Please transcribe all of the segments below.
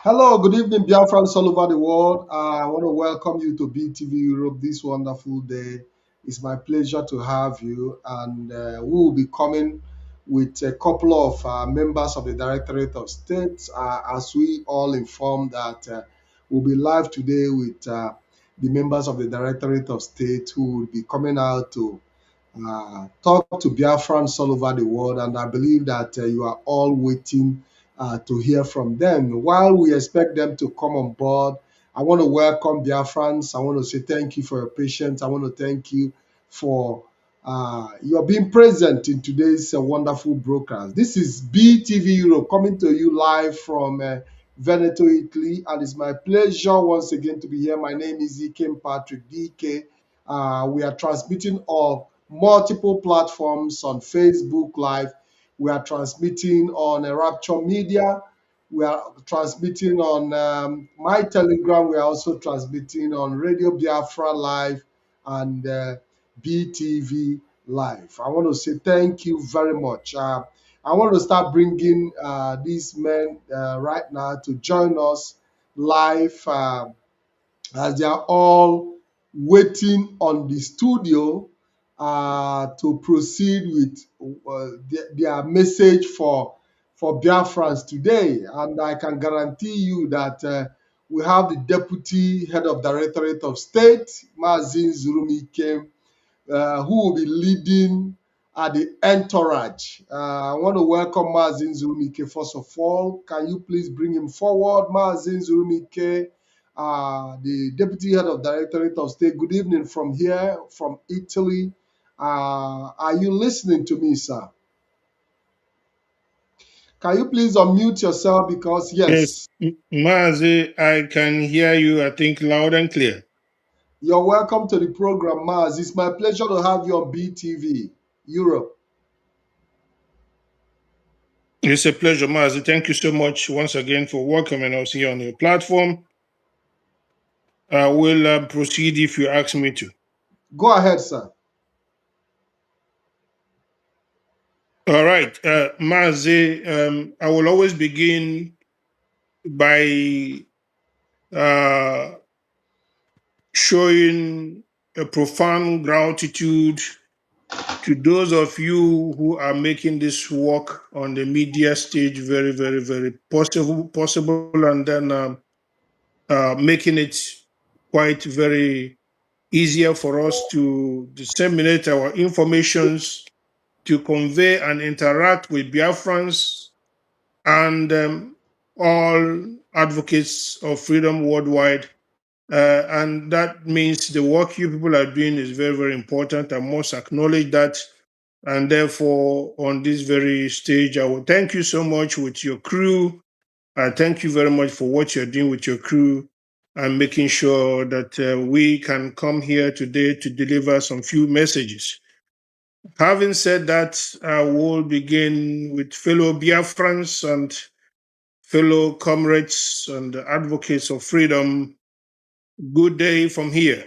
Hello, good evening, Biafrans all over the world. I want to welcome you to BTV Europe this wonderful day. It's my pleasure to have you, and we will be coming with a couple of members of the Directorate of State as we all inform that we'll be live today with the members of the Directorate of State who will be coming out to talk to Biafrans all over the world, and I believe that you are all waiting to hear from them. While we expect them to come on board, I want to welcome Biafrans. I want to say thank you for your patience. I want to thank you for your being present in today's wonderful broadcast. This is BTV Europe coming to you live from Veneto, Italy, and it's my pleasure once again to be here. My name is Ikem Patrick DK. We are transmitting on multiple platforms on Facebook Live. We are transmitting on Rapture Media. We are transmitting on my Telegram. We are also transmitting on Radio Biafra Live and BTV Live. I want to say thank you very much. I want to start bringing these men right now to join us live. As they are all waiting on the studio to proceed with their message for Biafrans today. And I can guarantee you that we have the Deputy Head of Directorate of State, Mazin Zurumi, who will be leading the entourage. I want to welcome Mazin Zulumike first of all. Can you please bring him forward? Mazin Zulumike, the Deputy Head of Directorate of State. Good evening from here, from Italy. Are you listening to me, sir? Can you please unmute yourself? Because, Yes, yes, Mazi, I can hear you, I think, loud and clear. you're welcome to the program, Maz. It's my pleasure to have you on BTV Europe. It's a pleasure, Mazi. Thank you so much once again for welcoming us here on your platform. I will proceed if you ask me to. Go ahead, sir. All right, Mazi, I will always begin by uh, showing a profound gratitude to those of you who are making this work on the media stage very, very, very possible, and then making it quite very easier for us to disseminate our informations, to convey and interact with Biafrans and all advocates of freedom worldwide. And that means the work you people are doing is very, very important. I must acknowledge that. And therefore, on this very stage, I will thank you so much with your crew. I thank you very much for what you're doing with your crew and making sure that we can come here today to deliver some few messages. Having said that, I will begin with fellow Biafrans and fellow comrades and advocates of freedom. Good day from here.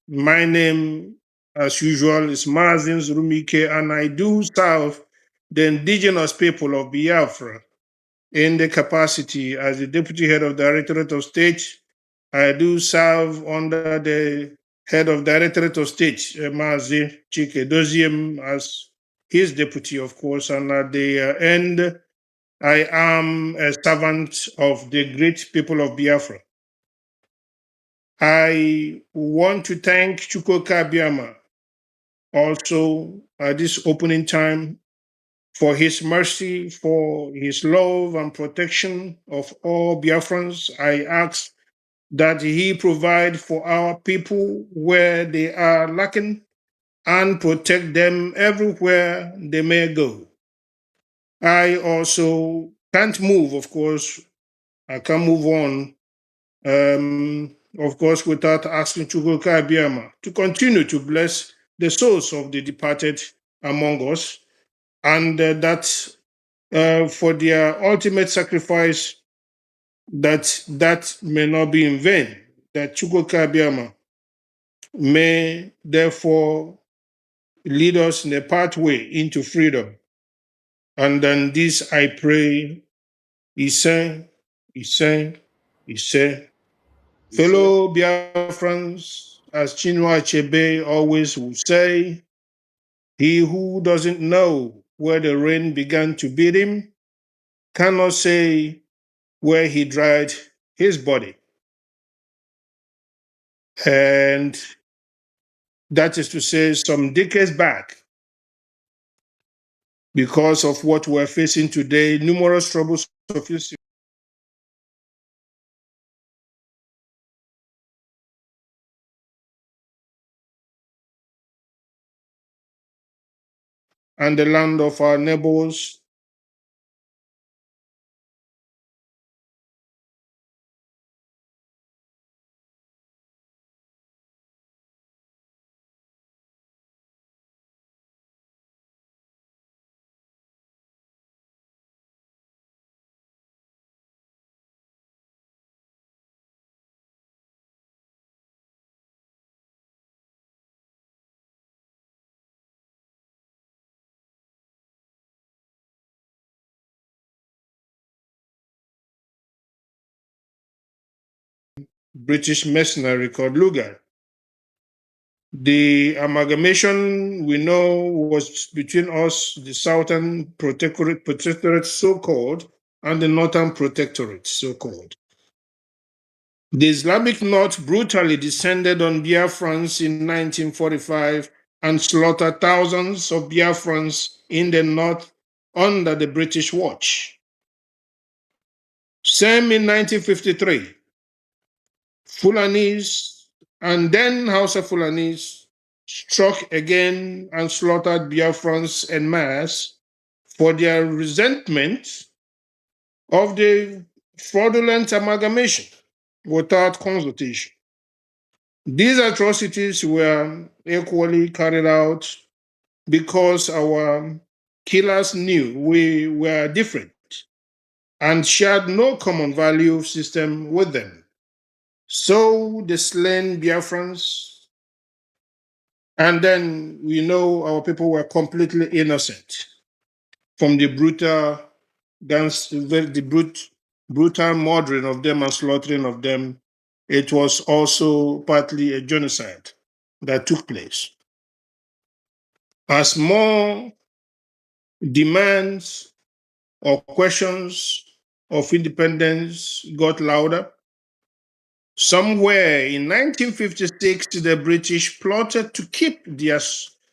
My name, as usual, is Mazin Rumike, and I do serve the indigenous people of Biafra in the capacity as the Deputy Head of Directorate of State. I do serve under the Head of Directorate of State, Mazi Chike Doziem, as his deputy, of course, and at the end, I am a servant of the great people of Biafra. I want to thank Chukwuka Biama also at this opening time for his mercy, for his love and protection of all Biafrans. I ask that he provide for our people where they are lacking and protect them everywhere they may go. I also can't move, of course. I can't move on, of course, without asking Chukwuka Abiyama to continue to bless the souls of the departed among us, and that for their ultimate sacrifice, that may not be in vain, that Chukwuka Abiyama may therefore lead us in a pathway into freedom. And then this I pray, Isen, Isen, He said, He said, fellow Biafrans, as Chinua Achebe always would say, he who doesn't know where the rain began to beat him cannot say where he dried his body. And that is to say, some decades back, because of what we're facing today, numerous troubles of insecurity and the land of our neighbors, British mercenary called Lugar. The amalgamation we know was between us, the Southern Protectorate, so called, and the Northern Protectorate, so called. The Islamic North brutally descended on Biafrans in 1945 and slaughtered thousands of Biafrans in the North under the British watch. Same in 1953. Fulanis and then Hausa Fulanis struck again and slaughtered Biafrans en masse for their resentment of the fraudulent amalgamation without consultation. These atrocities were equally carried out because our killers knew we were different and shared no common value system with them. So the slain Biafrans, and then we know our people were completely innocent from the brutal murdering of them and slaughtering of them. It was also partly a genocide that took place. As more demands or questions of independence got louder, somewhere in 1956, the British plotted to keep their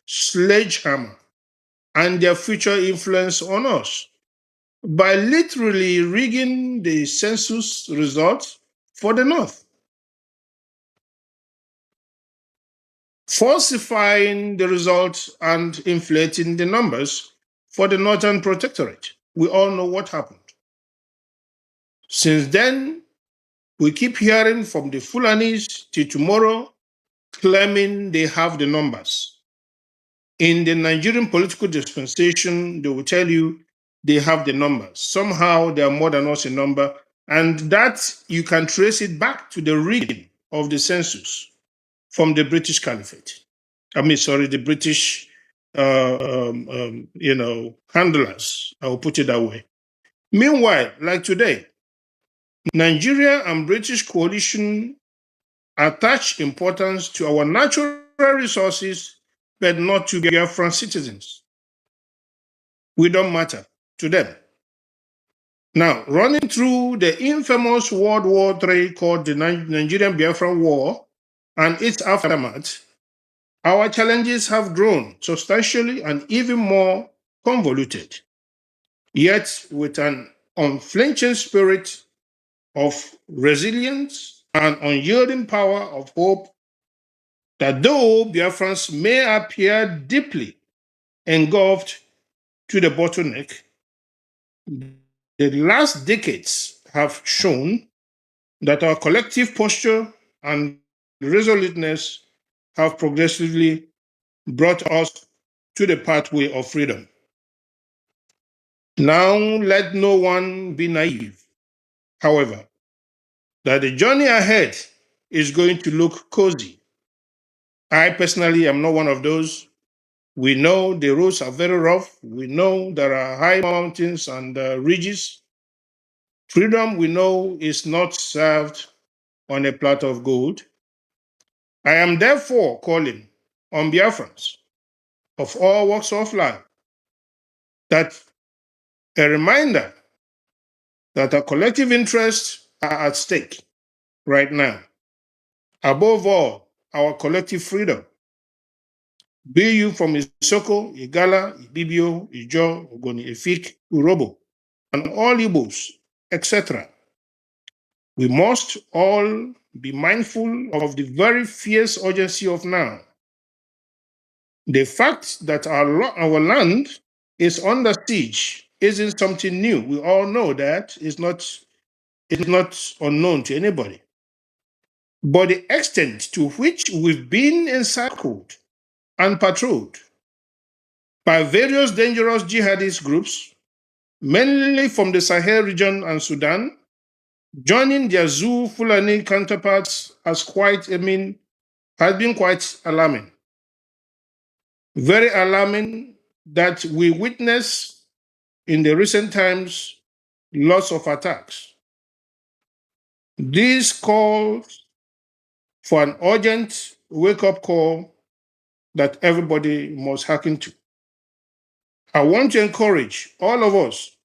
sledgehammer and their future influence on us by literally rigging the census results for the North, falsifying the results and inflating the numbers for the Northern Protectorate. We all know what happened. Since then, we keep hearing from the Fulanis till tomorrow claiming they have the numbers. In the Nigerian political dispensation, they will tell you they have the numbers. Somehow they are more than us in number, and that you can trace it back to the rigging of the census from the British Caliphate. The British, handlers. I will put it that way. Meanwhile, like today, Nigeria and British coalition attach importance to our natural resources, but not to Biafran citizens. We don't matter to them. Now, running through the infamous World War III called the Nigerian Biafran War and its aftermath, our challenges have grown substantially and even more convoluted. Yet, with an unflinching spirit of resilience and unyielding power of hope, that though Biafrans may appear deeply engulfed to the bottleneck, the last decades have shown that our collective posture and resoluteness have progressively brought us to the pathway of freedom. Now, let no one be naive, however, that the journey ahead is going to look cozy. I personally am not one of those. We know the roads are very rough. We know there are high mountains and ridges. Freedom, we know, is not served on a platter of gold. I am therefore calling on Biafrans of all walks of life that a reminder that our collective interests are at stake right now. Above all, our collective freedom, be you from Isoko, Igala, Ibibio, Ijo, Ogoni, Efik, Urobo, and all Igbos, etc. We must all be mindful of the very fierce urgency of now. The fact that our land is under siege isn't something new. We all know that. It's not unknown to anybody. But the extent to which we've been encircled and patrolled by various dangerous jihadist groups, mainly from the Sahel region and Sudan, joining their Zoo Fulani counterparts has been quite alarming. Very alarming that we witness in the recent times lots of attacks. This calls for an urgent wake-up call that everybody must hearken to. I want to encourage all of us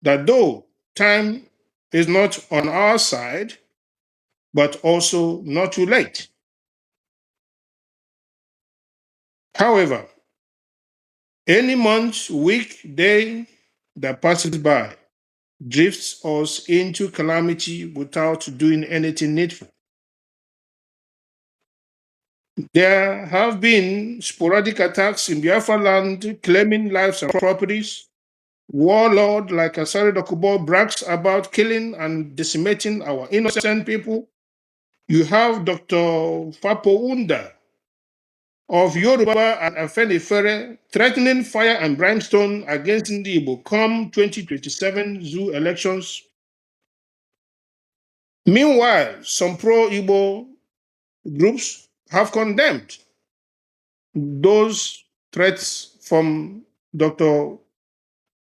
that though time is not on our side, but also not too late. However, any month, week, day that passes by drifts us into calamity without doing anything needful. There have been sporadic attacks in Biafra land claiming lives and properties. Warlord like Asari Dokubo brags about killing and decimating our innocent people. You have Dr. Fapo Unda of Yoruba and Afenifere threatening fire and brimstone against Ndi come 2027 zoo elections. Meanwhile, some pro-Igbo groups have condemned those threats from Dr.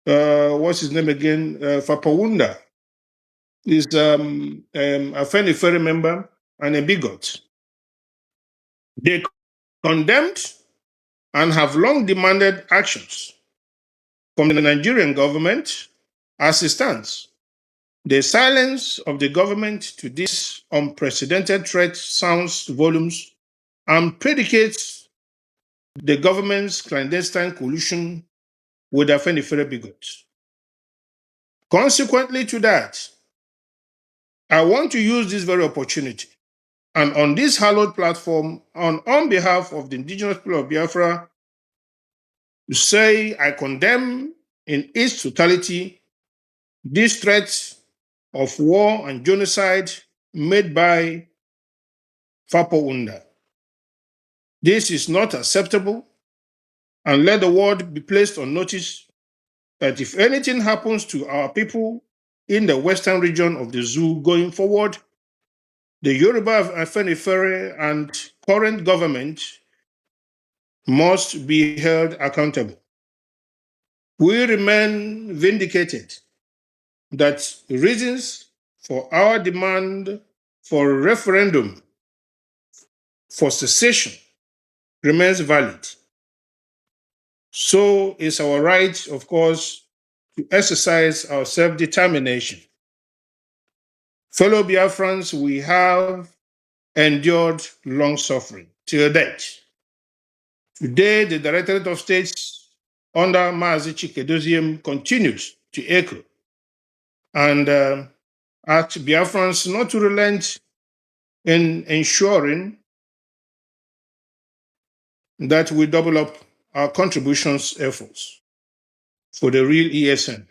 What's his name again? Fapawunda is a Afenifere member and a bigot. They condemned and have long demanded actions from the Nigerian government as it stands. The silence of the government to this unprecedented threat sounds volumes and predicates the government's clandestine collusion with Afenifere bigots. Consequently to that, I want to use this very opportunity and on this hallowed platform on behalf of the indigenous people of Biafra to say I condemn in its totality these threats of war and genocide made by Fapo Unda. This is not acceptable, and let the world be placed on notice that if anything happens to our people in the western region of the zoo going forward, the Yoruba Afenifere and current government must be held accountable. We remain vindicated that reasons for our demand for a referendum for secession remains valid. So is our right, of course, to exercise our self-determination. Fellow Biafrans, we have endured long suffering till date. Today, the Directorate of States under Mazi Chikedozium continues to echo and ask Biafrans not to relent in ensuring that we double up our contributions efforts for the real ESN.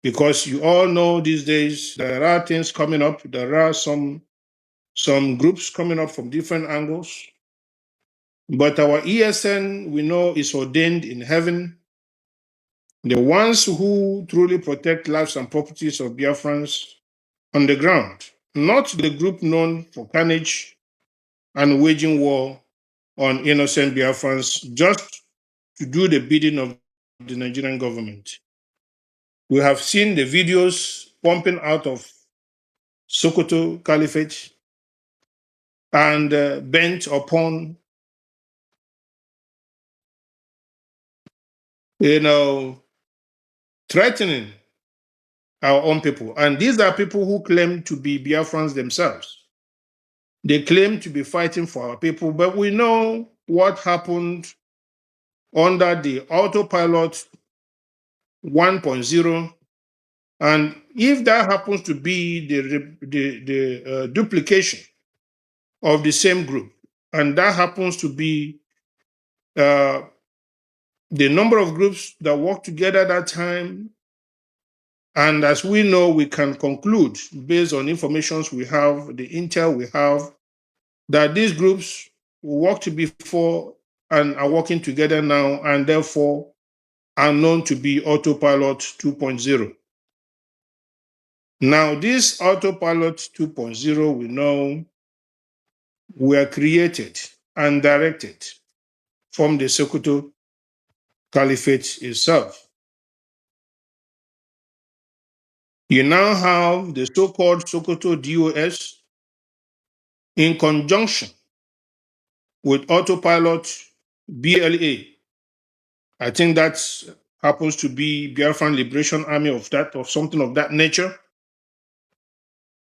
Because you all know these days there are things coming up, there are some groups coming up from different angles. But our ESN, we know, is ordained in heaven. The ones who truly protect lives and properties of Biafrans on the ground, not the group known for carnage and waging war on innocent Biafrans just to do the bidding of the Nigerian government. We have seen the videos pumping out of Sokoto Caliphate and bent upon, you know, threatening our own people. And these are people who claim to be Biafrans themselves. They claim to be fighting for our people, but we know what happened under the autopilot 1.0. And if that happens to be the duplication of the same group, and that happens to be uh, the number of groups that worked together at that time, and as we know, we can conclude based on information we have, the intel we have, that these groups worked before and are working together now, and therefore are known to be Autopilot 2.0. Now, this Autopilot 2.0, we know, were created and directed from the Sokoto Caliphate itself. You now have the so-called Sokoto DOS in conjunction with Autopilot BLA. I think that happens to be Biafran Liberation Army of that or something of that nature.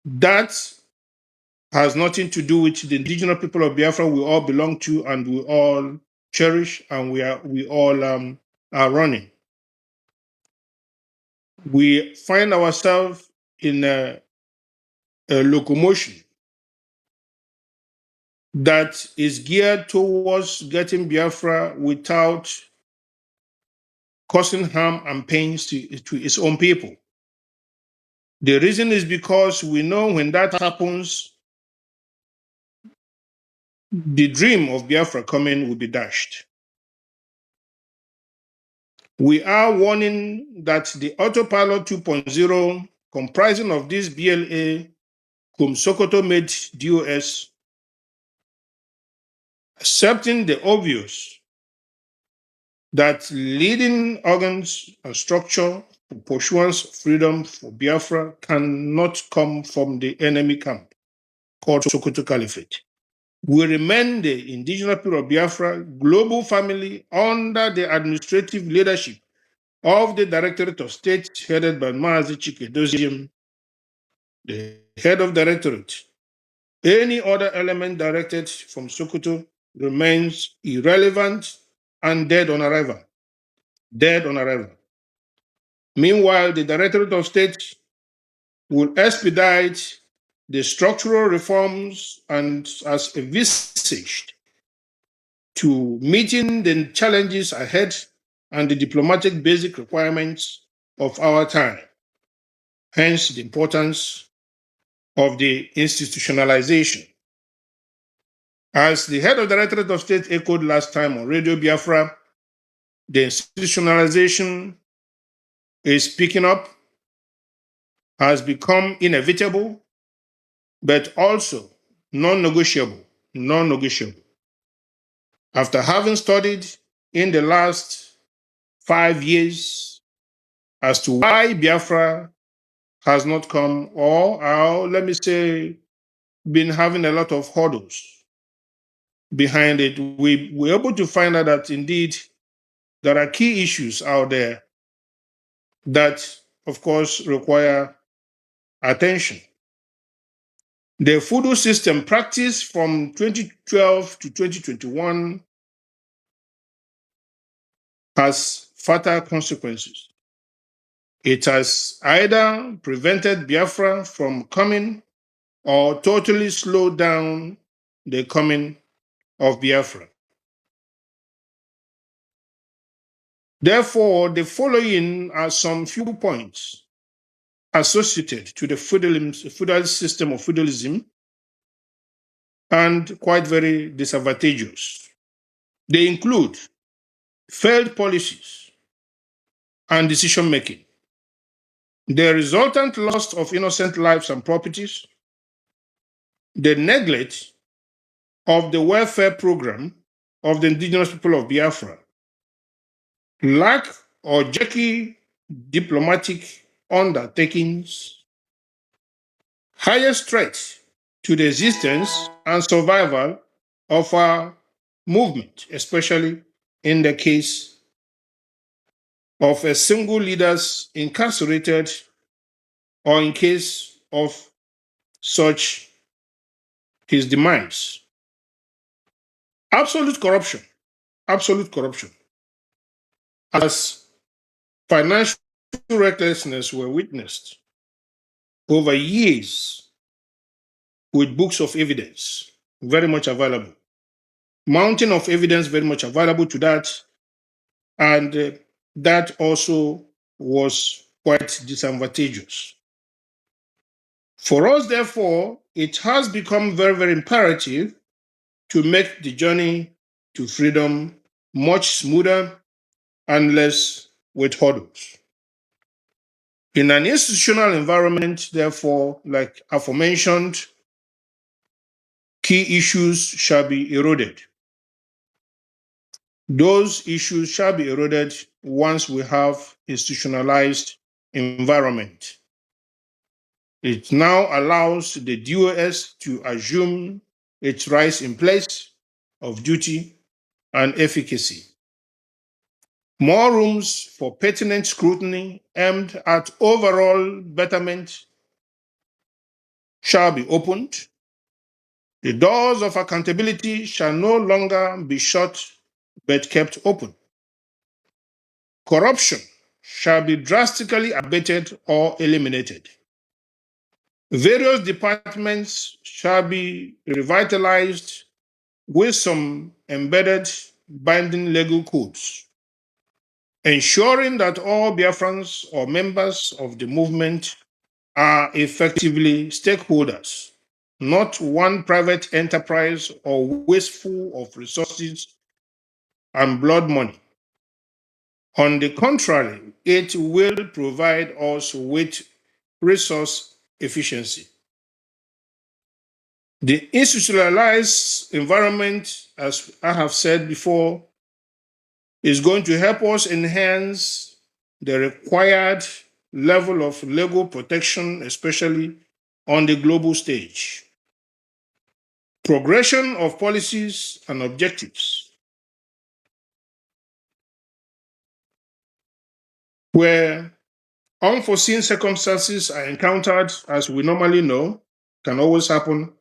That has nothing to do with the indigenous people of Biafra we all belong to and we all cherish and we all are running. We find ourselves in a locomotion that is geared towards getting Biafra without causing harm and pains to its own people. The reason is because we know when that happens, the dream of Biafra coming will be dashed. We are warning that the Autopilot 2.0, comprising of this BLA, whom Sokoto made DOS, accepting the obvious that leading organs and structure for pursuance of freedom for Biafra cannot come from the enemy camp called Sokoto Caliphate. We remain the indigenous people of Biafra global family under the administrative leadership of the Directorate of State headed by Mazi Chikedozium, the head of directorate. Any other element directed from Sokoto remains irrelevant and dead on arrival. Dead on arrival. Meanwhile, the Directorate of State will expedite the structural reforms and as envisaged to meeting the challenges ahead and the diplomatic basic requirements of our time. Hence, the importance of the institutionalization. As the head of the Directorate of State echoed last time on Radio Biafra, the institutionalization is picking up, has become inevitable, but also non-negotiable. Non-negotiable. After having studied in the last 5 years as to why Biafra has not come, or let me say, been having a lot of hurdles behind it, we were able to find out that indeed there are key issues out there that, of course, require attention. The Fudu system practiced from 2012 to 2021 has fatal consequences. It has either prevented Biafra from coming or totally slowed down the coming of Biafra. Therefore, the following are some few points associated to the feudal system of feudalism and quite very disadvantageous. They include failed policies and decision making, the resultant loss of innocent lives and properties, the neglect of the welfare program of the indigenous people of Biafra, lack or jerky diplomatic undertakings, highest threat to the existence and survival of our movement, especially in the case of a single leader's incarcerated or in case of such his demise. Absolute corruption, absolute corruption, as financial recklessness were witnessed over years with books of evidence very much available, mountain of evidence very much available to that, and that also was quite disadvantageous. For us, therefore, it has become very, very imperative to make the journey to freedom much smoother and less with hurdles. In an institutional environment, therefore, like aforementioned, key issues shall be eroded. Those issues shall be eroded once we have institutionalized environment. It now allows the DOS to assume its rise in place of duty and efficacy. More rooms for pertinent scrutiny aimed at overall betterment shall be opened. The doors of accountability shall no longer be shut but kept open. Corruption shall be drastically abated or eliminated. Various departments shall be revitalized with some embedded binding legal codes, ensuring that all Biafrans or members of the movement are effectively stakeholders, not one private enterprise or wasteful of resources and blood money. On the contrary, it will provide us with resource efficiency. The institutionalized environment, as I have said before, is going to help us enhance the required level of legal protection, especially on the global stage. Progression of policies and objectives, where unforeseen circumstances are encountered, as we normally know, can always happen.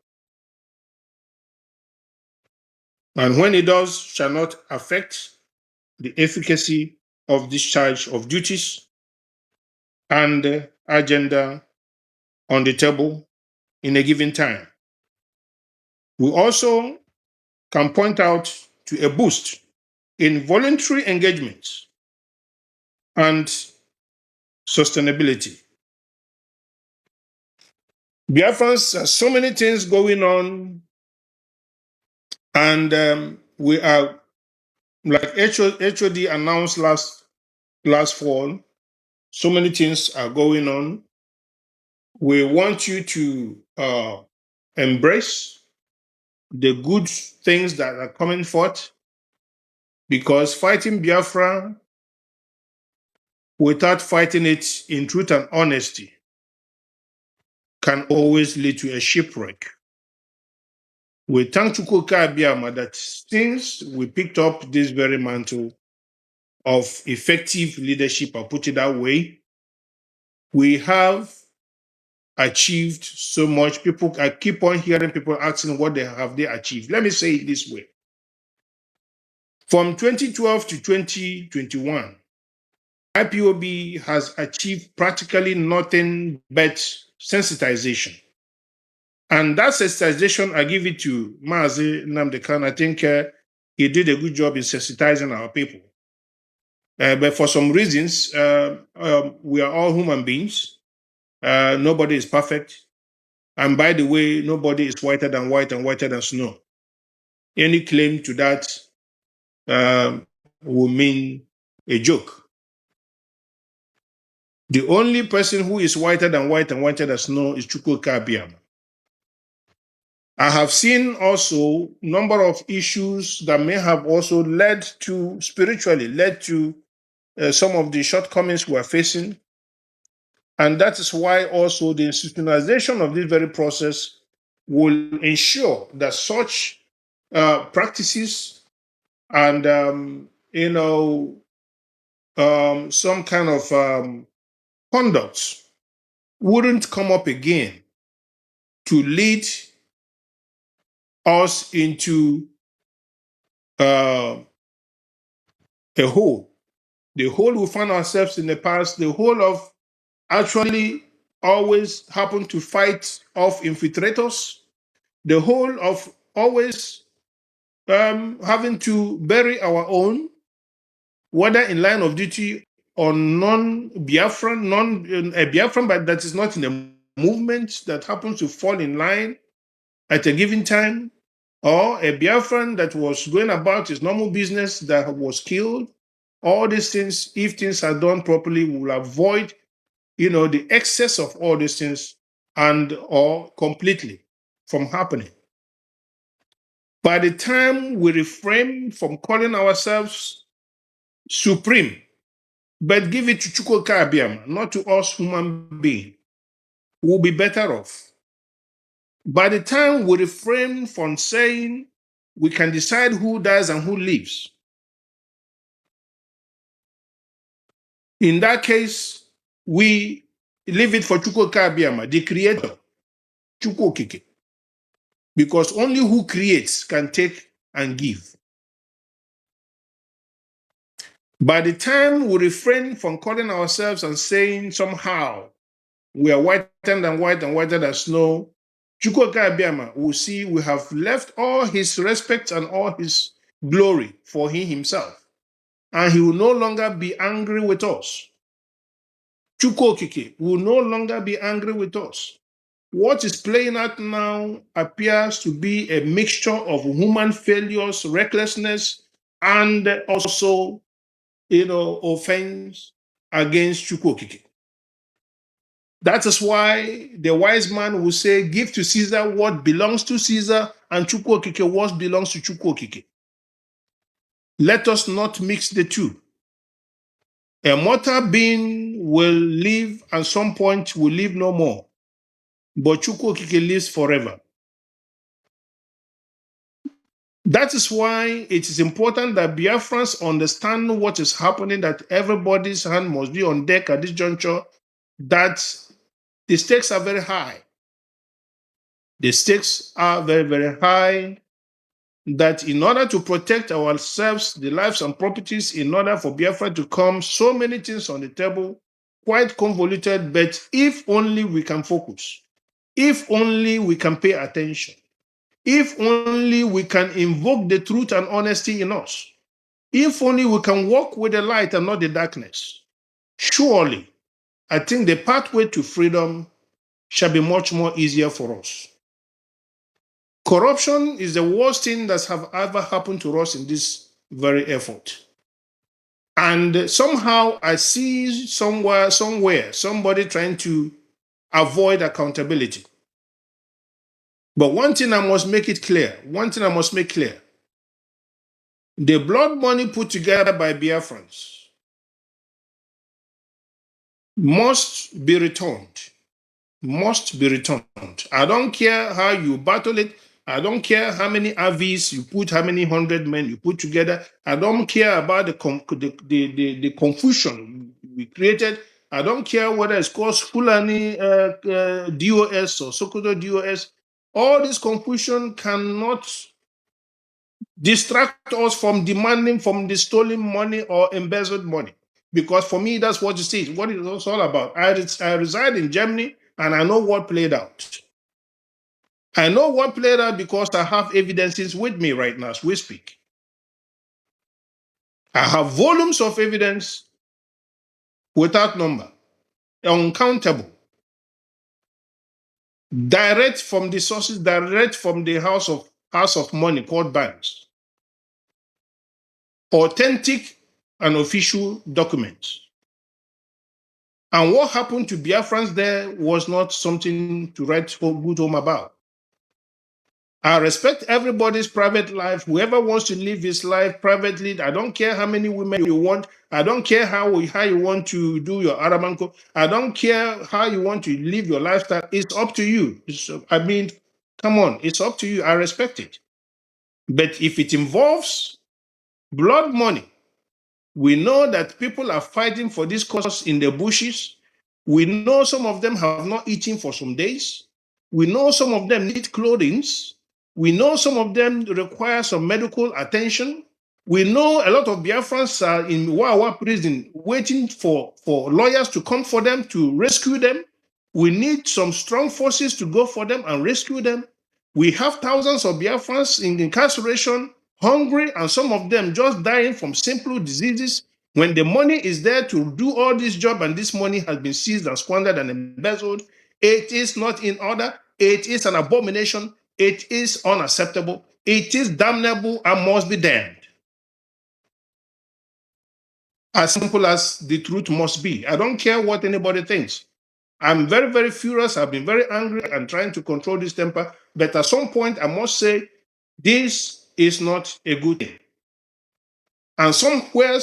And when it does, shall not affect the efficacy of discharge of duties and the agenda on the table in a given time. We also can point out to a boost in voluntary engagements and sustainability. Biafrans have so many things going on, and we are, like HOD announced last fall, so many things are going on. We want you to embrace the good things that are coming forth, because fighting Biafra without fighting it in truth and honesty can always lead to a shipwreck. We thank Chukwuka Abiyama that since we picked up this very mantle of effective leadership, I'll put it that way, we have achieved so much. I keep on hearing people asking what they achieved. Let me say it this way. From 2012 to 2021, IPOB has achieved practically nothing but sensitization. And that sensitization, I give it to Mazi Namdekan. I think he did a good job in sensitizing our people. But for some reasons, we are all human beings. Nobody is perfect. And by the way, nobody is whiter than white and whiter than snow. Any claim to that will mean a joke. The only person who is whiter than white and whiter than snow is Chukwuka Abiyama. I have seen also number of issues that may have also led to some of the shortcomings we are facing. And that is why also the institutionalization of this very process will ensure that such practices and some kind of conducts wouldn't come up again to lead us into uh, a hole. The hole we found ourselves in the past, the whole of actually always happen to fight off infiltrators, the whole of always having to bury our own, whether in line of duty or non-Biafran, a Biafran, but that is not in a movement that happens to fall in line at a given time, or a Biafran that was going about his normal business that was killed. All these things, if things are done properly, we will avoid, the excess of all these things and or completely from happening. By the time we refrain from calling ourselves supreme, but give it to Chukwuka Abiyama, not to us human beings, we'll be better off. By the time we refrain from saying we can decide who dies and who lives, in that case, we leave it for Chukwuka Abiyama, the creator, Chukwukike, because only who creates can take and give. By the time we refrain from calling ourselves and saying somehow we are whiter than white and whiter than snow, Chukwuka Abiyama will see we have left all his respect and all his glory for he himself. And he will no longer be angry with us. Chukwukike will no longer be angry with us. What is playing out now appears to be a mixture of human failures, recklessness, and also, offense against Chukwukike. That is why the wise man will say, give to Caesar what belongs to Caesar, and Chukwukike what belongs to Chukwukike. Let us not mix the two. A mortal being will live, and some point will live no more. But Chukwukike lives forever. That is why it is important that Biafrans understand what is happening, that everybody's hand must be on deck at this juncture, that the stakes are very high. The stakes are very, very high, that in order to protect ourselves, the lives and properties, in order for Biafra to come, so many things on the table, quite convoluted, but if only we can focus, if only we can pay attention, if only we can invoke the truth and honesty in us, if only we can walk with the light and not the darkness, surely I think the pathway to freedom shall be much more easier for us. Corruption is the worst thing that have ever happened to us in this very effort. And somehow I see somewhere, somebody trying to avoid accountability. But one thing I must make clear, the blood money put together by Biafrans must be returned. Must be returned. I don't care how you battle it. I don't care how many RVs you put, how many 100 men you put together. I don't care about the confusion we created. I don't care whether it's called Fulani DOS or Sokoto DOS. All this confusion cannot distract us from demanding from the stolen money or embezzled money. Because for me, that's what it is. What it's all about. I reside in Germany and I know what played out. I know what played out because I have evidences with me right now as we speak. I have volumes of evidence without number, uncountable, direct from the sources, direct from the house of money called banks, authentic and official documents. And what happened to Biafrans there was not something to write good home about. I respect everybody's private life. Whoever wants to live his life privately, I don't care how many women you want. I don't care how you want to do your Aramanco. I don't care how you want to live your lifestyle. It's up to you. I mean, come on, it's up to you. I respect it. But if it involves blood money, we know that people are fighting for this cause in the bushes. We know some of them have not eaten for some days. We know some of them need clothing. We know some of them require some medical attention. We know a lot of Biafrans are in Wawa prison waiting for lawyers to come for them to rescue them. We need some strong forces to go for them and rescue them. We have thousands of Biafrans in incarceration, hungry, and some of them just dying from simple diseases. When the money is there to do all this job and this money has been seized and squandered and embezzled, it is not in order. It is an abomination. It is unacceptable. It is damnable and must be damned. As simple as the truth must be. I don't care what anybody thinks. I'm very, very furious. I've been very angry and trying to control this temper. But at some point, I must say, this is not a good thing. And somewhere,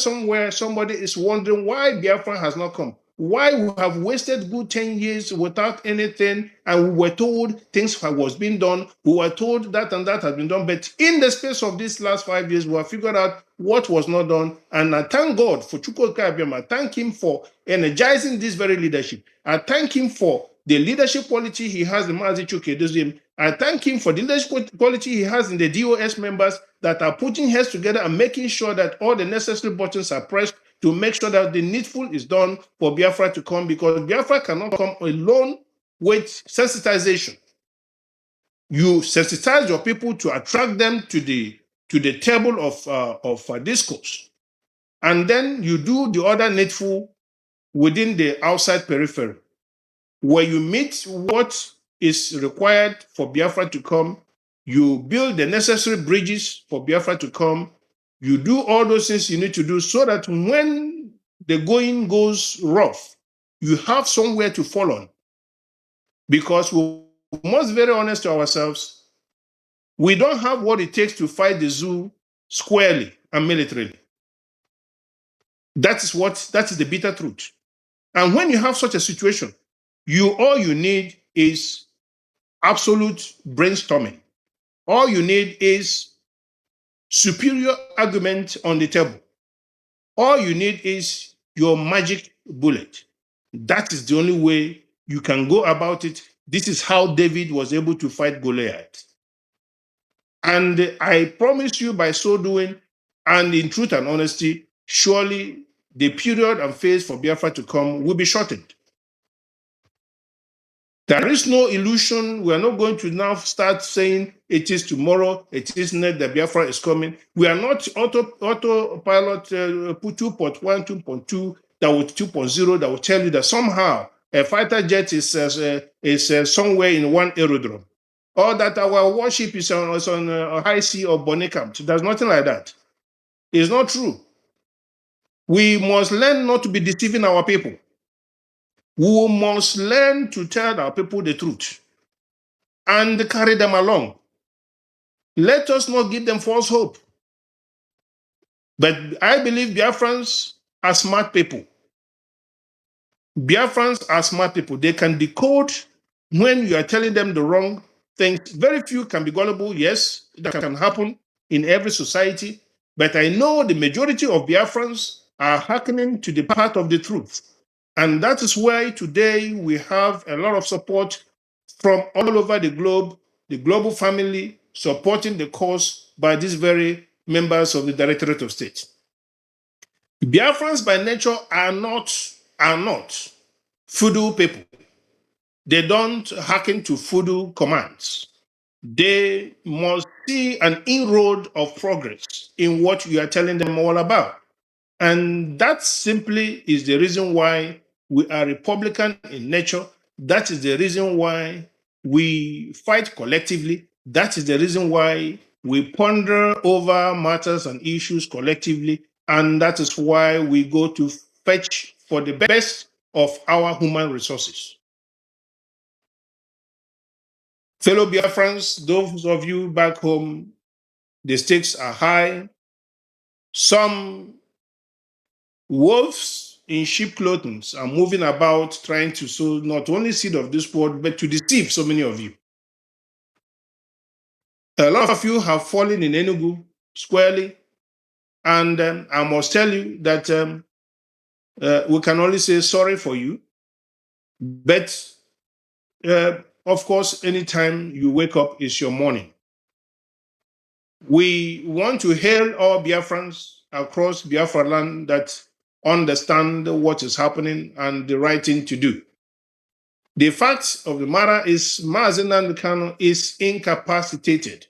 somebody is wondering why Biafra has not come. Why we have wasted good 10 years without anything, and we were told things was being done. We were told that and that has been done. But in the space of these last 5 years, we have figured out what was not done. And I thank God for Chukwuka Abiyama. I thank him for energizing this very leadership. I thank him for the leadership quality he has in Mazi Chukwuka. I thank him for the leadership quality he has in the DOS members that are putting heads together and making sure that all the necessary buttons are pressed to make sure that the needful is done for Biafra to come, because Biafra cannot come alone with sensitization. You sensitize your people to attract them to the table of discourse, and then you do the other needful within the outside periphery, where you meet what is required for Biafra to come. You build the necessary bridges for Biafra to come. You do all those things you need to do so that when the going goes rough, you have somewhere to fall on. Because we must be very honest to ourselves, we don't have what it takes to fight the zoo squarely and militarily. That is the bitter truth. And when you have such a situation, all you need is absolute brainstorming. All you need is superior argument on the table. All you need is your magic bullet. That is the only way you can go about it. This is how David was able to fight Goliath. And I promise you, by so doing, and in truth and honesty, surely the period and phase for Biafra to come will be shortened. There is no illusion. We are not going to now start saying it is tomorrow, it is next, the Biafra is coming. We are not autopilot 2.1, 2.2, that will 2.0 that will tell you that somehow a fighter jet is somewhere in one aerodrome, or that our warship is on a high sea or Bonnicamp. There's nothing like that. It's not true. We must learn not to be deceiving our people. We must learn to tell our people the truth and carry them along. Let us not give them false hope. But I believe Biafrans are smart people. Biafrans are smart people. They can decode when you are telling them the wrong things. Very few can be gullible. Yes, that can happen in every society. But I know the majority of Biafrans are hearkening to the path of the truth. And that is why today we have a lot of support from all over the globe, the global family supporting the cause by these very members of the Directorate of State. Biafrans by nature are not feudal people. They don't hearken to feudal commands. They must see an inroad of progress in what you are telling them all about. And that simply is the reason why we are Republican in nature. That is the reason why we fight collectively. That is the reason why we ponder over matters and issues collectively. And that is why we go to fetch for the best of our human resources. Fellow Biafrans, those of you back home, the stakes are high. Some wolves in sheep clothing are moving about trying to sow not only seed of this world, but to deceive so many of you. A lot of you have fallen in Enugu squarely. And I must tell you that we can only say sorry for you. But of course, anytime you wake up is your morning. We want to hail all Biafrans across Biafra land that understand what is happening and the right thing to do. The fact of the matter is Mazen Kanu is incapacitated,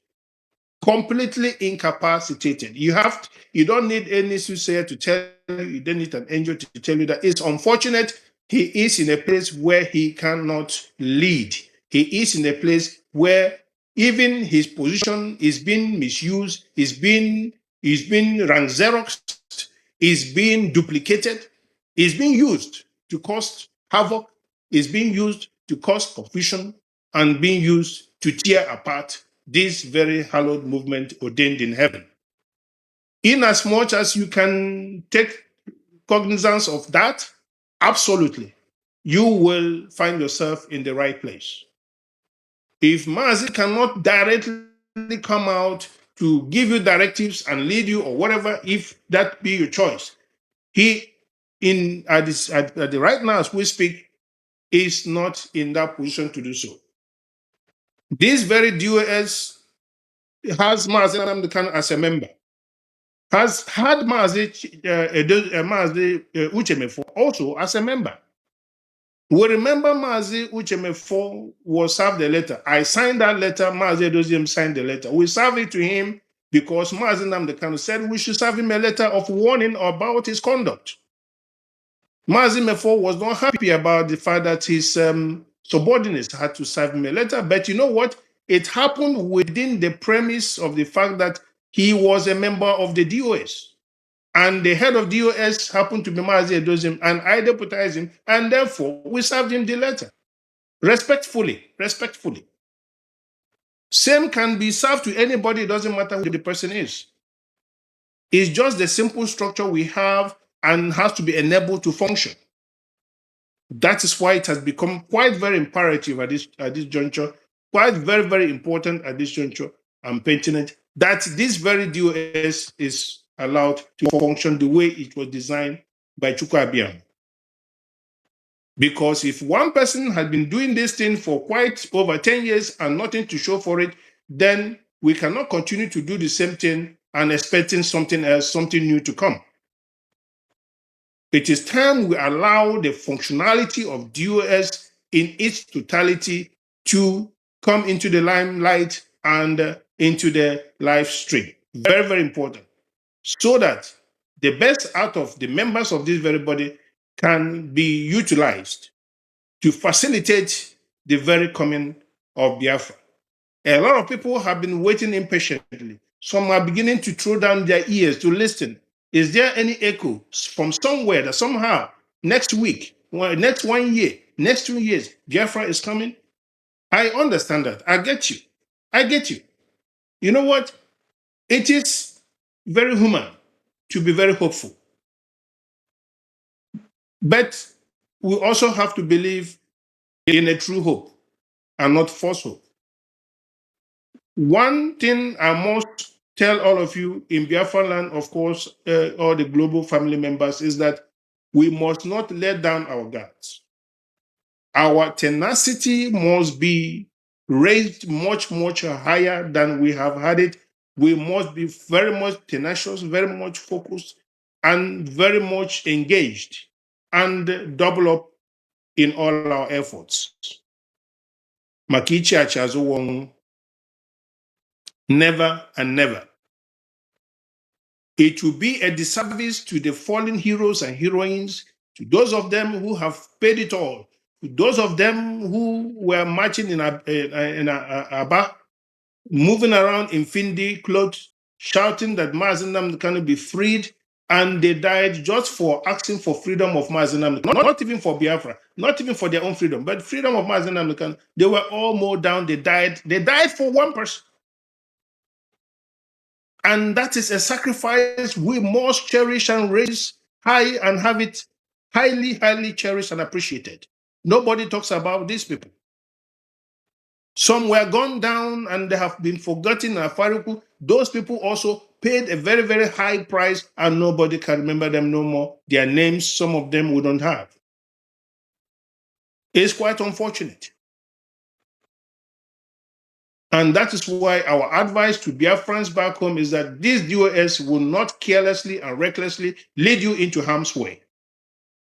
completely incapacitated. You don't need any soothsayer to tell you, you don't need an angel to tell you that it's unfortunate he is in a place where he cannot lead. He is in a place where even his position is being misused, is being rank xeroxed, is being duplicated, is being used to cause havoc, is being used to cause confusion, and being used to tear apart this very hallowed movement ordained in heaven. In as much as you can take cognizance of that, absolutely, you will find yourself in the right place. If Mazi cannot directly come out to give you directives and lead you or whatever, if that be your choice, he at the right now as we speak is not in that position to do so. This very DOS has Mazi Nnamdi Kanu as a member, has had Mazi Uchemefo also as a member. We remember Mazi Uchemefo was served the letter. I signed that letter. Mazi Edozium signed the letter. We served it to him because Mazi Nnamdi Kanu said we should serve him a letter of warning about his conduct. Mazi Mefo was not happy about the fact that his subordinates had to serve him a letter. But you know what? It happened within the premise of the fact that he was a member of the DOS. And the head of DOS happened to be Mazi Edozim, and I deputized him, and therefore we served him the letter. Respectfully. Same can be served to anybody, it doesn't matter who the person is. It's just the simple structure we have and has to be enabled to function. That is why it has become quite very imperative at this juncture, quite very, very important at this juncture and pertinent that this very DOS is allowed to function the way it was designed by Chukwu Abiyam. Because if one person had been doing this thing for quite over 10 years and nothing to show for it, then we cannot continue to do the same thing and expecting something else, something new to come. It is time we allow the functionality of DOS in its totality to come into the limelight and into the live stream. Very, very important. So that the best out of the members of this very body can be utilized to facilitate the very coming of Biafra. A lot of people have been waiting impatiently. Some are beginning to throw down their ears to listen. Is there any echo from somewhere that somehow next week, next 1 year, next 2 years, Biafra is coming? I understand that. I get you. You know what? It is very human to be very hopeful. But we also have to believe in a true hope and not false hope. One thing I must tell all of you in Biafra land, of course, all the global family members, is that we must not let down our guards. Our tenacity must be raised much, much higher than we have had it. We must be very much tenacious, very much focused, and very much engaged, and double up in all our efforts. Makichi Achazowong, never and never. It will be a disservice to the fallen heroes and heroines, to those of them who have paid it all, to those of them who were marching in Aba, moving around in Findi clothes, shouting that Mazi Nnamdi Kanu be freed, and they died just for asking for freedom of Mazenam, not even for Biafra, not even for their own freedom, but freedom of Mazenam. They were all mowed down. They died. They died for one person. And that is a sacrifice we must cherish and raise high and have it highly, highly cherished and appreciated. Nobody talks about these people. Some were gone down and they have been forgotten. Those people also paid a very, very high price and nobody can remember them no more. Their names, some of them we don't have. It's quite unfortunate. And that is why our advice to Biafrans back home is that these DOS will not carelessly and recklessly lead you into harm's way.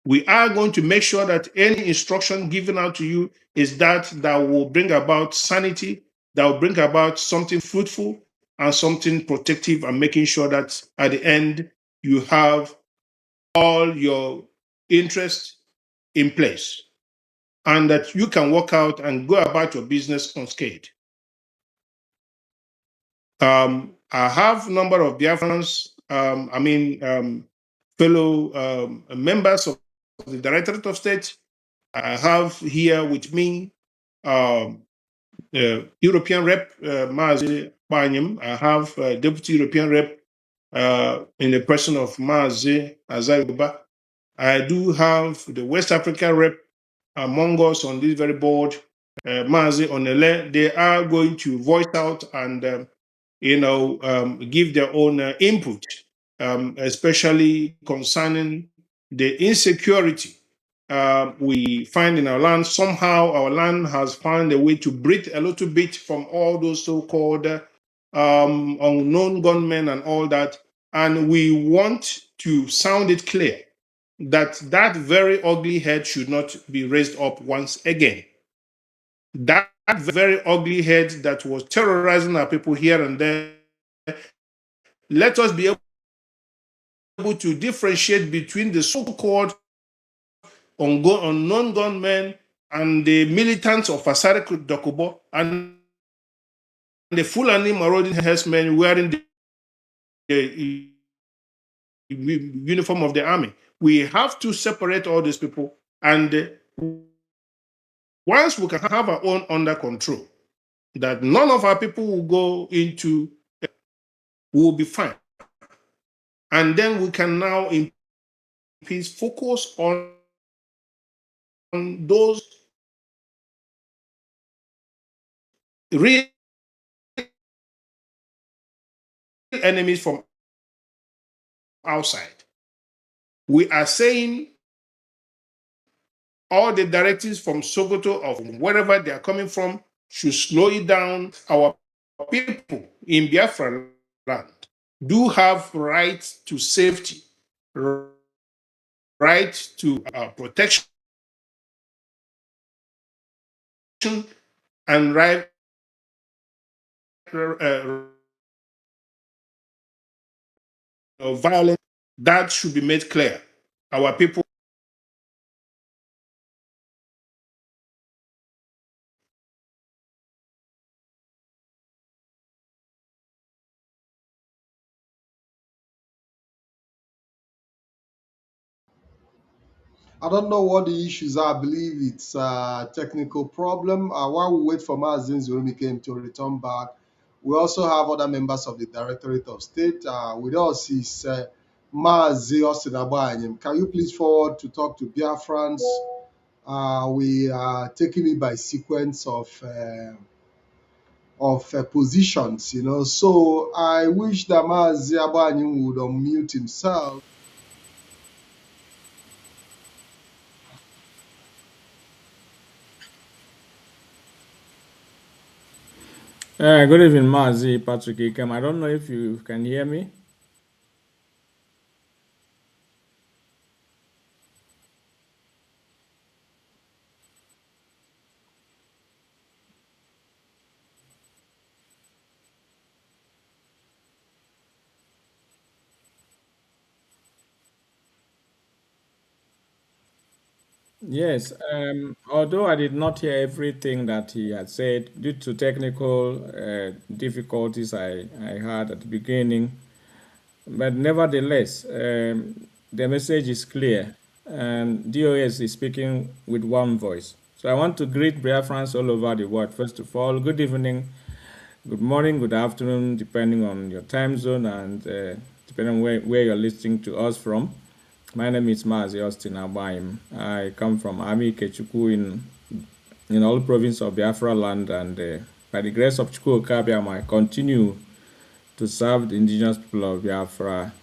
We are going to make sure that any instruction given out to you is that will bring about sanity, that will bring about something fruitful and something protective, and making sure that at the end you have all your interests in place and that you can work out and go about your business unscathed. I have a number of Biafrans, fellow members of the Directorate of State. I have here with me um, European Rep Mazi Banyam. I have Deputy European Rep in the person of Mazi Azayuba. I do have the West African Rep among us on this very board, Mazi Onele. They are going to voice out and give their own input, especially concerning the insecurity we find in our land. Somehow our land has found a way to breathe a little bit from all those so-called unknown gunmen and all that. And we want to sound it clear that that very ugly head should not be raised up once again. That very ugly head that was terrorizing our people here and there, let us be able to differentiate between the so-called unknown gunmen and the militants of Asare Dokubo and the Fulani marauding herdsmen wearing the uniform of the army. We have to separate all these people, and once we can have our own under control, that none of our people will go into, will be fine. And then we can now in peace focus on those real enemies from outside. We are saying all the directives from Sokoto or from wherever they are coming from should slow it down. Our people in Biafra land do have rights to safety, right to protection, and right violence. That should be made clear. Our people. I don't know what the issues are. I believe it's a technical problem. While we wait for Mazin Zulumike to return back, we also have other members of the Directorate of State. With us is Mazi Osinabayim. Can you please forward to talk to Biafrans? We are taking it by sequence of positions, you know. So I wish that Mazi Abayim would unmute himself. Good evening, Mazi Patrick Ikem. I don't know if you can hear me. Yes, although I did not hear everything that he had said due to technical difficulties I had at the beginning, But nevertheless, the message is clear, and DOS is speaking with one voice. So I want to greet Biafrans all over the world. First of all, good evening, good morning, good afternoon, depending on your time zone and depending on where you're listening to us from. My name is Mazi Austin Abaim. I come from Ami Kechuku in all province of Biafra land, and by the grace of Chukwu Okabiam, I continue to serve the indigenous people of Biafra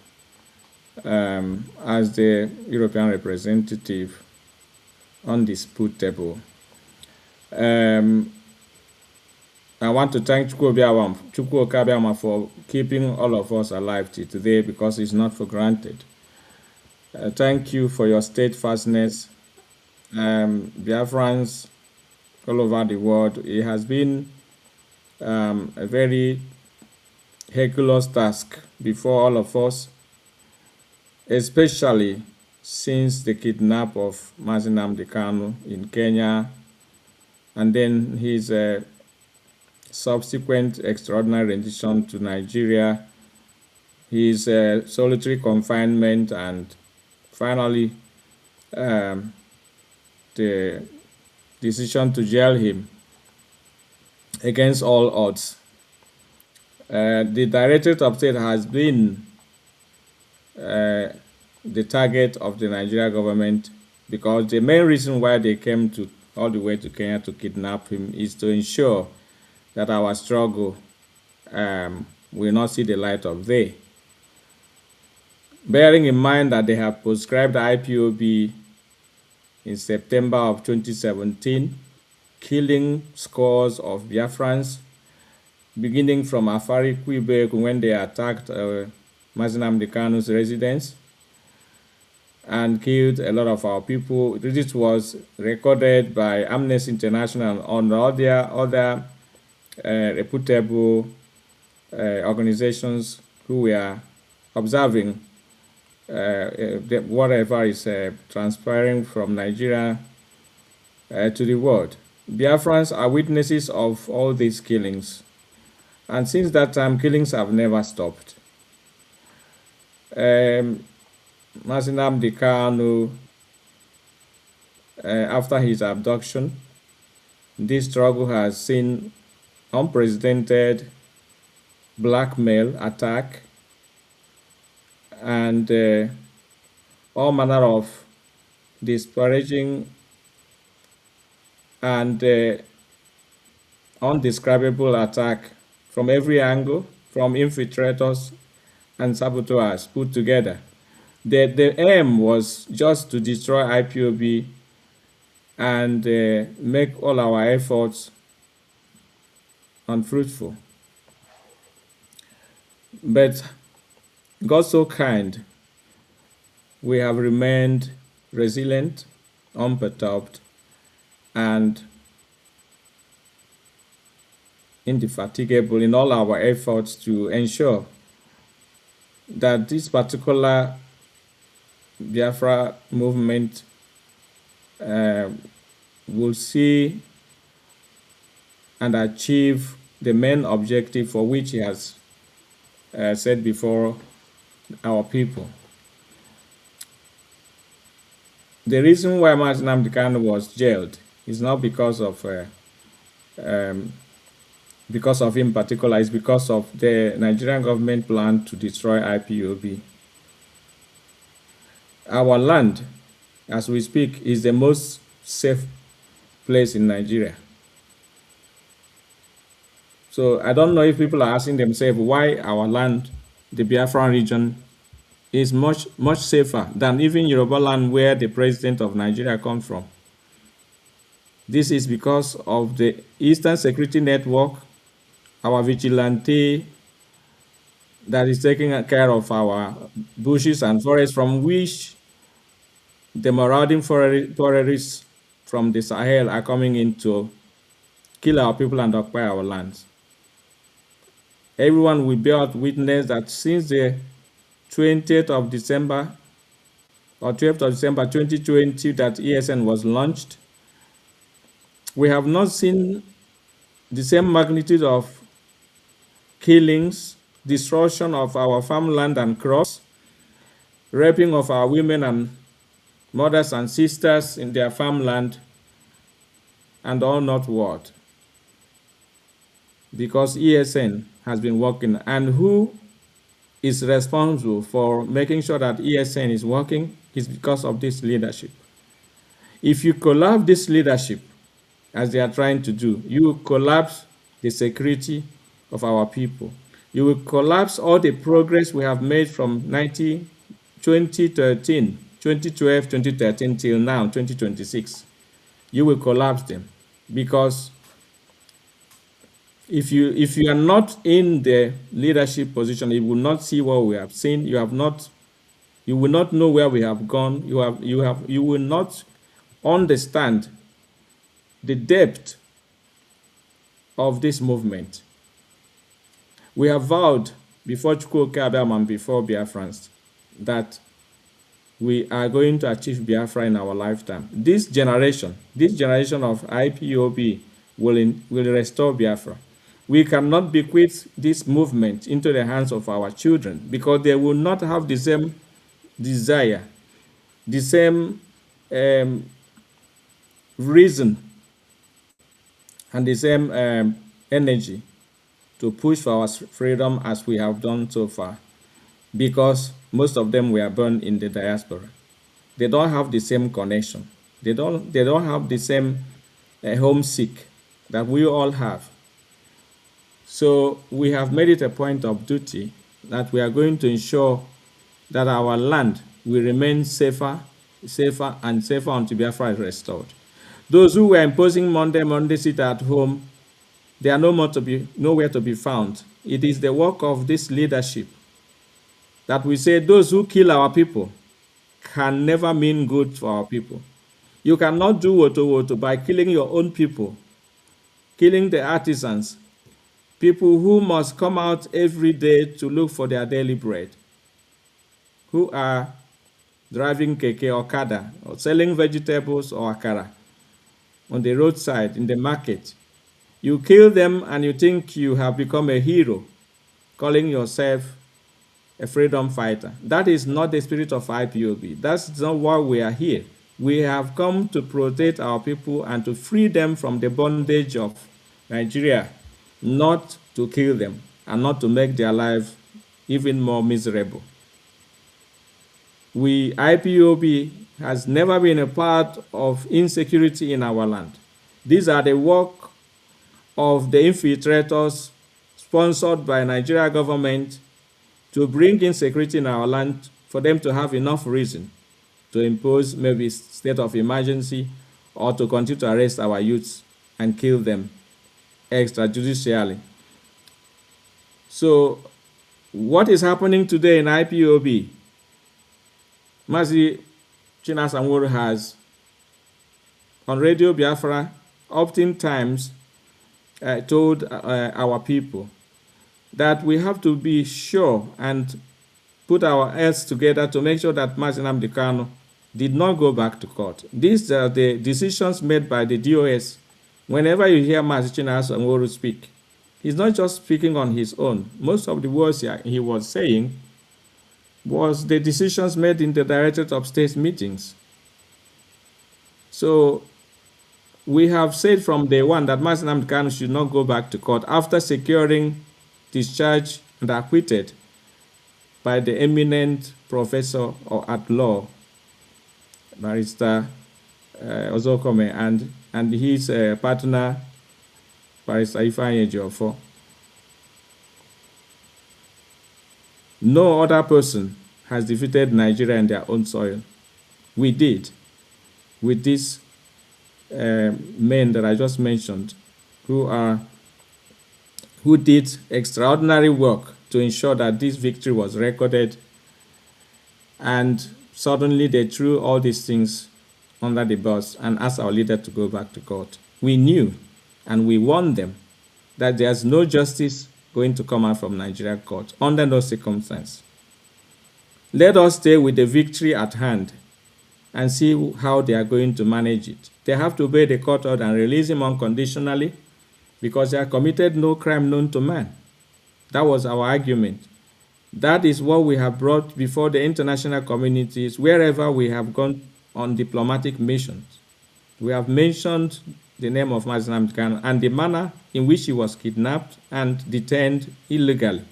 as the European representative undisputable. I want to thank Chukwu Okabiama for keeping all of us alive till today, because it's not for granted. Thank you for your steadfastness. Biafrans all over the world, it has been a very Herculean task before all of us, especially since the kidnap of Mazi Nnamdi Kanu in Kenya, and then his subsequent extraordinary rendition to Nigeria, his solitary confinement, and finally the decision to jail him against all odds. The Directorate of State has been the target of the Nigeria government, because the main reason why they came to all the way to Kenya to kidnap him is to ensure that our struggle will not see the light of day. Bearing in mind that they have proscribed IPOB in September of 2017, killing scores of Biafrans, beginning from Afari Kwibek when they attacked Mazi Nnamdi Kanu's residence and killed a lot of our people. This was recorded by Amnesty International and other reputable organizations who were observing whatever is transpiring from Nigeria to the world. Biafrans are witnesses of all these killings, and since that time, killings have never stopped. Mazi Nnamdi Kanu, after his abduction, this struggle has seen unprecedented blackmail, attack, and all manner of disparaging and undescribable attack from every angle, from infiltrators and saboteurs put together. The aim was just to destroy IPOB and make all our efforts unfruitful. But God so kind, we have remained resilient, unperturbed, and indefatigable in all our efforts to ensure that this particular Biafra movement will see and achieve the main objective for which he has set before our people. The reason why Mazi Nnamdi Kanu was jailed is not because of him particular, it's because of the Nigerian government plan to destroy IPOB. Our land, as we speak, is the most safe place in Nigeria. So I don't know if people are asking themselves why our land, the Biafran region, is much safer than even Yoruba land, where the president of Nigeria comes from. This is because of the Eastern Security Network, our vigilante that is taking care of our bushes and forests, from which the marauding terrorists from the Sahel are coming in to kill our people and occupy our lands. Everyone will bear witness that since the 20th of December or 12th of December 2020 that ESN was launched, we have not seen the same magnitude of killings destruction of our farmland and crops, raping of our women and mothers and sisters in their farmland, and all not what. Because ESN has been working. And who is responsible for making sure that ESN is working is because of this leadership. If you collapse this leadership, as they are trying to do, you will collapse the security of our people. You will collapse all the progress we have made from 2013, 2012, 2013 till now, 2026. You will collapse them because if you are not in the leadership position, you will not see what we have seen. You will not know where we have gone. You will not understand the depth of this movement. We have vowed before Chukwuka Abiyam and before Biafrans that we are going to achieve Biafra in our lifetime. This generation of IPOB will restore Biafra. We cannot bequeath this movement into the hands of our children because they will not have the same desire, the same reason, and the same energy to push for our freedom as we have done so far, because most of them were born in the diaspora. They don't have the same connection. They don't have the same homesick that we all have. So we have made it a point of duty that we are going to ensure that our land will remain safer and safer until Biafra is restored. Those who were imposing Monday sit at home, they are nowhere to be found. It is the work of this leadership that we say those who kill our people can never mean good for our people. You cannot do woto by killing your own people, killing the artisans, people who must come out every day to look for their daily bread, who are driving keke or kada or selling vegetables or akara on the roadside, in the market. You kill them and you think you have become a hero, calling yourself a freedom fighter. That is not the spirit of IPOB. That's not why we are here. We have come to protect our people and to free them from the bondage of Nigeria, not to kill them and not to make their life even more miserable. IPOB has never been a part of insecurity in our land. These are the work of the infiltrators sponsored by Nigeria government to bring insecurity in our land for them to have enough reason to impose maybe state of emergency or to continue to arrest our youths and kill them extrajudicially. So what is happening today in IPOB? Mazi Chinasanworo has on Radio Biafra oftentimes told our people that we have to be sure and put our heads together to make sure that Mazi Nnamdi Kanu did not go back to court. These are the decisions made by the DOS. Whenever you hear Mazi Chinasanworo speak, he's not just speaking on his own. Most of the words he was saying was the decisions made in the Directorate of State meetings. So we have said from day one that Mazi Nnamdi Kanu should not go back to court after securing discharge and acquitted by the eminent professor at law, Barrister Ozokome, and his partner, Barrister Ifeanyi Ejiofor. No other person has defeated Nigeria in their own soil. We did, with these men that I just mentioned, who did extraordinary work to ensure that this victory was recorded, and suddenly they threw all these things under the bus and asked our leader to go back to court. We knew and we warned them that there's no justice going to come out from Nigeria court under no circumstance. Let us stay with the victory at hand and see how they are going to manage it. They have to obey the court order and release him unconditionally because they have committed no crime known to man. That was our argument. That is what we have brought before the international communities wherever we have gone on diplomatic missions. We have mentioned the name of Mazi Nnamdi Kanu and the manner in which he was kidnapped and detained illegally.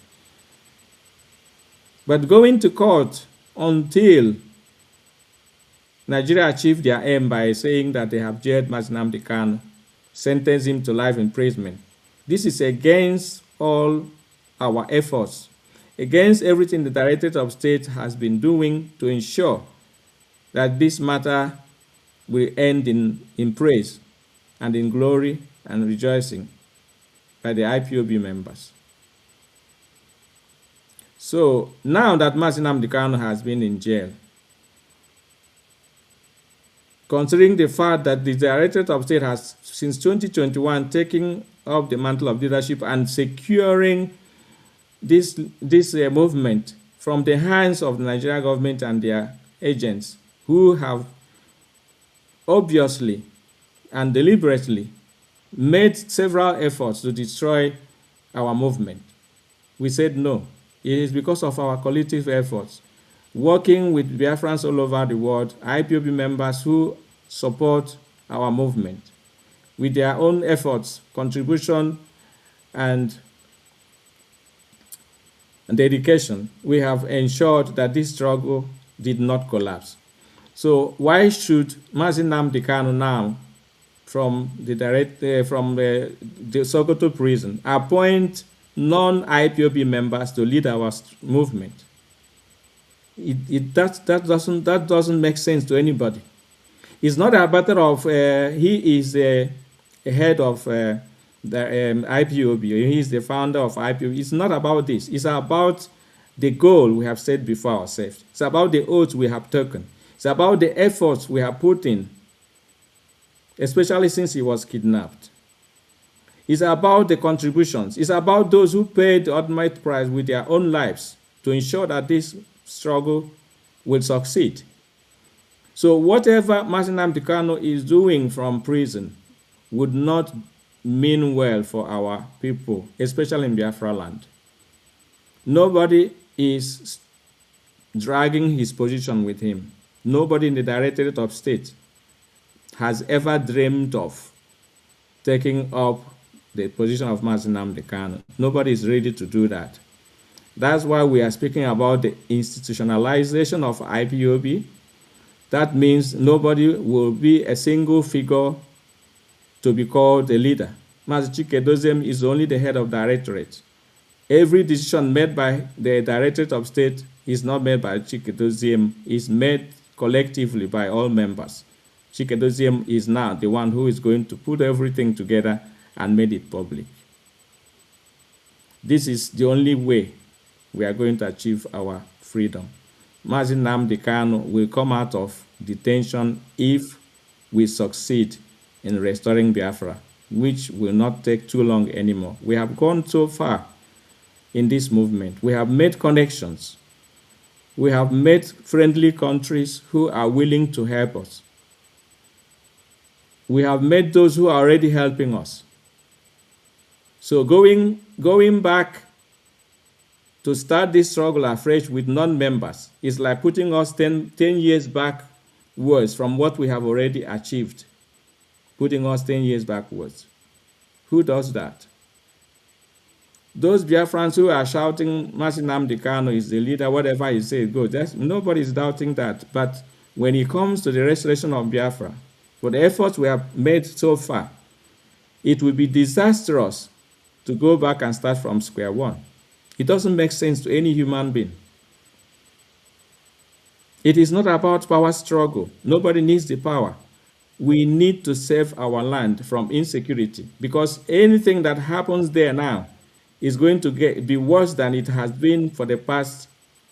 But going to court until Nigeria achieved their aim by saying that they have jailed Mazi Nnamdi Kanu, sentenced him to life imprisonment, this is against all our efforts, against everything the Directorate of State has been doing to ensure that this matter will end in praise and in glory and rejoicing by the IPOB members. So now that Mazi Nnamdi Kanu has been in jail, considering the fact that the Directorate of State has, since 2021, taken up the mantle of leadership and securing this movement from the hands of the Nigerian government and their agents who have obviously and deliberately made several efforts to destroy our movement. We said no. It is because of our collective efforts, working with Biafrans all over the world, IPOB members who support our movement, with their own efforts, contribution, and dedication, we have ensured that this struggle did not collapse. So why should Mazi Nnamdi Kanu now, from the Sokoto prison, appoint non-IPOB members to lead our movement? That doesn't make sense to anybody. It's not a matter of he is a head of the IPOB. He is the founder of IPOB. It's not about this. It's about the goal we have set before ourselves. It's about the oaths we have taken. It's about the efforts we have put in, especially since he was kidnapped. It's about the contributions. It's about those who paid the ultimate price with their own lives to ensure that this struggle will succeed. So whatever Mazi Nnamdi Kanu is doing from prison would not mean well for our people, especially in Biafra land. Nobody is dragging his position with him. Nobody in the Directorate of State has ever dreamed of taking up the position of Mazi Nnamdi Kanu. Nobody is ready to do that. That's why we are speaking about the institutionalization of IPOB. That means nobody will be a single figure to be called the leader. Mazi Chike is only the head of directorate. Every decision made by the Directorate of State is not made by Chike, is made collectively by all members. Chike is now the one who is going to put everything together and made it public. This is the only way we are going to achieve our freedom. Mazi Nnamdi Kanu will come out of detention if we succeed in restoring Biafra, which will not take too long anymore. We have gone so far in this movement. We have made connections. We have met friendly countries who are willing to help us. We have met those who are already helping us. So going back to start this struggle afresh with non-members is like putting us 10 years backwards from what we have already achieved. Putting us 10 years backwards. Who does that? Those Biafrans who are shouting Mazi Nnamdi Kanu is the leader, whatever he says goes. Nobody is doubting that. But when it comes to the restoration of Biafra, for the efforts we have made so far, it will be disastrous to go back and start from square one. It doesn't make sense to any human being. It is not about power struggle. Nobody needs the power. We need to save our land from insecurity, because anything that happens there now is going to be worse than it has been for the past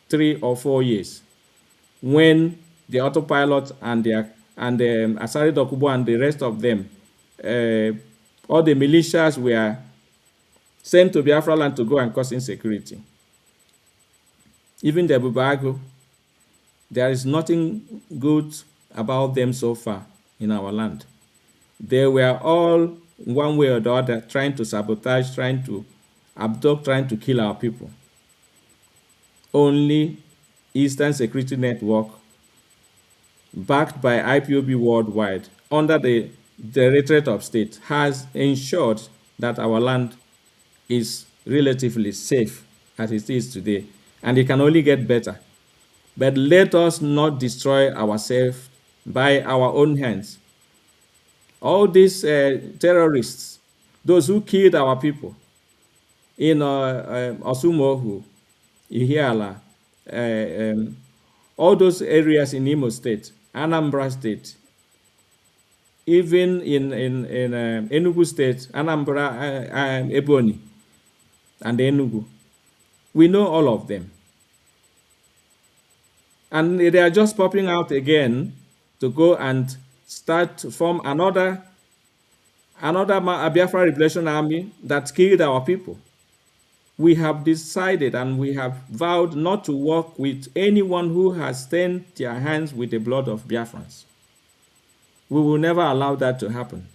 3 or 4 years, when the autopilot and Asari Dokubo and the rest of them, all the militias were sent to Biafra land to go and cause insecurity. Even the Bubago, there is nothing good about them so far in our land. They were all, one way or the other, trying to sabotage, trying to abduct, trying to kill our people. Only Eastern Security Network, backed by IPOB worldwide, under the Directorate of State, has ensured that our land is relatively safe as it is today, and it can only get better. But let us not destroy ourselves by our own hands. All these terrorists, those who killed our people in Osumohu, Ihiala, all those areas in Imo State, Anambra State, even in Enugu State, Anambra, Ebonyi, and Enugu. We know all of them. And they are just popping out again to go and start to form another Biafra Liberation Army that killed our people. We have decided and we have vowed not to work with anyone who has stained their hands with the blood of Biafrans. We will never allow that to happen.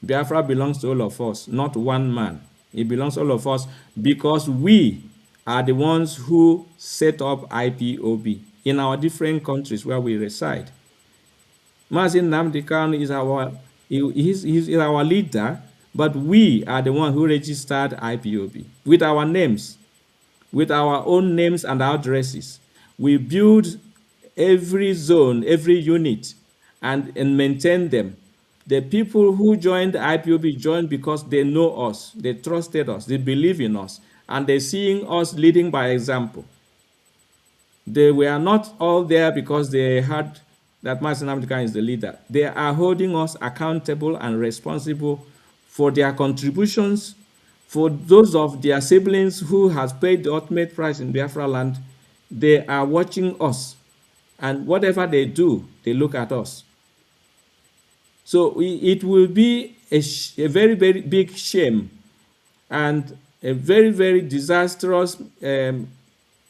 Biafra belongs to all of us, not one man. It belongs to all of us because we are the ones who set up IPOB in our different countries where we reside. Mazin Nnamdi Kanu is our leader, but we are the one who registered IPOB with our names, with our own names and addresses. We build every zone, every unit, and maintain them. The people who joined IPOB joined because they know us, they trusted us, they believe in us, and they're seeing us leading by example. They were not all there because they heard that Mazi Nnamdi Kanu is the leader. They are holding us accountable and responsible for their contributions, for those of their siblings who has paid the ultimate price in Biafra land. They are watching us, and whatever they do, they look at us. So it will be a very, very big shame and a very, very disastrous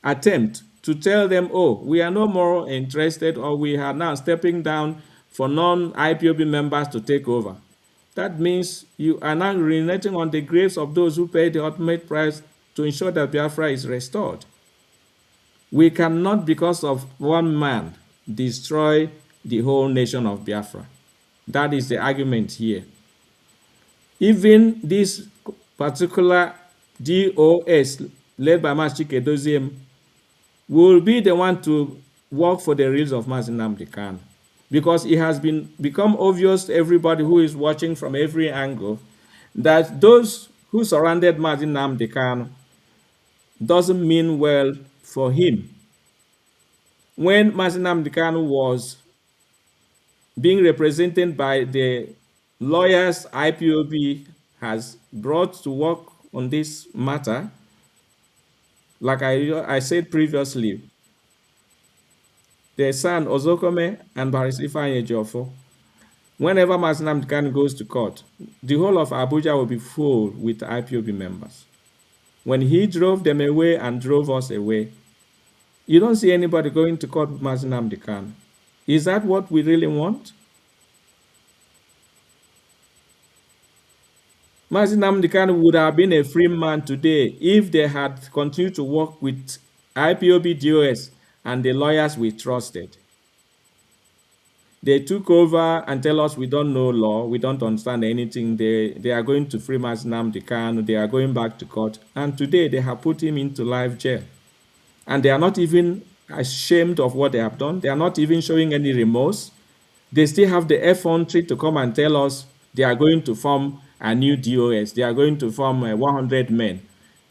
attempt to tell them, oh, we are no more interested, or we are now stepping down for non-IPOB members to take over. That means you are now urinating on the graves of those who paid the ultimate price to ensure that Biafra is restored. We cannot, because of one man, destroy the whole nation of Biafra. That is the argument here. Even this particular DOS, led by Mazi Chike will be the one to work for the release of Mazi Nnamdi Kanu, because it has become obvious to everybody who is watching from every angle that those who surrounded Mazi Nnamdi Kanu doesn't mean well for him. When Mazi Nnamdi Kanu was being represented by the lawyers IPOB has brought to work on this matter, like I said previously, their son Ozokome and Baris Ifeanyi Ejiofor, whenever Mazi Nnamdi Kanu goes to court, the whole of Abuja will be full with IPOB members. When he drove them away and drove us away, you don't see anybody going to court with Mazi Nnamdi Kanu. Is that what we really want? Mazi Nnamdi Kanu would have been a free man today if they had continued to work with IPOB DOS and the lawyers we trusted. They took over and tell us we don't know law, we don't understand anything. They are going to free Mazi Nnamdi Kanu, they are going back to court, and today they have put him into life jail. And they are not even ashamed of what they have done. They are not even showing any remorse. They still have the effrontery to come and tell us they are going to form a new DOS. They are going to form 100 men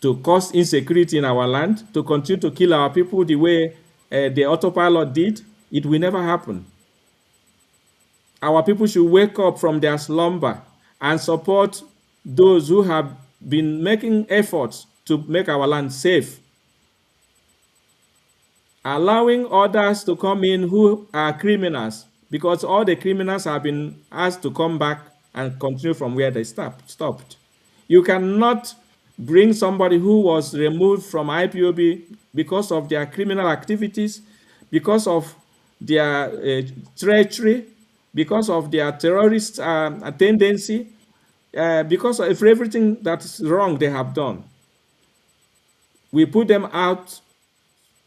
to cause insecurity in our land, to continue to kill our people the way the autopilot did. It will never happen. Our people should wake up from their slumber and support those who have been making efforts to make our land safe. Allowing others to come in who are criminals, because all the criminals have been asked to come back and continue from where they stopped. You cannot bring somebody who was removed from IPOB because of their criminal activities, because of their treachery, because of their terrorist tendency, because of everything that's wrong they have done. We put them out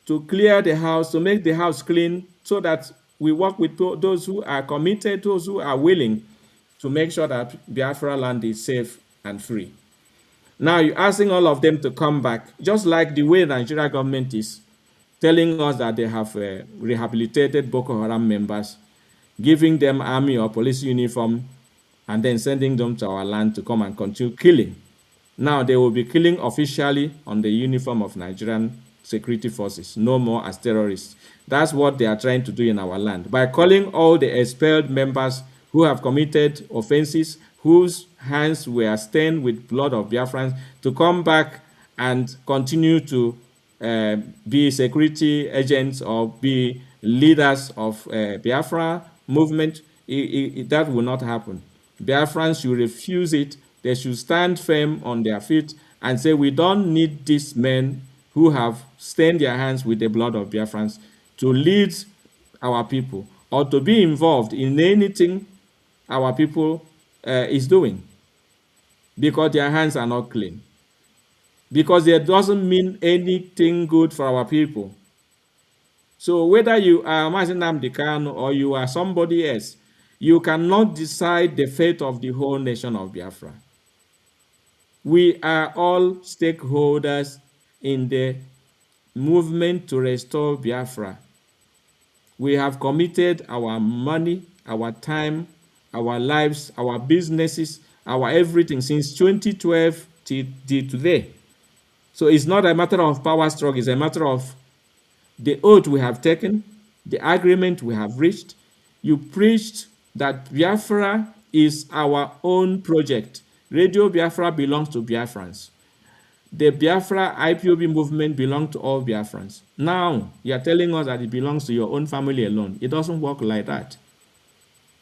to clear the house, to make the house clean, so that we work with those who are committed, those who are willing to make sure that Biafra land is safe and free. Now you're asking all of them to come back, just like the way the Nigeria government is telling us that they have rehabilitated Boko Haram members, giving them army or police uniform, and then sending them to our land to come and continue killing. Now they will be killing officially on the uniform of Nigerian security forces, no more as terrorists. That's what they are trying to do in our land. By calling all the expelled members who have committed offenses, whose hands were stained with blood of Biafrans, to come back and continue to be security agents or be leaders of Biafra movement, that will not happen. Biafrans should refuse it. They should stand firm on their feet and say, we don't need these men who have stained their hands with the blood of Biafrans to lead our people or to be involved in anything our people is doing, because their hands are not clean. Because it doesn't mean anything good for our people. So whether you are Mazi Nnamdi Kanu or you are somebody else, you cannot decide the fate of the whole nation of Biafra. We are all stakeholders in the movement to restore Biafra. We have committed our money, our time, our lives, our businesses, our everything since 2012 till today. So it's not a matter of power struggle, it's a matter of the oath we have taken, the agreement we have reached. You preached that Biafra is our own project. Radio Biafra belongs to Biafrans. The Biafra IPOB movement belongs to all Biafrans. Now, you're telling us that it belongs to your own family alone. It doesn't work like that.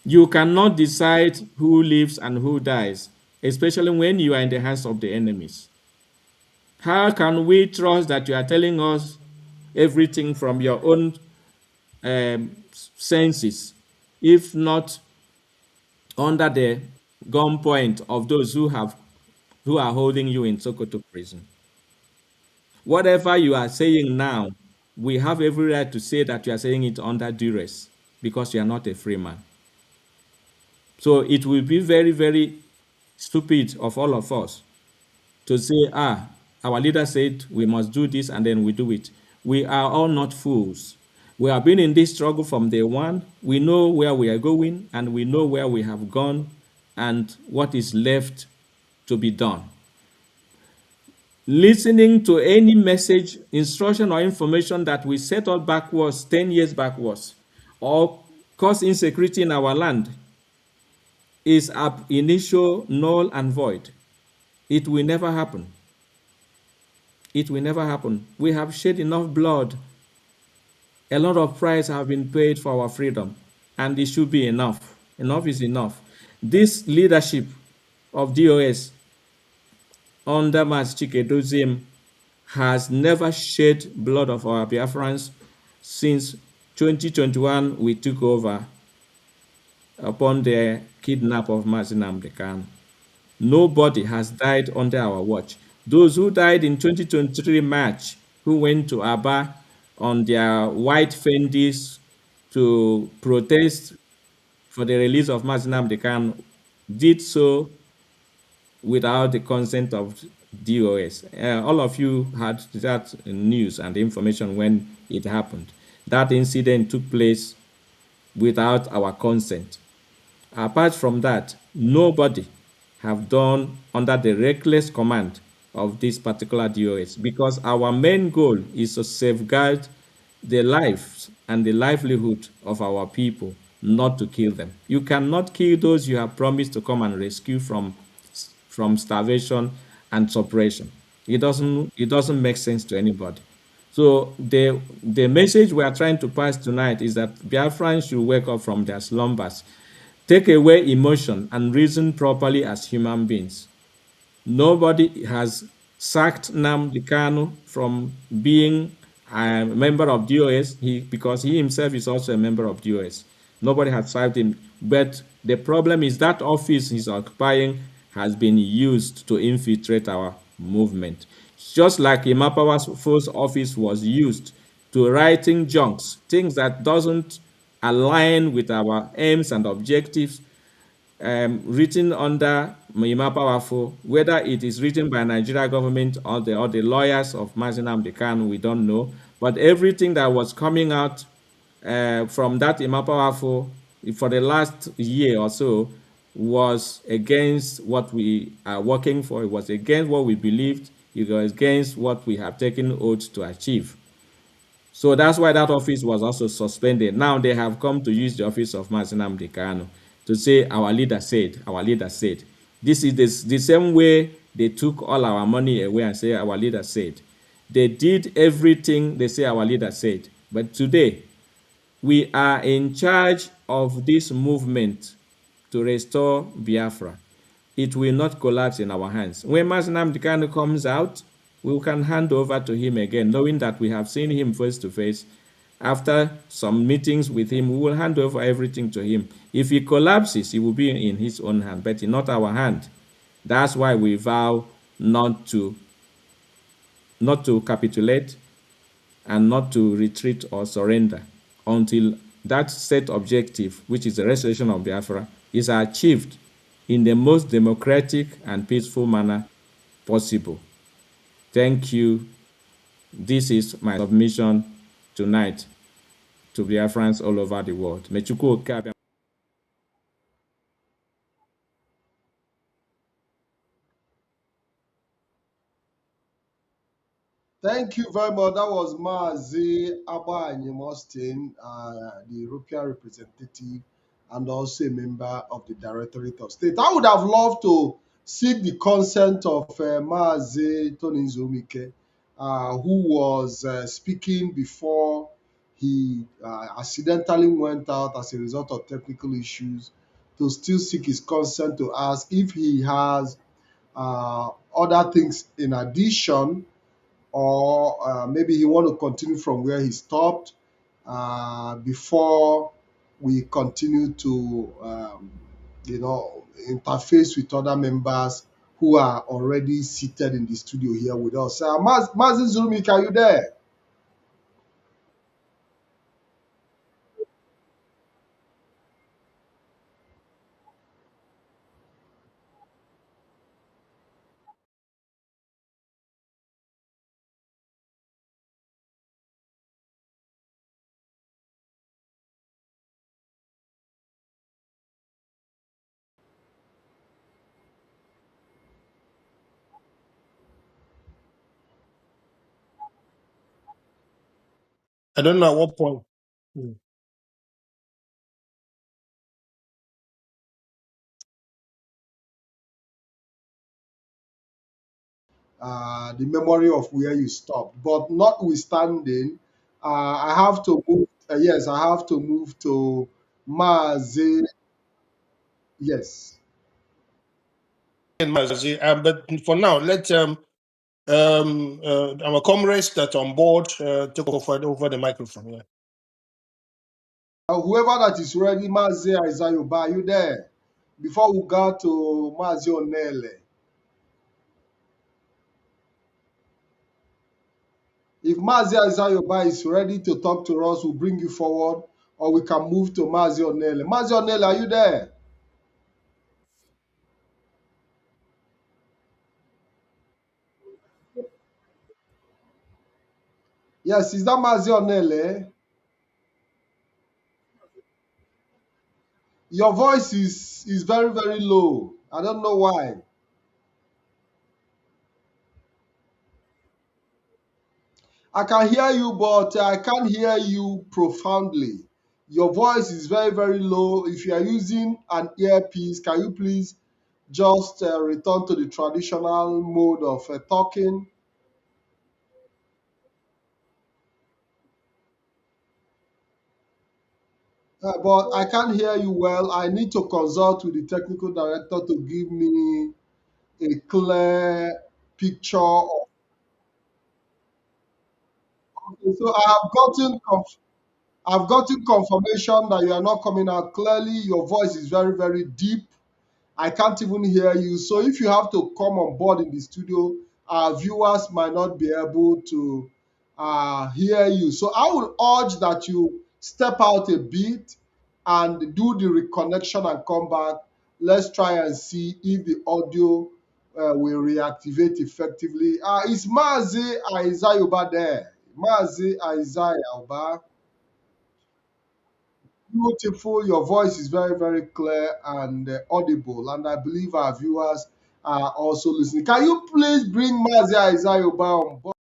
You cannot decide who lives and who dies, especially when you are in the hands of the enemies. How can we trust that you are telling us everything from your own senses, if not under the gunpoint of those who are holding you in Sokoto prison? Whatever you are saying now, we have every right to say that you are saying it under duress, because you are not a free man. So it will be very, very stupid of all of us to say, our leader said we must do this, and then we do it. We are all not fools. We have been in this struggle from day one. We know where we are going, and we know where we have gone, and what is left to be done. Listening to any message, instruction, or information that we set up backwards, 10 years backwards, or cause insecurity in our land is ab initio null and void. It will never happen. It will never happen. We have shed enough blood. A lot of price have been paid for our freedom, and it should be enough. Enough is enough. This leadership of DOS under Mas Chike has never shed blood of our Biafrans since 2021 we took over upon the kidnap of Mazi Nnamdi Kanu. Nobody has died under our watch. Those who died in 2023 March, who went to Aba on their white Fendis to protest for the release of Mazi Nnamdi Kanu, did so without the consent of DOS. All of you had that news and information when it happened. That incident took place without our consent. Apart from that, nobody have done under the reckless command of this particular DOS, because our main goal is to safeguard the lives and the livelihood of our people, not to kill them. You cannot kill those you have promised to come and rescue from starvation and suppression. It doesn't make sense to anybody. So the message we are trying to pass tonight is that Biafrans should wake up from their slumbers, take away emotion, and reason properly as human beings. Nobody has sacked Nnamdi Kanu from being a member of DOS because he himself is also a member of DOS. Nobody has sacked him. But the problem is that office he's occupying has been used to infiltrate our movement. Just like Imapawa's office was used to writing junks, things that doesn't align with our aims and objectives, written under Mima Powerful, whether it is written by Nigeria government or the lawyers of Mazinam Dekan, we don't know. But everything that was coming out from that Ima Powerful for the last year or so was against what we are working for. It was against what we believed. It was against what we have taken oath to achieve. So that's why that office was also suspended. Now they have come to use the office of Mazinam Dekano to say, our leader said, our leader said. This is the same way they took all our money away and say, our leader said. They did everything they say our leader said. But today, we are in charge of this movement to restore Biafra. It will not collapse in our hands. When Mazinam Dikano comes out, we can hand over to him again, knowing that we have seen him face to face. After some meetings with him, we will hand over everything to him. If he collapses, it will be in his own hand, but in not our hand. That's why we vow not to capitulate and not to retreat or surrender until that set objective, which is the restoration of Biafra, is achieved in the most democratic and peaceful manner possible. Thank you. This is my submission tonight to Biafrans all over the world. Thank you very much. That was Mazi Abanyim Austin, the European representative and also a member of the Directorate of State. I would have loved to seek the consent of Mazi Tony Zumike, who was speaking before he accidentally went out as a result of technical issues, to still seek his consent to ask if he has other things in addition, or maybe he want to continue from where he stopped before we continue to interface with other members who are already seated in the studio here with us. Mazin Zulmik, are you there? I don't know at what point. Mm. The memory of where you stopped. But notwithstanding, I have to move. Yes, I have to move to Mazi. Yes. But for now, let our comrades that are on board take over the microphone. Yeah. Whoever that is ready, Mazi Aizayoba, are you there? Before we go to Mazi Onele. If Mazi Aizayoba is ready to talk to us, we'll bring you forward, or we can move to Mazi Onele. Mazi Onele, are you there? Yes, is that Mazi Onele? Your voice is very, very low. I don't know why. I can hear you, but I can't hear you profoundly. Your voice is very, very low. If you are using an earpiece, can you please just return to the traditional mode of talking? But I can't hear you well. I need to consult with the technical director to give me a clear picture of. Okay, so I've gotten confirmation that you are not coming out clearly. Your voice is very, very deep. I can't even hear you. So if you have to come on board in the studio, our viewers might not be able to hear you. So I will urge that you step out a bit and do the reconnection and come back. Let's try and see if the audio will reactivate effectively. Is Mazi Isaiah Uba there? Mazi Isaiah Uba. Beautiful. Your voice is very, very clear and audible. And I believe our viewers are also listening. Can you please bring Mazi Isaiah Uba on board?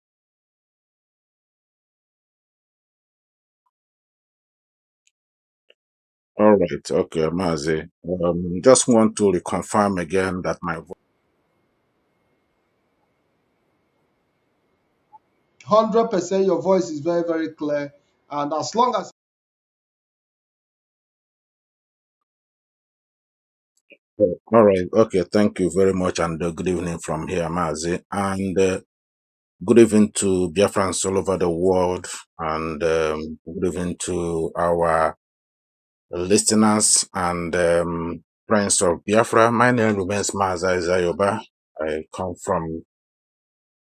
All right. Okay, Mazi. Just want to reconfirm again that my 100% your voice is very, very clear. And as long as All right. Okay. Thank you very much, and good evening from here, Mazi, and good evening to Biafrans all over the world, and good evening to our listeners and friends of Biafra. My name remains Mazi Zayoba. I come from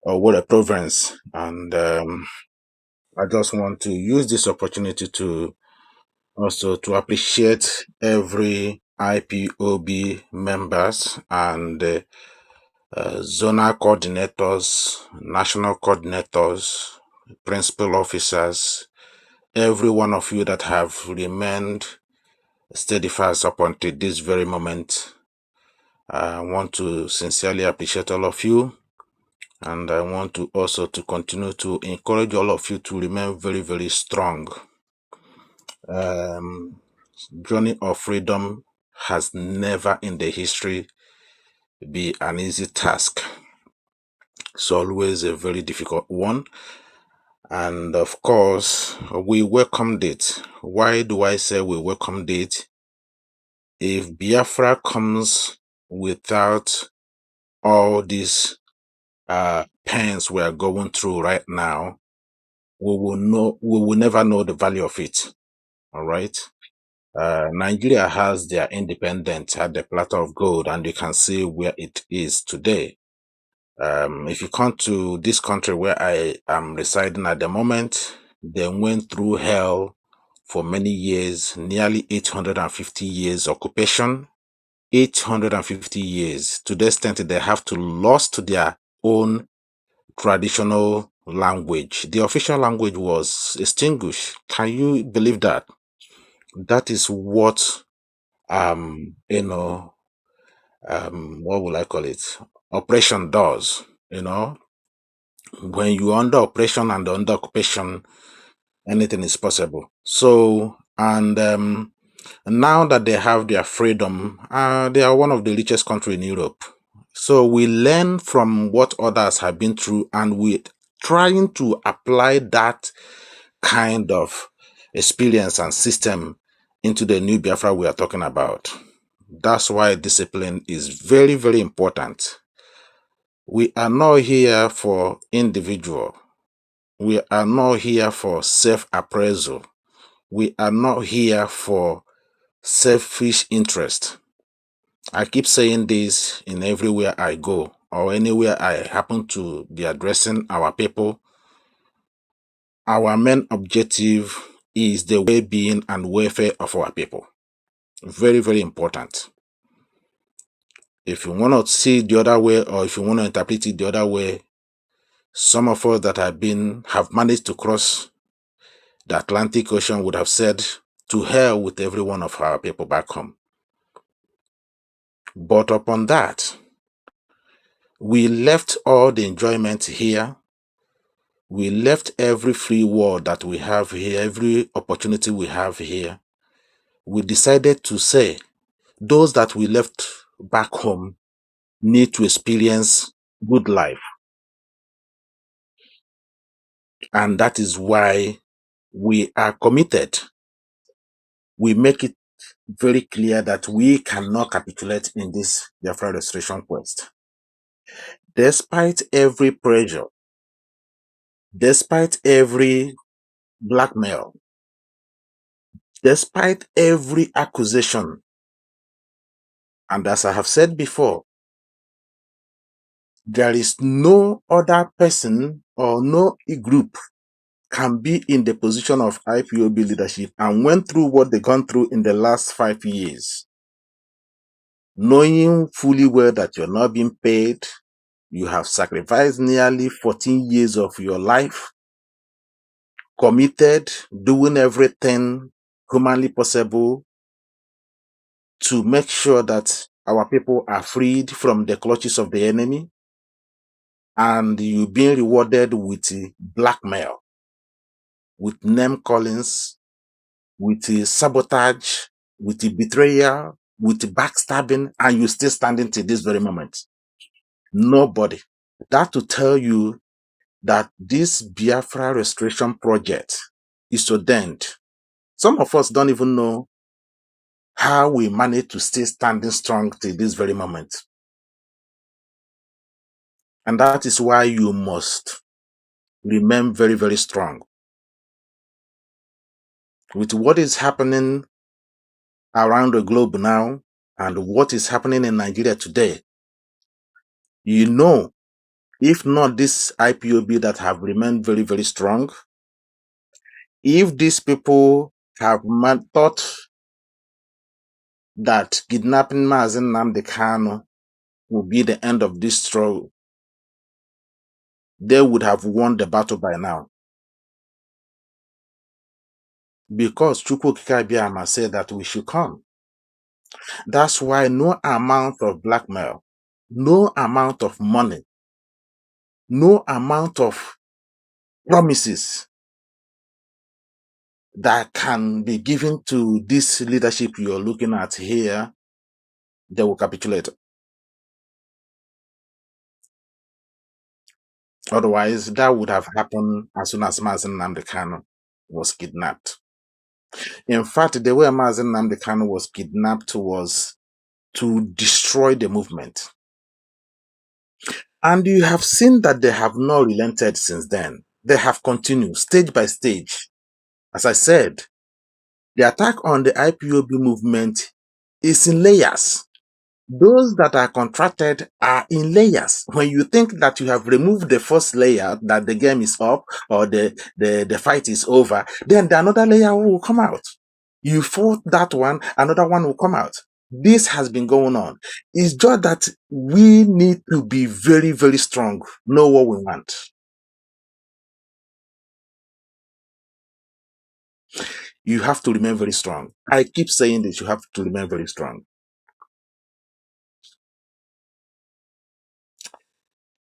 Owoda province, and I just want to use this opportunity to also to appreciate every IPOB members and zonal coordinators, national coordinators, principal officers, every one of you that have remained steadfast up until this very moment. I want to sincerely appreciate all of you, and I want to also to continue to encourage all of you to remain very, very strong. Journey of freedom has never in the history be an easy task. It's always a very difficult one. And of course, we welcomed it. Why do I say we welcomed it? If Biafra comes without all these pains we are going through right now, we will never know the value of it. All right. Nigeria has their independence at the platter of gold, and you can see where it is today. If you come to this country where I am residing at the moment, they went through hell for many years, nearly 850 years occupation, 850 years, to the extent they have to lost their own traditional language. The official language was extinguished. Can you believe that? That is what you know, what will I call it? Oppression does. You know, when you're under oppression and under occupation, anything is possible. So, and now that they have their freedom, they are one of the richest country in Europe. So we learn from what others have been through, and we're trying to apply that kind of experience and system into the new Biafra we are talking about. That's why discipline is very, very important. We are not here for individual. We are not here for self-appraisal. We are not here for selfish interest. I keep saying this in everywhere I go or anywhere I happen to be addressing our people. Our main objective is the well-being and welfare of our people. Very, very important. If you want to see the other way, or if you want to interpret it the other way, some of us that have managed to cross the Atlantic Ocean would have said, to hell with every one of our people back home. But upon that, we left all the enjoyment here. We left every free world that we have here, every opportunity we have here. We decided to say, those that we left back home need to experience good life. And that is why we are committed. We make it very clear that we cannot capitulate in this Biafra restoration quest. Despite every pressure, despite every blackmail, despite every accusation, and as I have said before, There is no other person or no group can be in the position of IPOB leadership and went through what they gone through in the last 5 years, knowing fully well that you're not being paid, you have sacrificed nearly 14 years of your life, committed, doing everything humanly possible to make sure that our people are freed from the clutches of the enemy, and you being rewarded with blackmail, with name callings, with sabotage, with betrayal, with backstabbing, and you still standing till this very moment. Nobody. That to tell you that this Biafra restoration project is ordained. Some of us don't even know how we managed to stay standing strong till this very moment. And that is why you must remain very, very strong. With what is happening around the globe now and what is happening in Nigeria today, you know, if not this IPOB that have remained very, very strong, if these people have thought that kidnapping Mazen Nnamdi Kanu will be the end of this struggle, they would have won the battle by now. Because Chukwu Okike Abiama said that we should come. That's why no amount of blackmail, no amount of money, no amount of promises that can be given to this leadership you're looking at here, they will capitulate. Otherwise, that would have happened as soon as Mazen Nnamdi Kanu was kidnapped. In fact, the way Mazen Nnamdi Kanu was kidnapped was to destroy the movement. And you have seen that they have not relented since then. They have continued stage by stage. As I said, the attack on the IPOB movement is in layers. Those that are contracted are in layers. When you think that you have removed the first layer, that the game is up or the fight is over, then the another layer will come out. You fought that one, another one will come out. This has been going on. It's just that we need to be very, very strong, know what we want. You have to remain very strong. I keep saying this, you have to remain very strong.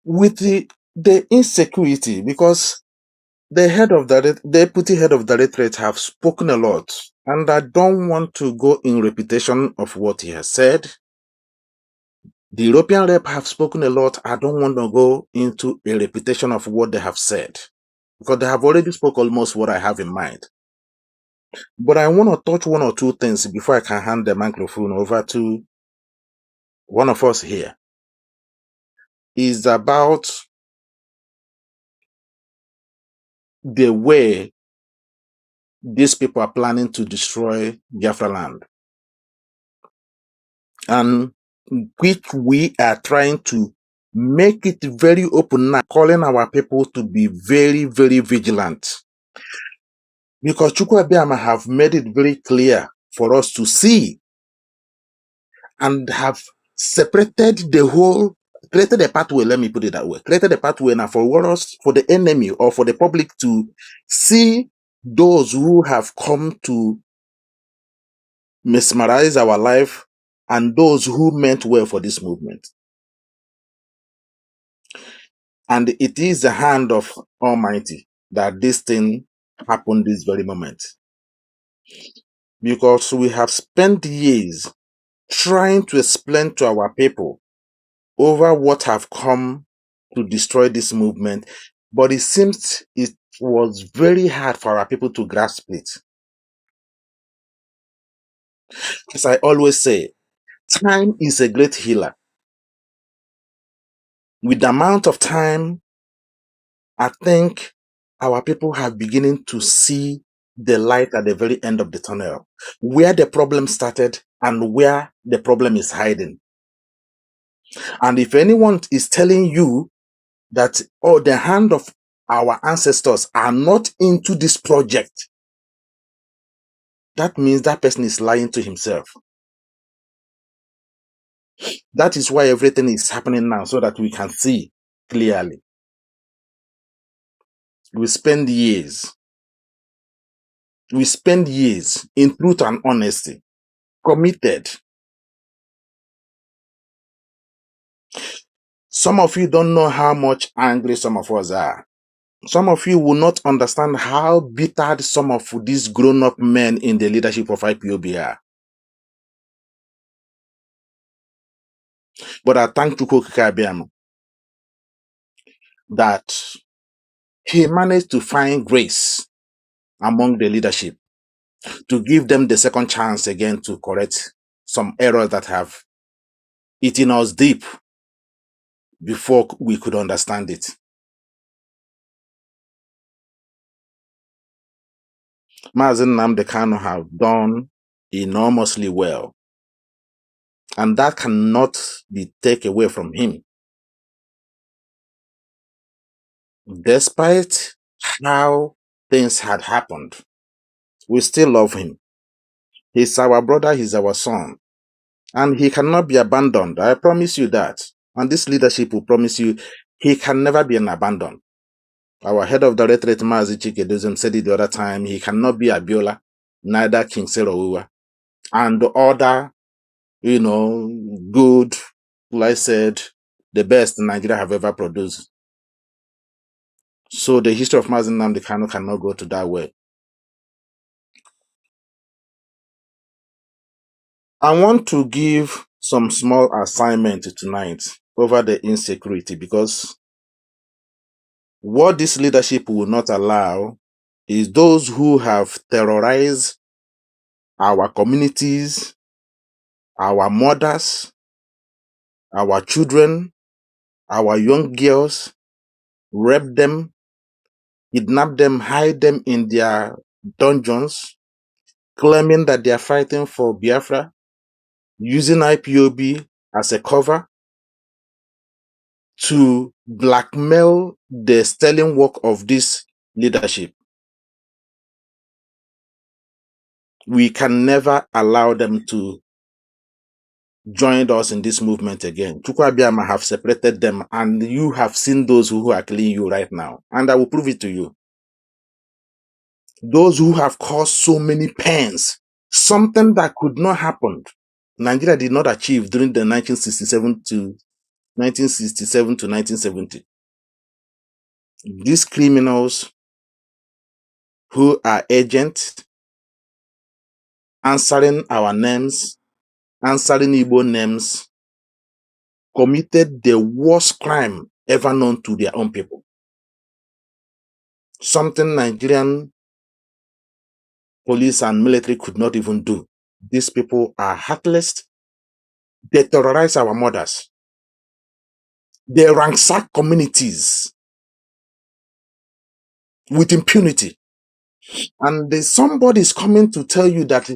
With the insecurity, because the deputy head of directorate have spoken a lot, and I don't want to go in repetition of what he has said. The European rep have spoken a lot. I don't want to go into a repetition of what they have said, because they have already spoke almost what I have in mind. But I want to touch one or two things before I can hand the microphone over to one of us here. Is about the way these people are planning to destroy Biafra land, and which we are trying to make it very open now, calling our people to be very, very vigilant. Because Chukwu Abiama have made it very clear for us to see and have separated the whole, created a pathway, let me put it that way, created a pathway now for us, for the enemy or for the public to see those who have come to mesmerize our life and those who meant well for this movement. And it is the hand of Almighty that this thing happened this very moment. Because we have spent years trying to explain to our people over what have come to destroy this movement, but it seems it was very hard for our people to grasp it. As I always say, time is a great healer. With the amount of time, I think our people have beginning to see the light at the very end of the tunnel, where the problem started and where the problem is hiding. And if anyone is telling you that, oh, the hand of our ancestors are not into this project, that means that person is lying to himself. That is why everything is happening now, so that we can see clearly. We spend years in truth and honesty, committed. Some of you don't know how much angry some of us are. Some of you will not understand how bitter some of these grown-up men in the leadership of IPOB are. But I thank Chukwu Okike Abiama that he managed to find grace among the leadership to give them the second chance again to correct some errors that have eaten us deep before we could understand it. Mazen Nnamdi Kanu have done enormously well, and that cannot be taken away from him. Despite how things had happened, we still love him. He's our brother, he's our son, and he cannot be abandoned. I promise you that. And this leadership will promise you he can never be abandoned. Our head of directorate, Mazi Chikeduzim, said it the other time, he cannot be Abiola, neither King Serouwa. And the other, good, like I said, the best Nigeria have ever produced. So the history of Mazi Nnamdi Kanu cannot go to that way. I want to give some small assignment tonight over the insecurity, because what this leadership will not allow is those who have terrorized our communities, our mothers, our children, our young girls, rape them, kidnap them, hide them in their dungeons, claiming that they are fighting for Biafra, using IPOB as a cover to blackmail the sterling work of this leadership. We can never allow them to join us in this movement again. Chukwu Abiyama have separated them, and you have seen those who are killing you right now. And I will prove it to you. Those who have caused so many pains, something that could not happen, Nigeria did not achieve during the 1967 to 1970. These criminals who are agents, answering our names, answering Igbo names, committed the worst crime ever known to their own people. Something Nigerian police and military could not even do. These people are heartless. They terrorize our mothers. They ransack communities with impunity. And somebody is coming to tell you that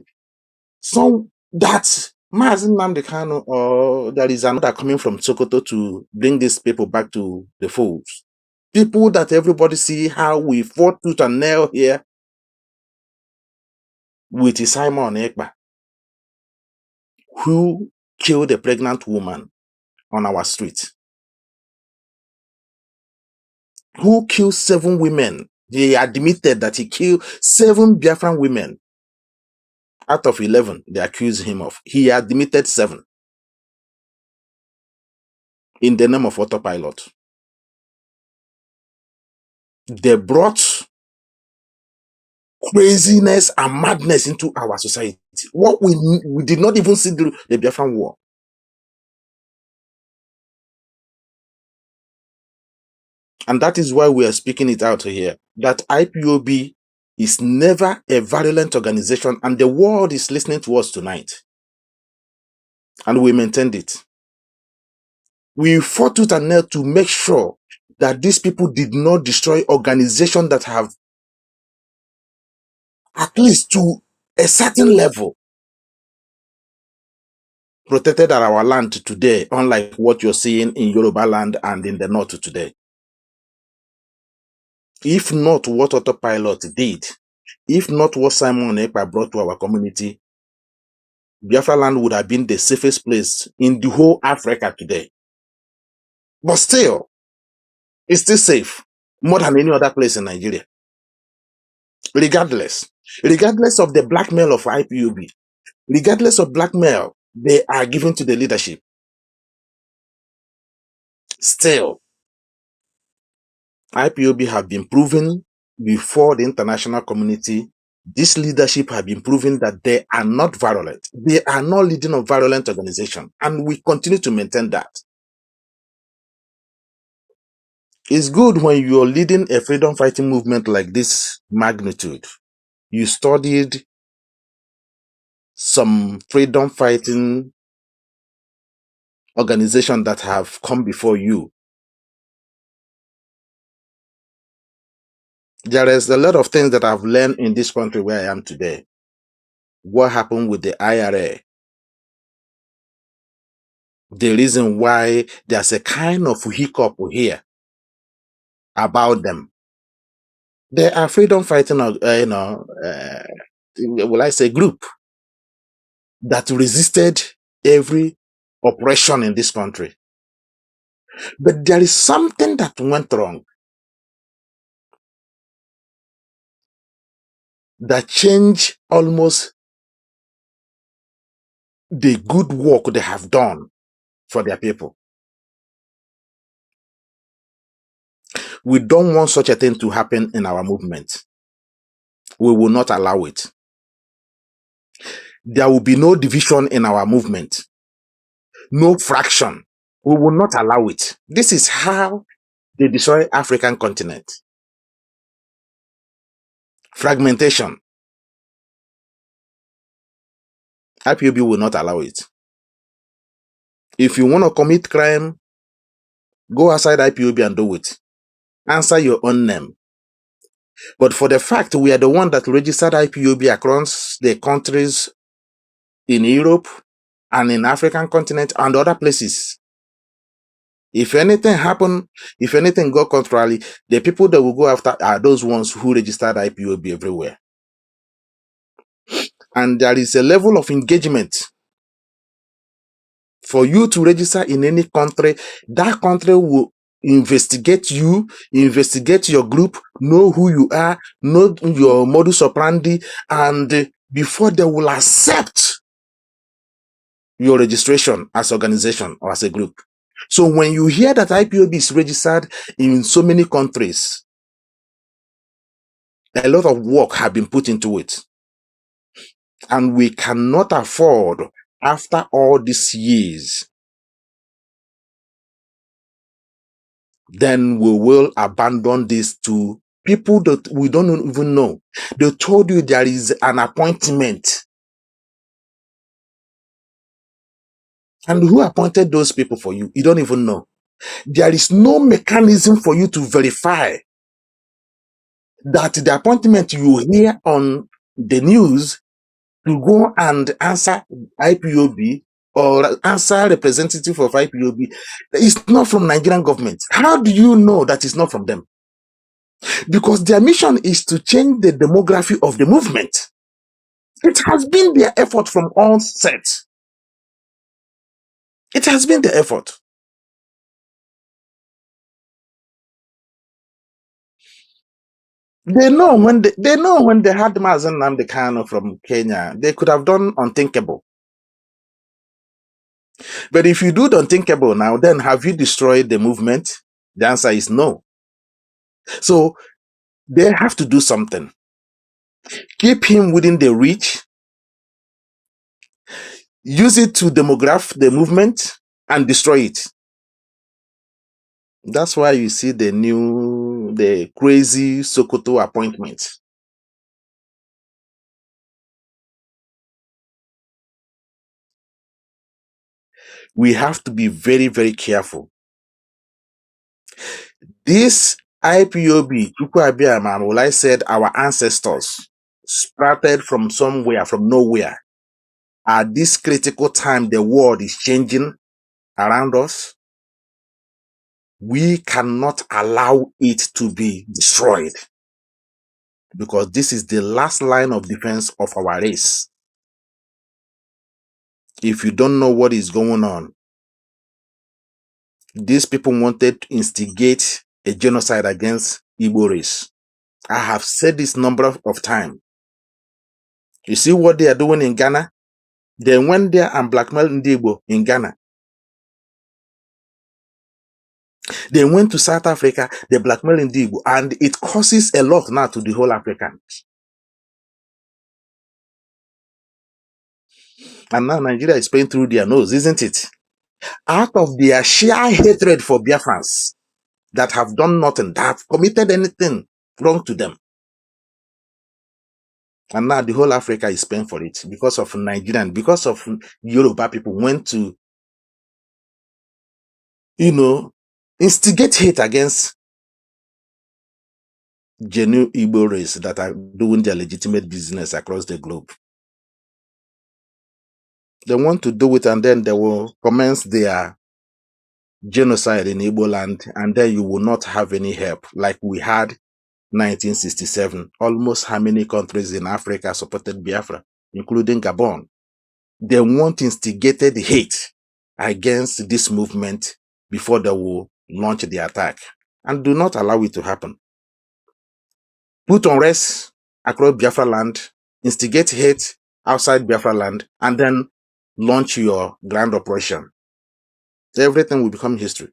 Mazi Nnamdi Kanu, or there is another coming from Sokoto to bring these people back to the fold. People that everybody see how we fought tooth and nail here with Simon Ekpa, who killed a pregnant woman on our street, who killed 7 women. They admitted that he killed 7 Biafran women out of 11 they accused him of. He admitted 7 in the name of autopilot. They brought craziness and madness into our society. What we did not even see through the Biafran war. And that is why we are speaking it out here, that IPOB is never a violent organization, and the world is listening to us tonight. And we maintained it. We fought tooth and nail to make sure that these people did not destroy organizations that have, at least to a certain level, protected our land today, unlike what you're seeing in Yoruba land and in the north today. If not what Autopilot did, if not what Simon Ekpa brought to our community, Biafra land would have been the safest place in the whole Africa today. But still, it's still safe more than any other place in Nigeria. Regardless of the blackmail of IPOB, regardless of blackmail they are given to the leadership, still, IPOB have been proven before the international community. This leadership have been proven that they are not violent. They are not leading a violent organization, and we continue to maintain that. It's good when you're leading a freedom fighting movement like this magnitude. You studied some freedom fighting organizations that have come before you. There is a lot of things that I've learned in this country where I am today. What happened with the IRA? The reason why there's a kind of hiccup here about them. They are freedom fighting, will I say, group that resisted every oppression in this country. But there is something that went wrong that changed almost the good work they have done for their people. We don't want such a thing to happen in our movement. We will not allow it. There will be no division in our movement, no fraction. We will not allow it. This is how they destroy African continent. Fragmentation. IPOB will not allow it. If you want to commit crime, go outside IPOB and do it. Answer your own name. But for the fact we are the one that registered IPOB across the countries in Europe and in African continent and other places, if anything happen, if anything go contrary, the people that will go after are those ones who registered IPOB everywhere. And there is a level of engagement. For you to register in any country, that country will investigate you, investigate your group, know who you are, know your modus operandi, and before they will accept your registration as organization or as a group. So when you hear that IPOB is registered in so many countries, a lot of work have been put into it. And we cannot afford, after all these years, then we will abandon this to people that we don't even know. They told you there is an appointment. And who appointed those people for you? You don't even know. There is no mechanism for you to verify that the appointment you hear on the news to go and answer IPOB or answer representative of IPOB is not from Nigerian government. How do you know that it's not from them? Because their mission is to change the demography of the movement. It has been their effort from onset. It has been their effort. They know when they had Mazen Nnamdi Kanu from Kenya, they could have done unthinkable. But if you do the unthinkable now, then have you destroyed the movement? The answer is no. So they have to do something. Keep him within the reach. Use it to demograph the movement and destroy it. That's why you see the crazy Sokoto appointment. We have to be very, very careful. This IPOB, will I said our ancestors started from somewhere, from nowhere. at this critical time the world is changing around us, we cannot allow it to be destroyed, because this is the last line of defense of our race. If you don't know what is going on, these people wanted to instigate a genocide against Igbo race. I have said this number of times. You see what they are doing in Ghana? They went there and blackmailed Igbo in Ghana. They went to South Africa, they blackmailed Igbo, and it causes a lot now to the whole Africans. And now Nigeria is paying through their nose, isn't it? Out of their sheer hatred for Biafrans that have done nothing, that have committed anything wrong to them. And now the whole Africa is paying for it because of Nigerian, because of Yoruba people went to, instigate hate against genuine Igbo race that are doing their legitimate business across the globe. They want to do it, and then they will commence their genocide in Igbo land, and then you will not have any help like we had 1967. Almost how many countries in Africa supported Biafra, including Gabon? They want instigated hate against this movement before they will launch the attack, and do not allow it to happen. Put unrest across Biafra land, instigate hate outside Biafra land, and then launch your grand operation. Everything will become history.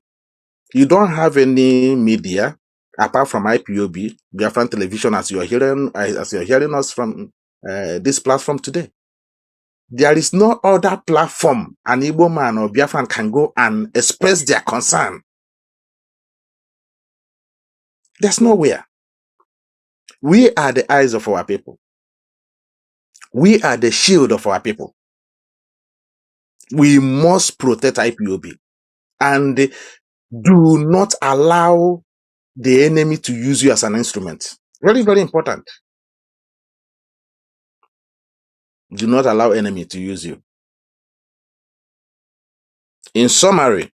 You don't have any media apart from IPOB, Biafran Television, as you're hearing us from this platform today. There is no other platform an Igbo man or Biafran can go and express their concern. There's nowhere. We are the eyes of our people. We are the shield of our people. We must protect IPOB and do not allow the enemy to use you as an instrument. Very, very important. Do not allow enemy to use you. In summary,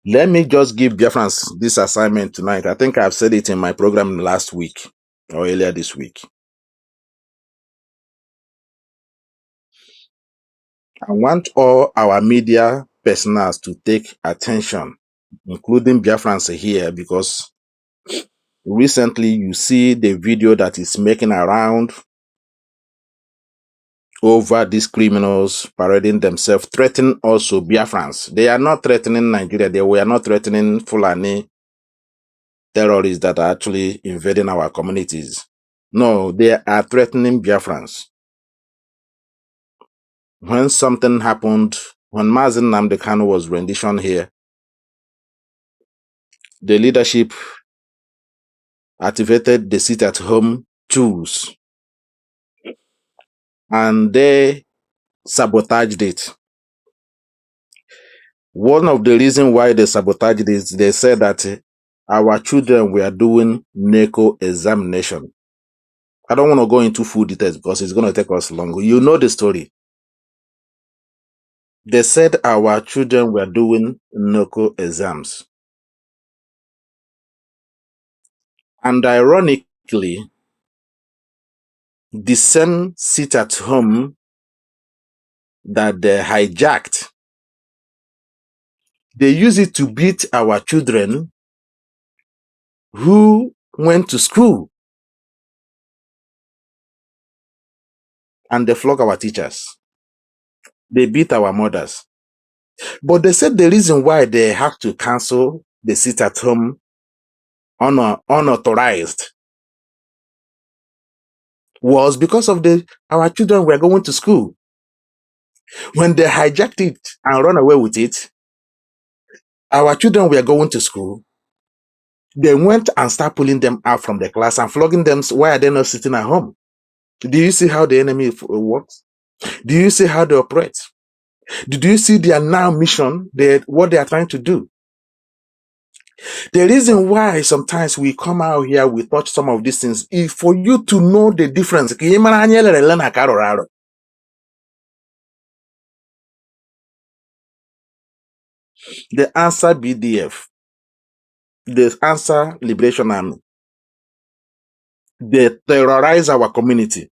let me just give Biafrans this assignment tonight. I think I've said it in my program last week or earlier this week. I want all our media personnel to take attention, including Biafrans here, because recently you see the video that is making around over these criminals parading themselves, threatening also Biafrans. They are not threatening Nigeria. They were not threatening Fulani terrorists that are actually invading our communities. No, they are threatening Biafrans. When something happened, when Mazen Nnamdi Kanu was rendition here, the leadership activated the sit-at-home tools and they sabotaged it. One of the reasons why they sabotaged it, they said that our children were doing NECO examination. I don't want to go into full details because it's going to take us long. You know the story. They said our children were doing NECO exams. And ironically, the same sit at home that they hijacked, they use it to beat our children who went to school, and they flog our teachers. They beat our mothers. But they said the reason why they have to cancel the sit at home unauthorized was because of our children were going to school. When they hijacked it and run away with it, our children were going to school. They went and started pulling them out from the class and flogging them. Why are they not sitting at home? Do you see how the enemy works? Do you see how they operate? Do you see their now mission, what they are trying to do? The reason why sometimes we come out here, we touch some of these things, is for you to know the difference. They answer BDF. They answer Liberation Army. They terrorize our community.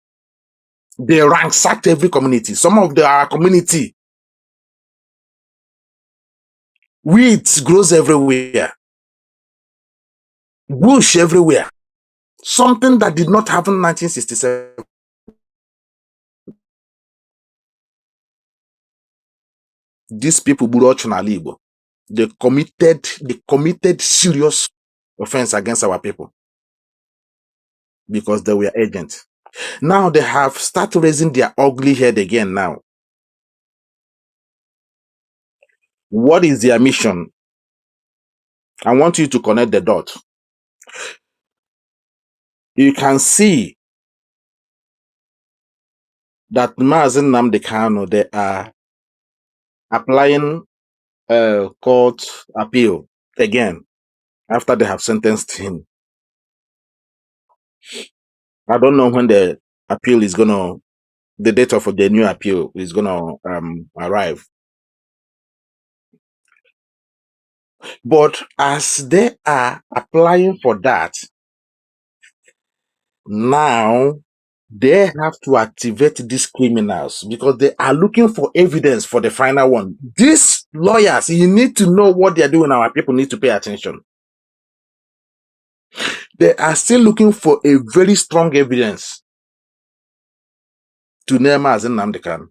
They ransacked every community. Some of our community, weeds grows everywhere, bush everywhere. Something that did not happen in 1967. These people, they committed serious offense against our people because they were agents. Now they have started raising their ugly head again now. What is their mission? I want you to connect the dots. You can see that Mazen Nnamdi Kanu, they are applying court appeal again after they have sentenced him. I don't know when the appeal is the date of the new appeal is gonna arrive. But as they are applying for that, now they have to activate these criminals because they are looking for evidence for the final one. These lawyers, you need to know what they're doing. Our people need to pay attention. They are still looking for a very strong evidence to name as Nnamdi Kanu.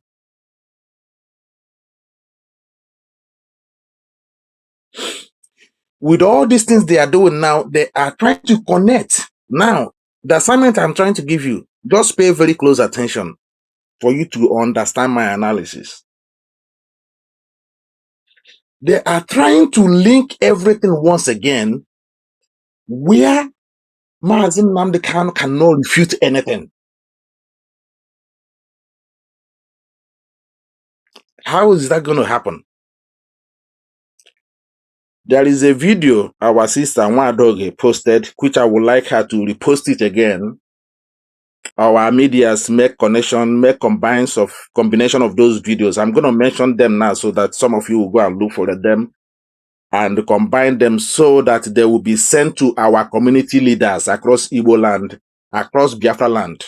With all these things they are doing now, they are trying to connect. Now, the assignment I'm trying to give you, just pay very close attention for you to understand my analysis. They are trying to link everything once again where Mazi Nnamdi Kanu cannot refute anything. How is that going to happen? There is a video our sister Nwadoge posted, which I would like her to repost it again. Our medias make combination of those videos. I'm going to mention them now so that some of you will go and look for them and combine them so that they will be sent to our community leaders across Igbo land, across Biafra land.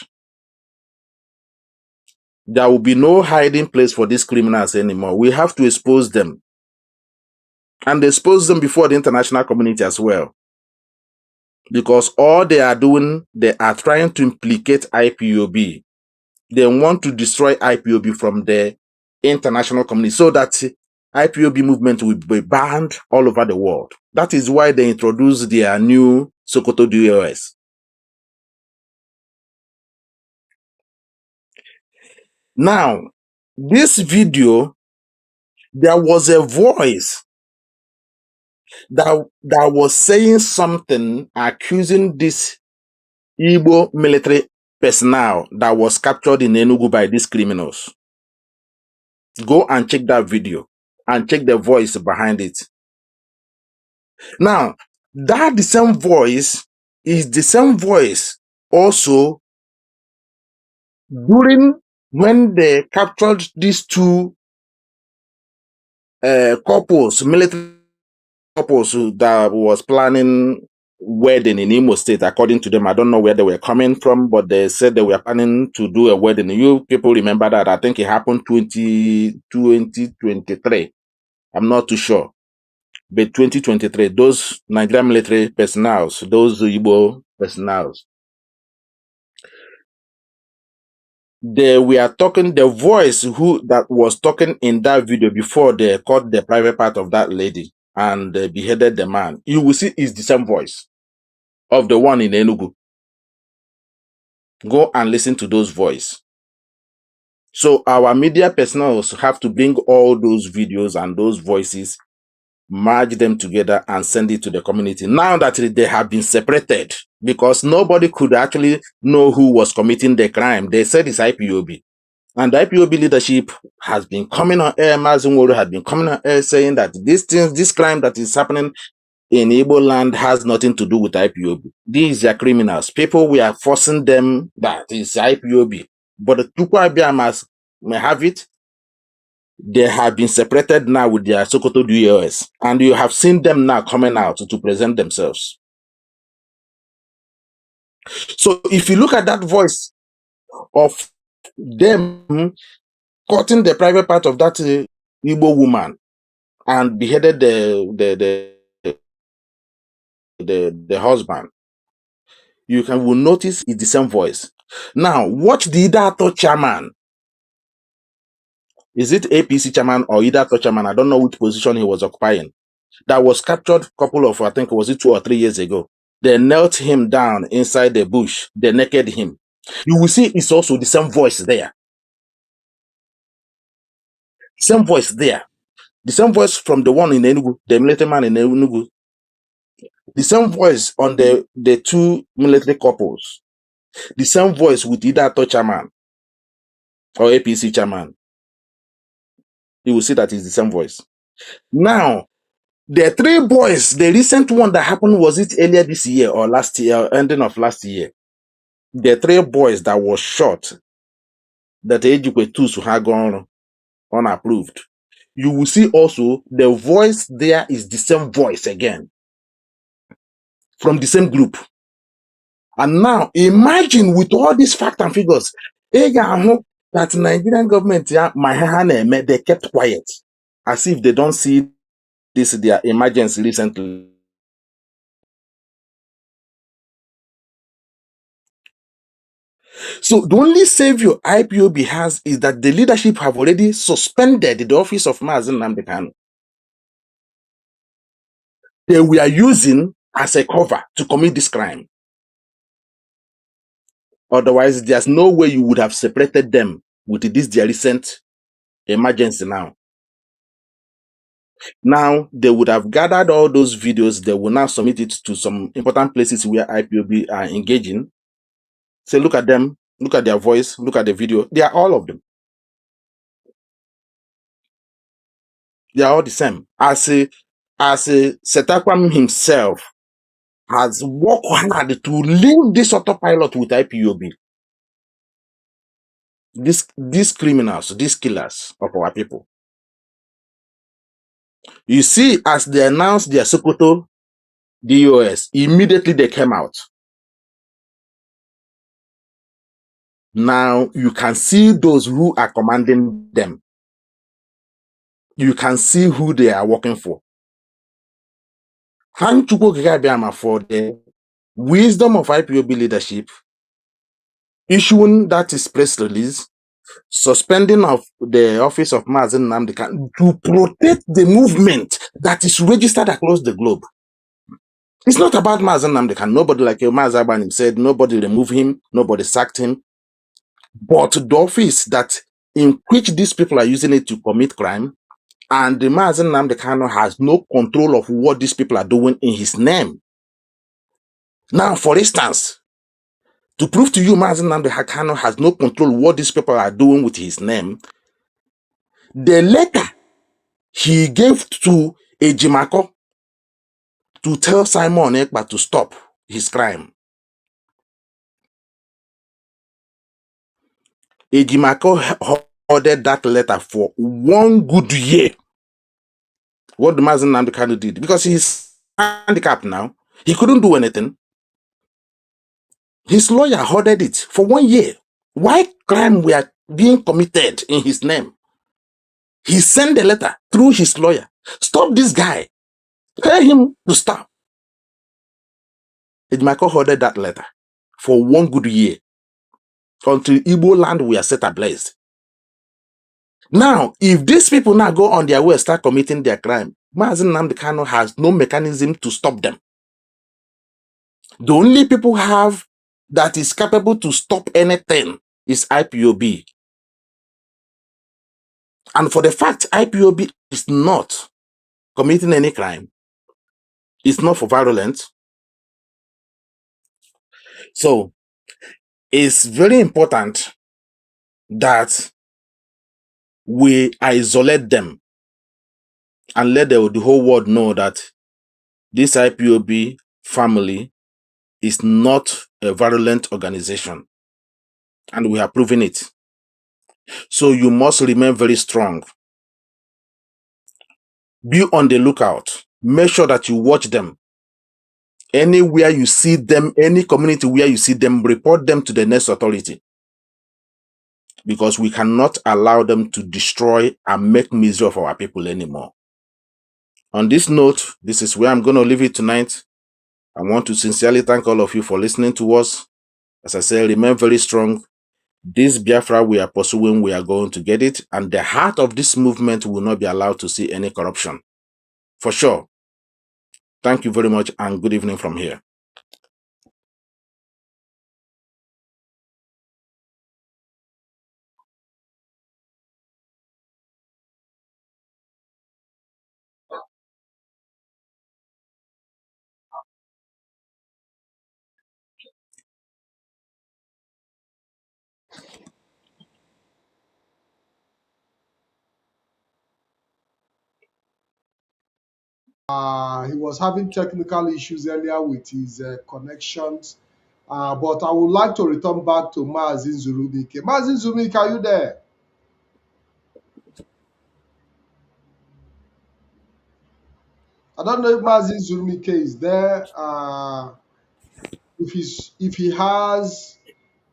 There will be no hiding place for these criminals anymore. We have to expose them and expose them before the international community as well. Because all they are doing, they are trying to implicate IPOB. They want to destroy IPOB from the international community so that IPOB movement will be banned all over the world. That is why they introduced their new Sokoto DOS. Now, this video, there was a voice that was saying something accusing this Igbo military personnel that was captured in Enugu by these criminals. Go and check that video and check the voice behind it. Now, that the same voice is the same voice also during when they captured these two couples, military couples that was planning wedding in Imo State, according to them. I don't know where they were coming from, but they said they were planning to do a wedding. You people remember that? I think it happened 2023. I'm not too sure. But 2023, those Nigerian military personnel, those Igbo personnel, they were talking, the voice that was talking in that video before they caught the private part of that lady and they beheaded the man. You will see it's the same voice of the one in Enugu. Go and listen to those voices. So our media personnel have to bring all those videos and those voices, merge them together and send it to the community. Now that they have been separated, because nobody could actually know who was committing the crime. They said it's IPOB. And the IPOB leadership has been coming on air, Mazi Nworo had been coming on air saying that this crime that is happening in Igbo land has nothing to do with IPOB. These are criminals. People, we are forcing them that is IPOB. But the Tukwa may have it. They have been separated now with their Sokoto DOS, and you have seen them now coming out to present themselves. So if you look at that voice of them cutting the private part of that Igbo woman and beheaded the husband, you will notice it's the same voice. Now, watch the Idato chairman. Is it APC chairman or Idato chairman? I don't know which position he was occupying. That was captured a couple of, I think, was it 2 or 3 years ago? They knelt him down inside the bush. They naked him. You will see it's also the same voice there. Same voice there. The same voice from the one in Enugu, the military man in Enugu. The same voice on the two military couples. The same voice with Idato chairman or APC chairman. You will see that it's the same voice. Now, the 3 boys, the recent one that happened, was it earlier this year or last year, ending of last year? The 3 boys that was shot, that Ejikwe Tusu had gone unapproved. You will see also the voice there is the same voice again from the same group. And now imagine with all these facts and figures, that Nigerian government, they kept quiet as if they don't see this their emergency recently. So the only savior IPOB has is that the leadership have already suspended the office of Mazen Namdekan. They were using as a cover to commit this crime. Otherwise, there's no way you would have separated them with this their recent emergency now. Now, they would have gathered all those videos. They will now submit it to some important places where IPOB are engaging. Say, look at them, look at their voice, look at the video. They are all of them. They are all the same. As Setakwam himself has worked hard to link this autopilot with IPOB. These criminals, these killers of our people. You see, as they announced their Sokoto DOS, immediately they came out. Now you can see those who are commanding them. You can see who they are working for. For the wisdom of IPOB leadership, issuing that is press release, suspending of the office of Mazen Namdekan to protect the movement that is registered across the globe. It's not about Mazen Namdekan. Nobody, like Mazaban said, nobody removed him, nobody sacked him. But the office that in which these people are using it to commit crime, and the Mazen Namdekan has no control of what these people are doing in his name. Now, for instance, to prove to you Mazen Namdekan has no control what these people are doing with his name, the letter he gave to Ejimako to tell Simon Ekpa to stop his crime. Ejimako ordered that letter for 1 good year. What the Mazen Namdekan did, because he's handicapped now, he couldn't do anything. His lawyer ordered it for 1 year. Why crime were being committed in his name? He sent a letter through his lawyer. Stop this guy. Tell him to stop. Ejimako ordered that letter for 1 good year until Igbo land were set ablaze. Now, if these people now go on their way, start committing their crime, Mazen Namdekan has no mechanism to stop them. The only people have that is capable to stop anything is IPOB. And for the fact IPOB is not committing any crime, it's not for violence. So it's very important that we isolate them and let the whole world know that this IPOB family is not a violent organization. And we are proving it. So you must remain very strong. Be on the lookout. Make sure that you watch them. Anywhere you see them, any community where you see them, report them to the next authority, because we cannot allow them to destroy and make misery of our people anymore. On this note, this is where I'm going to leave it tonight. I want to sincerely thank all of you for listening to us. As I say, remain very strong. This Biafra we are pursuing, we are going to get it. And the heart of this movement will not be allowed to see any corruption. For sure. Thank you very much and good evening from here. He was having technical issues earlier with his connections. But I would like to return back to Mazin Zurubike. Mazin Zurubike, are you there? I don't know if Mazin Zurubike is there. If he has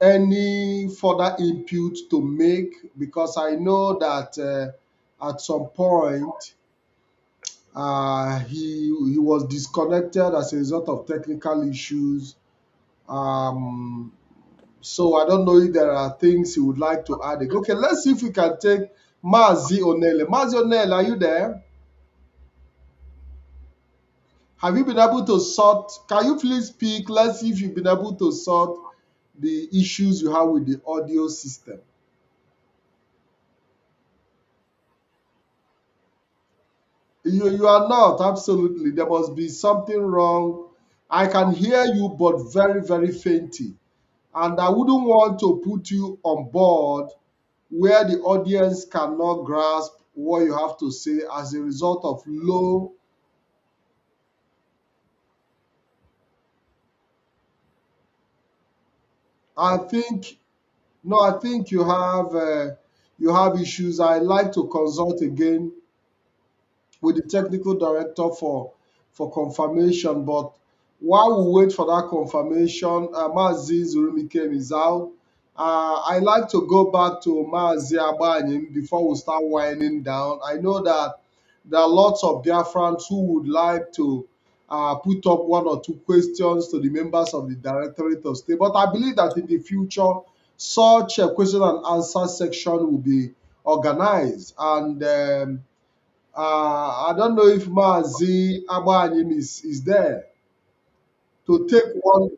any further input to make, because I know that at some point he was disconnected as a result of technical issues. Um, so I don't know if there are things he would like to add. Okay, let's see if we can take Mazi Onele. Mazi Onele, are you there? Have you been able to sort? Can you please speak? Let's see if you've been able to sort the issues you have with the audio system. You are not, absolutely. There must be something wrong. I can hear you, but very, very faintly. And I wouldn't want to put you on board where the audience cannot grasp what you have to say as a result of low. I think no, I think you have issues. I like to consult again with the technical director for confirmation. But while we wait for that confirmation, Mazi Zurumike is out. I like to go back to Mazi Abanim before we start winding down. I know that there are lots of Biafrans who would like to put up one or two questions to the members of the Directorate of State. But I believe that in the future, such a question and answer section will be organized. And I don't know if Mazi Abanyim is there to take one.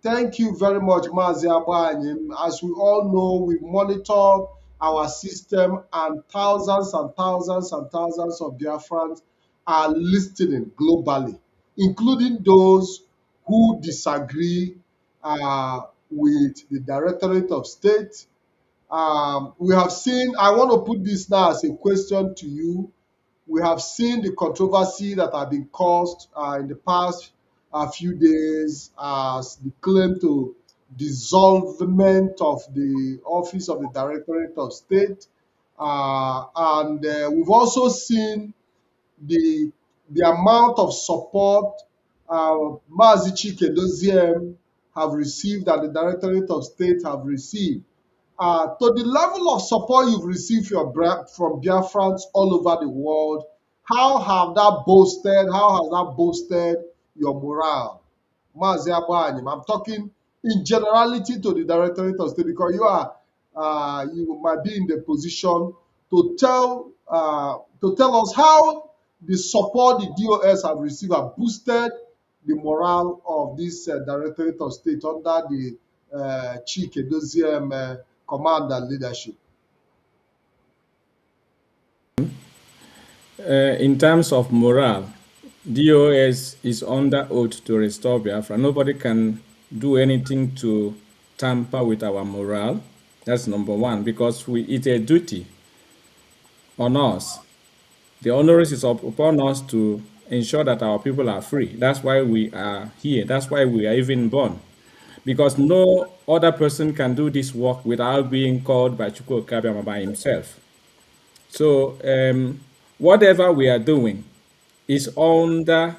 Thank you very much, Mazi Abanyim. As we all know, we monitor our system, and thousands of Biafrans are listening globally, including those who disagree with the Directorate of State. We have seen, I want to put this now as a question to you. We have seen the controversy that have been caused in the past few days as the claim to dissolvement of the office of the Directorate of State. And we've also seen the the amount of support Mazi Chike Doziem have received and the Directorate of State have received. To the level of support you've received from Biafrans all over the world, how has that boosted your morale? Mazi Abanyim, I'm talking in generality to the Directorate of State, because you might be in the position to tell us how the support the DOS have received have boosted the morale of this Directorate of State under the Chike Doziem command and leadership. In terms of morale, DOS is under oath to restore Biafra. Nobody can do anything to tamper with our morale. That's number one, because it's a duty on us. The onus is upon us to ensure that our people are free. That's why we are here. That's why we are even born. Because no other person can do this work without being called by Chukwu Okabiama by himself. So whatever we are doing is under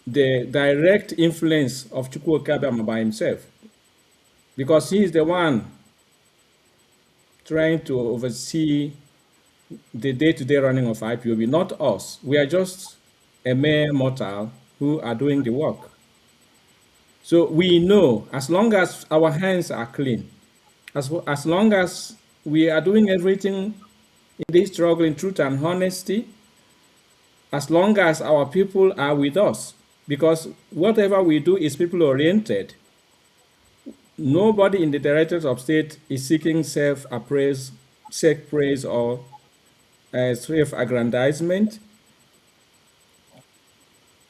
the direct influence of Chukwuka Abiyama by himself, because he is the one trying to oversee the day-to-day running of IPOB, not us. We are just a mere mortal who are doing the work. So we know, as long as our hands are clean, as long as we are doing everything in this struggle in truth and honesty, as long as our people are with us, because whatever we do is people-oriented. Nobody in the Directorate of State is seeking self-praise, self-praise, or self-aggrandizement.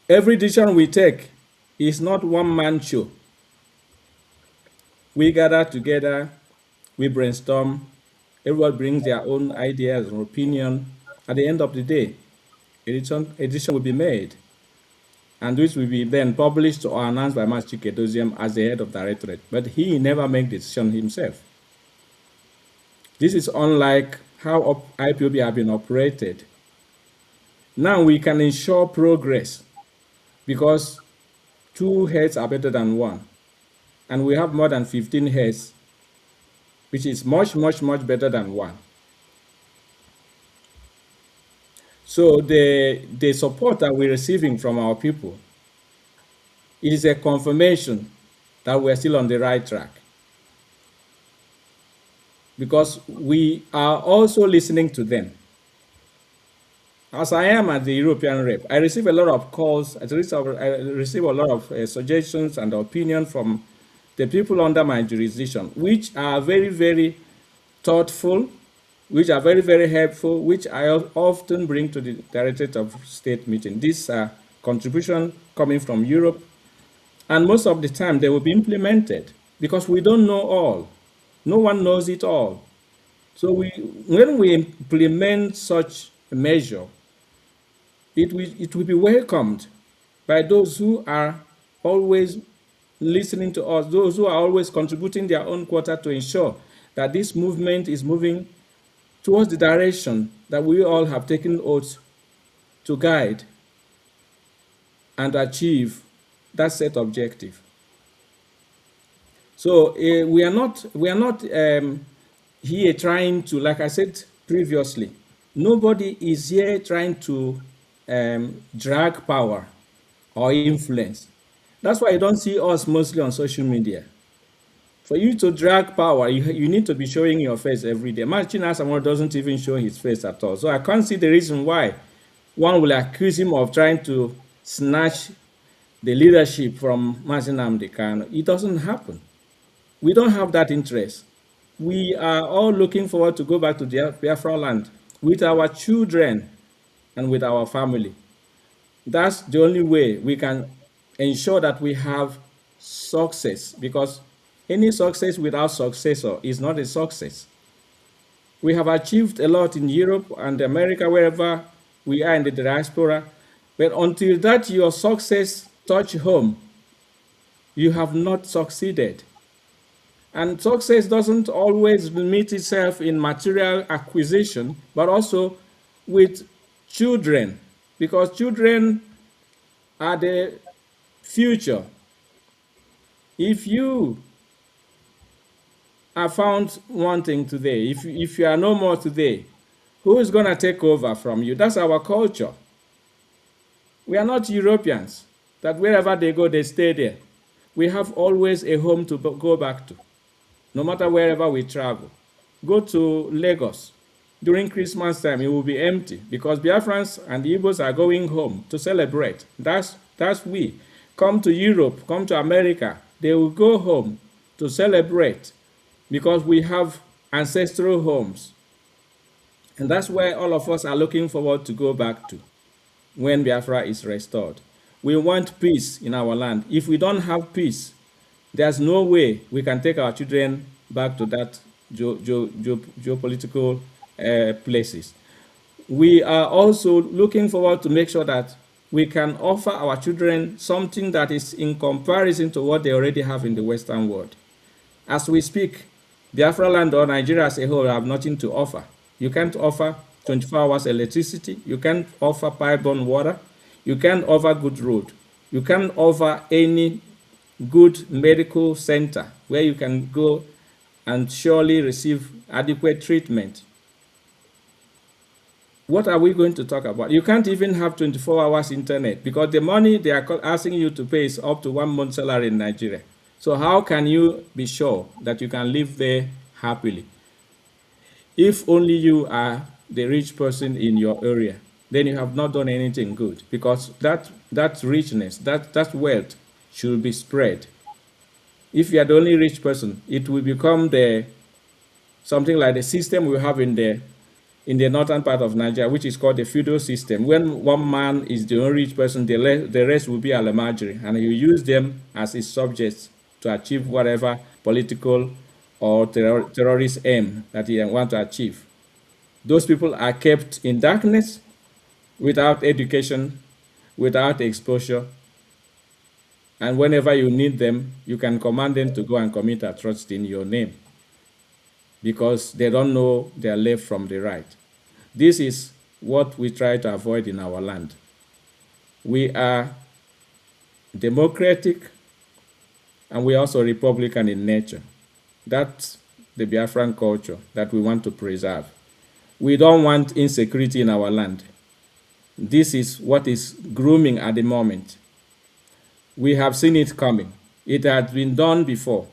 Every decision we take is not one-man show. We gather together, we brainstorm, everyone brings their own ideas and opinion. At the end of the day, a decision will be made, and which will be then published or announced by Master Chikedozium as the head of directorate. But he never makes the decision himself. This is unlike how IPOB have been operated. Now we can ensure progress because 2 heads are better than 1. And we have more than 15 heads, which is much, much, much better than 1. So the support that we're receiving from our people, it is a confirmation that we're still on the right track. Because we are also listening to them. As I am at the European rep, I receive a lot of calls, I receive a lot of suggestions and opinions from the people under my jurisdiction, which are very, very thoughtful, which are very, very helpful, which I often bring to the Directorate of State meeting. These are contributions coming from Europe, and most of the time they will be implemented because we don't know all. No one knows it all. So when we implement such a measure, it will be welcomed by those who are always listening to us, those who are always contributing their own quota to ensure that this movement is moving towards the direction that we all have taken oath to guide and achieve that set objective. So we are not here trying to, like I said previously, nobody is here trying to drag power or influence. That's why you don't see us mostly on social media. For you to drag power, you need to be showing your face every day. Martin Asamoah doesn't even show his face at all. So I can't see the reason why one will accuse him of trying to snatch the leadership from Martin Nnamdi Kanu. It doesn't happen. We don't have that interest. We are all looking forward to go back to Biafra land with our children and with our family. That's the only way we can ensure that we have success, because any success without successor is not a success. We have achieved a lot in Europe and America, wherever we are in the diaspora, but until that your success touch home, you have not succeeded. And success doesn't always meet itself in material acquisition, but also with children, because children are the future. If you are found wanting today, if you are no more today, who is going to take over from you? That's our culture. We are not Europeans, that wherever they go, they stay there. We have always a home to go back to, no matter wherever we travel. Go to Lagos. During Christmas time, it will be empty because Biafrans and Igbos are going home to celebrate. That's we. Come to Europe, come to America, they will go home to celebrate because we have ancestral homes. And that's where all of us are looking forward to go back to when Biafra is restored. We want peace in our land. If we don't have peace, there's no way we can take our children back to that geopolitical places. We are also looking forward to make sure that we can offer our children something that is in comparison to what they already have in the Western world. As we speak, Biafra land or Nigeria as a whole have nothing to offer. You can't offer 24 hours electricity. You can't offer pipe-borne water. You can't offer good road. You can't offer any good medical center where you can go and surely receive adequate treatment. What are we going to talk about? You can't even have 24 hours internet because the money they are asking you to pay is up to 1 month's salary in Nigeria. So how can you be sure that you can live there happily? If only you are the rich person in your area, then you have not done anything good because that richness, that wealth should be spread. If you are the only rich person, it will become the something like the system we have in the northern part of Nigeria, which is called the feudal system. When one man is the only rich person, the rest will be alamajiri, and you use them as his subjects to achieve whatever political or terrorist aim that he want to achieve. Those people are kept in darkness, without education, without exposure, and whenever you need them, you can command them to go and commit atrocity in your name because they don't know their left from the right. This is what we try to avoid in our land. We are democratic and we are also Republican in nature. That's the Biafran culture that we want to preserve. We don't want insecurity in our land. This is what is grooming at the moment. We have seen it coming. It had been done before.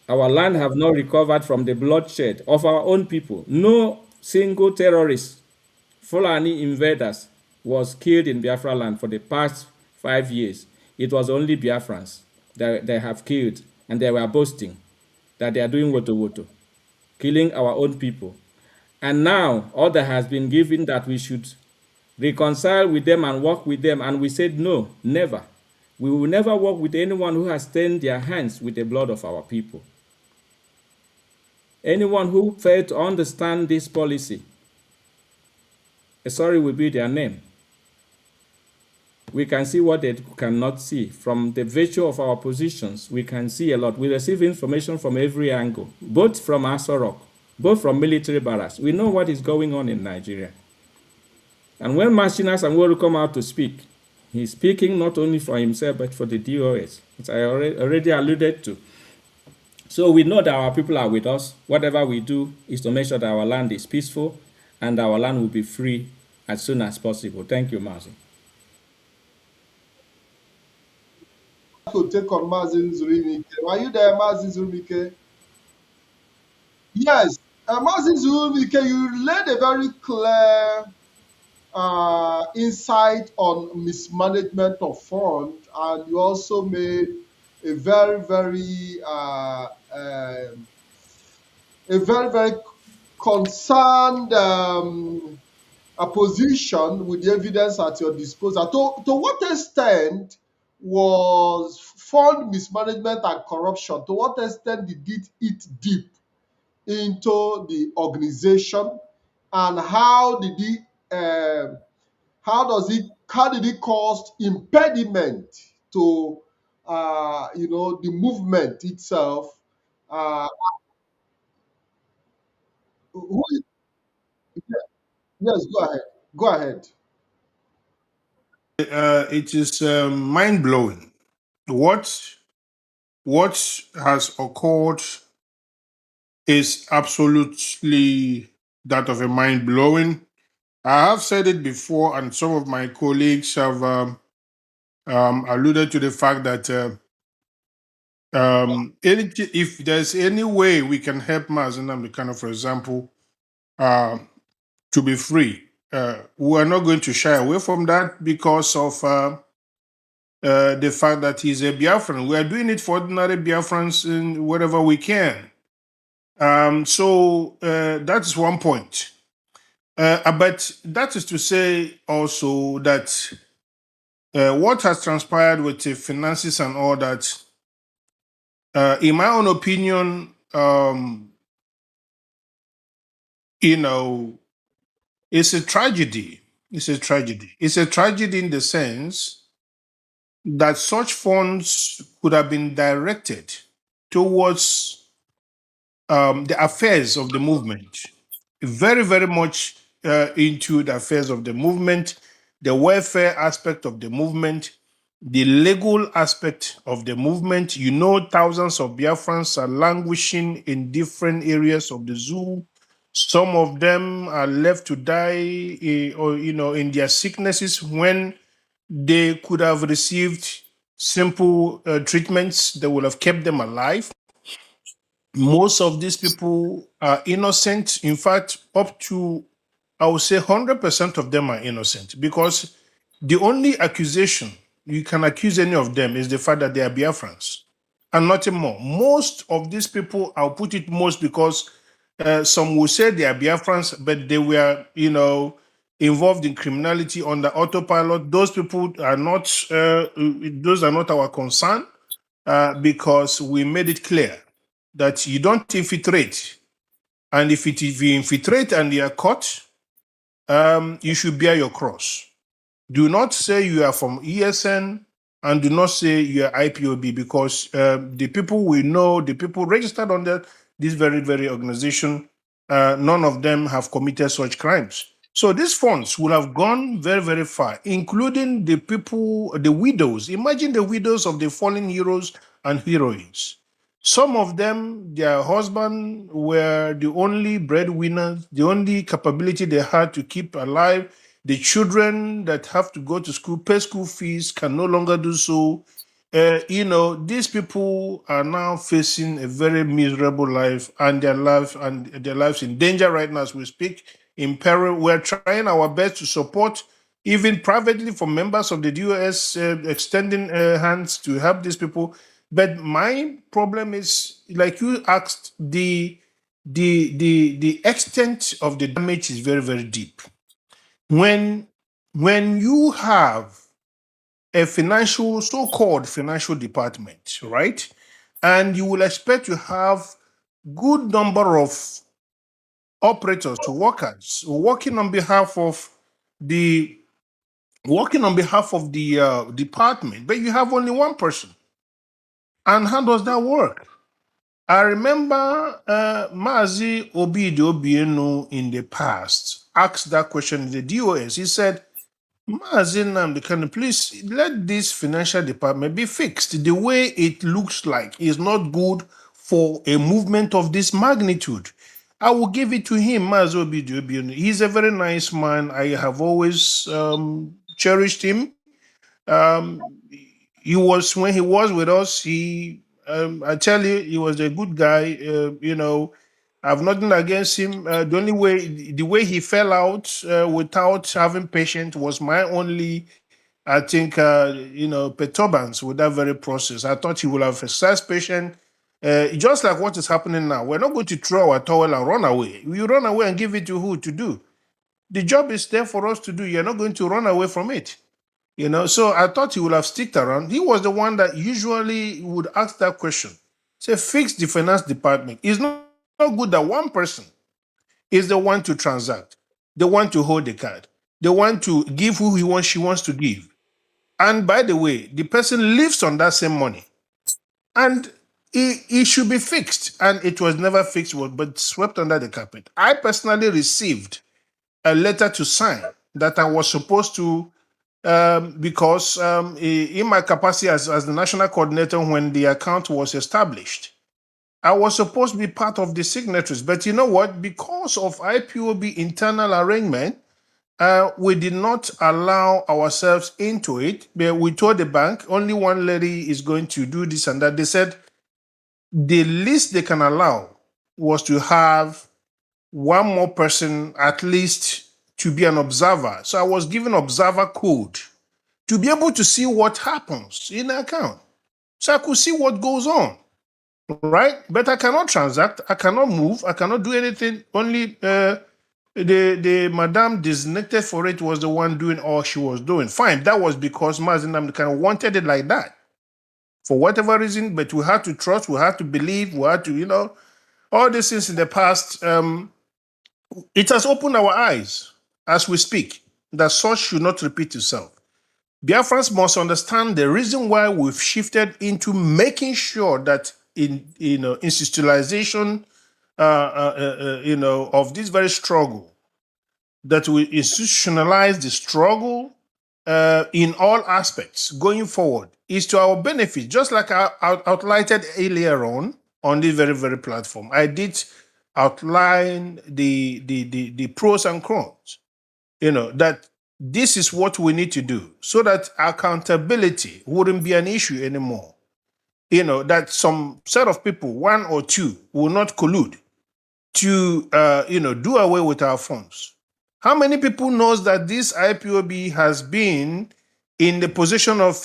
Our land have not recovered from the bloodshed of our own people. No single terrorist, Fulani invaders, was killed in Biafra land for the past 5 years. It was only Biafrans that they have killed, and they were boasting that they are doing woto woto, killing our own people. And now order has been given that we should reconcile with them and work with them, and we said no, never. We will never work with anyone who has stained their hands with the blood of our people. Anyone who failed to understand this policy, sorry will be their name. We can see what they cannot see. From the virtue of our positions, we can see a lot. We receive information from every angle, both from Aso Rock, both from military barracks. We know what is going on in Nigeria. And when Martinez and Woru come out to speak, he's speaking not only for himself, but for the DOS, which I already alluded to. So we know that our people are with us. Whatever we do is to make sure that our land is peaceful and our land will be free as soon as possible. Thank you, Martin. To take on Mazin Zurimike. Are you there, Mazin Zurimike? Yes. Mazin Zurimike, you laid a very clear insight on mismanagement of funds, and you also made a very concerned a position with the evidence at your disposal. To what extent was fund mismanagement and corruption? To what extent did it eat deep into the organization, and how did it cause impediment to the movement itself? Uh, who, yes, go ahead. Go ahead. It is mind blowing. What what has occurred is absolutely that of a mind blowing. I have said it before, and some of my colleagues have alluded to the fact that if there's any way we can help Mazinam, kind of, for example, uh, to be free, we are not going to shy away from that because of the fact that he's a Biafran. We are doing it for ordinary Biafrans in wherever we can. So that's one point. But that is to say also that what has transpired with the finances and all that, in my own opinion, you know, it's a tragedy. It's a tragedy. It's a tragedy in the sense that such funds could have been directed towards the affairs of the movement. very, very much into the affairs of the movement, the welfare aspect of the movement, the legal aspect of the movement. You know, thousands of Biafrans are languishing in different areas of the zoo. Some of them are left to die, or in their sicknesses when they could have received simple treatments that would have kept them alive. Most of these people are innocent. In fact, up to, I would say, 100% of them are innocent, because the only accusation you can accuse any of them is the fact that they are Biafrans and nothing more. Most of these people, I'll put it most because some will say they are Biafrans, but they were, involved in criminality on the autopilot. Those people are not, those are not our concern, because we made it clear that you don't infiltrate. And if you infiltrate and you are caught, you should bear your cross. Do not say you are from ESN, and do not say you are IPOB, because the people we know, the people registered on this very, very organization, none of them have committed such crimes. So these funds will have gone very, very far, including the people, the widows. Imagine the widows of the fallen heroes and heroines. Some of them, their husband were the only breadwinners, the only capability they had to keep alive. The children that have to go to school, pay school fees, can no longer do so. These people are now facing a very miserable life, and their lives in danger right now as we speak, in peril. We're trying our best to support, even privately, for members of the DOS, extending hands to help these people. But my problem is, like you asked, the extent of the damage is very, very deep. When you have a so-called financial department, right, and you will expect to have good number of operators, workers working on behalf of the department, but you have only one person. And how does that work? I remember Mazi Obidi Obienu in the past asked that question in the DOS. He said, Mazi Nnamdi, can you please let this financial department be fixed? The way it looks like is not good for a movement of this magnitude. I will give it to him, Mazi Obidi Obienu. He's a very nice man. I have always cherished him. He was, when he was with us, I tell you, he was a good guy. I have nothing against him. The way he fell out without having patience was my only, I think, perturbance with that very process. I thought he would have exercised patience. Just like what is happening now. We're not going to throw our towel and run away. You run away and give it to who to do? The job is there for us to do. You're not going to run away from it. So I thought he would have sticked around. He was the one that usually would ask that question. Say, fix the finance department. It's not good that one person is the one to transact, the one to hold the card, the one to give who she wants to give. And by the way, the person lives on that same money. And it should be fixed. And it was never fixed, but swept under the carpet. I personally received a letter to sign that I was supposed to, because in my capacity as the national coordinator when the account was established, I was supposed to be part of the signatories. But you know what? Because of IPOB internal arrangement, we did not allow ourselves into it. But we told the bank only one lady is going to do this and that. They said the least they can allow was to have one more person at least to be an observer. So I was given observer code to be able to see what happens in the account. So I could see what goes on, right? But I cannot transact, I cannot move, I cannot do anything. Only the madam designated for it was the one doing all she was doing. Fine, that was because Mazi Nnamdi kind of wanted it like that for whatever reason, but we had to trust, we had to believe, we had to, all these things in the past. It has opened our eyes as we speak that such should not repeat itself. Biafrans must understand the reason why we've shifted into making sure that in institutionalization of this very struggle, that we institutionalize the struggle in all aspects going forward, is to our benefit, just like I outlined earlier on this very, very platform. I did outline the pros and cons, that this is what we need to do so that accountability wouldn't be an issue anymore. That some set of people, one or two, will not collude to do away with our funds. How many people knows that this IPOB has been in the position of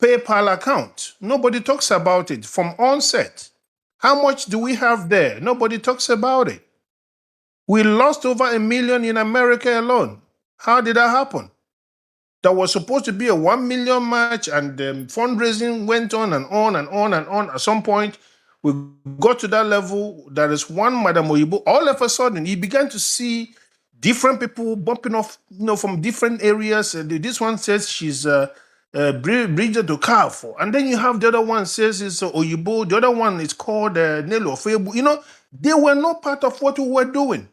PayPal account? Nobody talks about it from onset. How much do we have there? Nobody talks about it. We lost over 1 million in America alone. How did that happen? That was supposed to be a 1 million match, and fundraising went on and on and on and on. At some point, we got to that level. There is one Madam Oyibo. All of a sudden, he began to see different people bumping off, from different areas. This one says she's Bridget Okafor, and then you have the other one says it's Oyibo. The other one is called Nelo Febu. They were not part of what we were doing,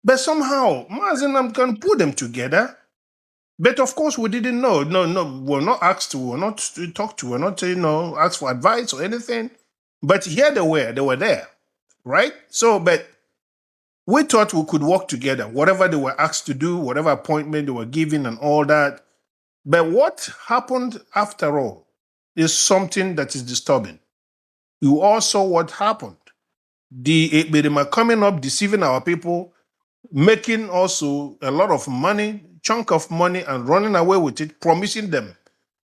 but somehow Mazinam can put them together. But of course, we didn't know. No, we're not asked to. We're not talked to. We're not, asked for advice or anything. But here they were there, right? So, but we thought we could work together, whatever they were asked to do, whatever appointment they were given, and all that. But what happened after all is something that is disturbing. You all saw what happened. The Ekberima coming up, deceiving our people, making also a lot of money, chunk of money, and running away with it, promising them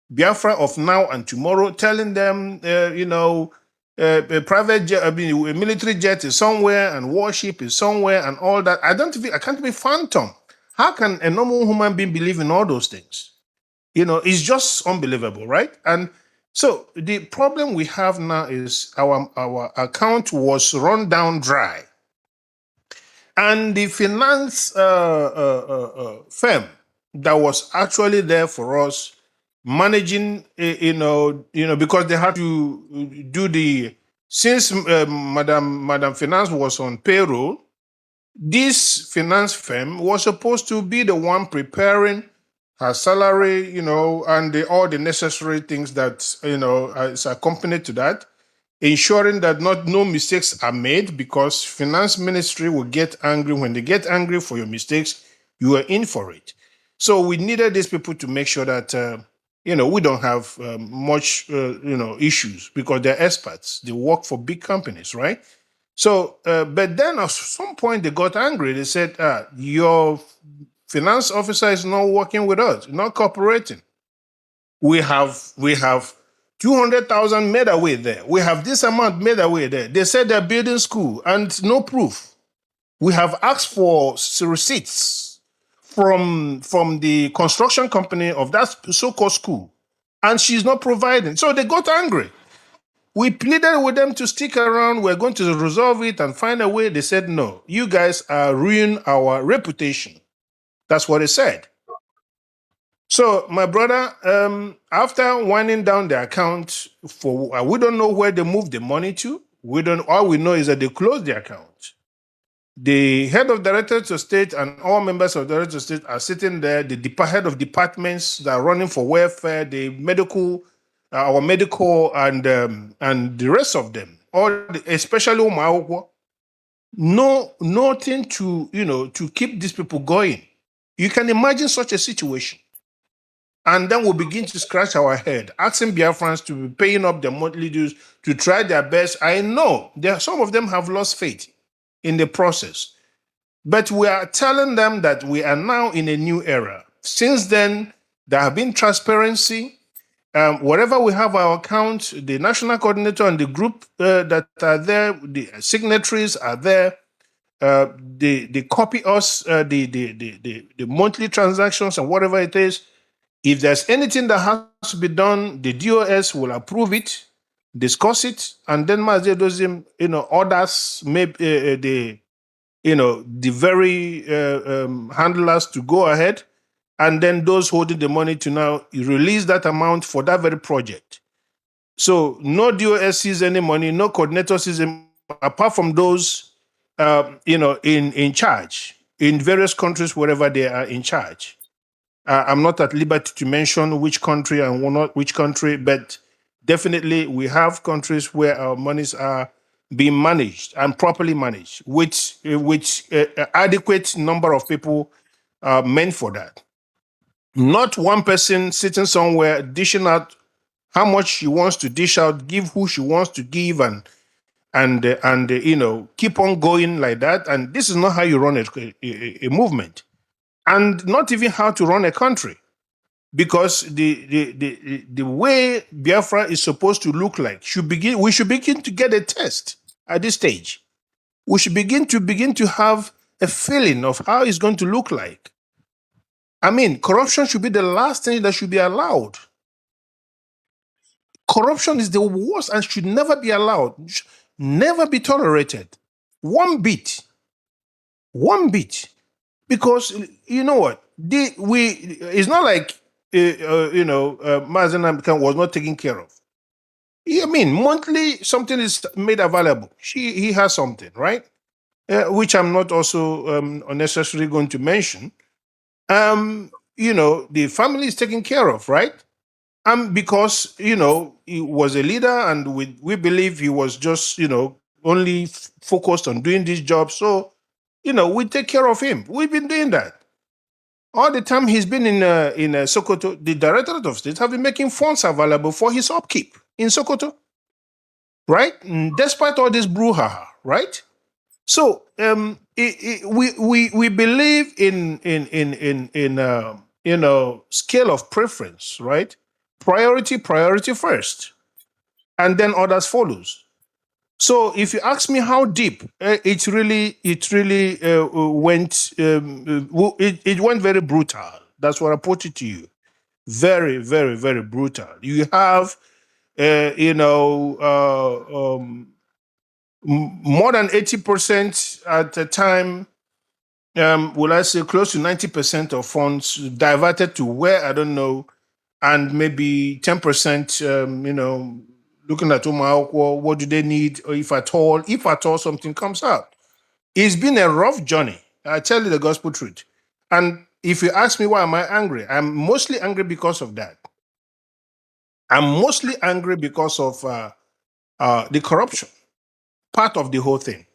Biafra of now and tomorrow, telling them, a private jet, a military jet is somewhere, and warship is somewhere, and all that. I can't be phantom. How can a normal human being believe in all those things? It's just unbelievable, right? And so the problem we have now is our account was run down dry. And the finance firm that was actually there for us managing, because they had to do since Madam Finance was on payroll, this finance firm was supposed to be the one preparing her salary, and all the necessary things that, is accompanied to that, ensuring that no mistakes are made, because finance ministry will get angry. When they get angry for your mistakes, you are in for it. So we needed these people to make sure that we don't have much issues, because they're experts. They work for big companies, right? So, but then at some point they got angry. They said, your finance officer is not working with us, not cooperating. We have 200,000 made away there. We have this amount made away there. They said they're building school and no proof. We have asked for receipts from the construction company of that so-called school, and she's not providing. So they got angry. We pleaded with them to stick around. We're going to resolve it and find a way. They said, no, you guys are ruining our reputation. That's what they said. So, my brother, after winding down the account we don't know where they moved the money to. All we know is that they closed the account. The head of directors of state and all members of directors of state are sitting there. The head of departments that are running for welfare, the medical, our medical, and the rest of them, especially Umaukwa, nothing to keep these people going. You can imagine such a situation. And then we'll begin to scratch our head, asking Biafrans to be paying up their monthly dues to try their best. I know some of them have lost faith in the process, but we are telling them that we are now in a new era. Since then, there have been transparency. Wherever we have our account, the national coordinator and the group that are there, the signatories are there. They copy us the monthly transactions and whatever it is. If there's anything that has to be done, the DOS will approve it, discuss it, and then Mazedozim, orders maybe the very handlers to go ahead, and then those holding the money to now release that amount for that very project. So no DOS sees any money, no coordinator sees any apart from those, in charge in various countries wherever they are in charge. I'm not at liberty to mention which country and not which country, but definitely we have countries where our monies are being managed and properly managed, with adequate number of people meant for that. Not one person sitting somewhere dishing out how much she wants to dish out, give who she wants to give, and keep on going like that. And this is not how you run a movement, and not even how to run a country, because the way Biafra is supposed to look like we should begin to get a test at this stage. We should begin to have a feeling of how it's going to look like. I mean, corruption should be the last thing that should be allowed. Corruption is the worst and should never be allowed, never be tolerated. One bit, one bit. Because you know what? It's not like Mazen Amkan was not taken care of. I mean, monthly something is made available. He has something, right? Which I'm not also unnecessarily going to mention. The family is taken care of, right? Because he was a leader, and we believe he was just only focused on doing this job. So we take care of him. We've been doing that all the time. He's been in Sokoto. The Directorate of State have been making funds available for his upkeep in Sokoto, right? Despite all this brouhaha, right? So we believe in scale of preference, right? Priority first, and then others follows. So if you ask me how deep, it really went. It went very brutal. That's what I put it to you. Very, very, very brutal. You have, more than 80% at the time. Will I say close to 90% of funds diverted to where I don't know, and maybe 10%. Looking at Umahokwo, what do they need, or if at all something comes out. It's been a rough journey. I tell you the gospel truth. And if you ask me why am I angry, I'm mostly angry because of that. I'm mostly angry because of the corruption part of the whole thing,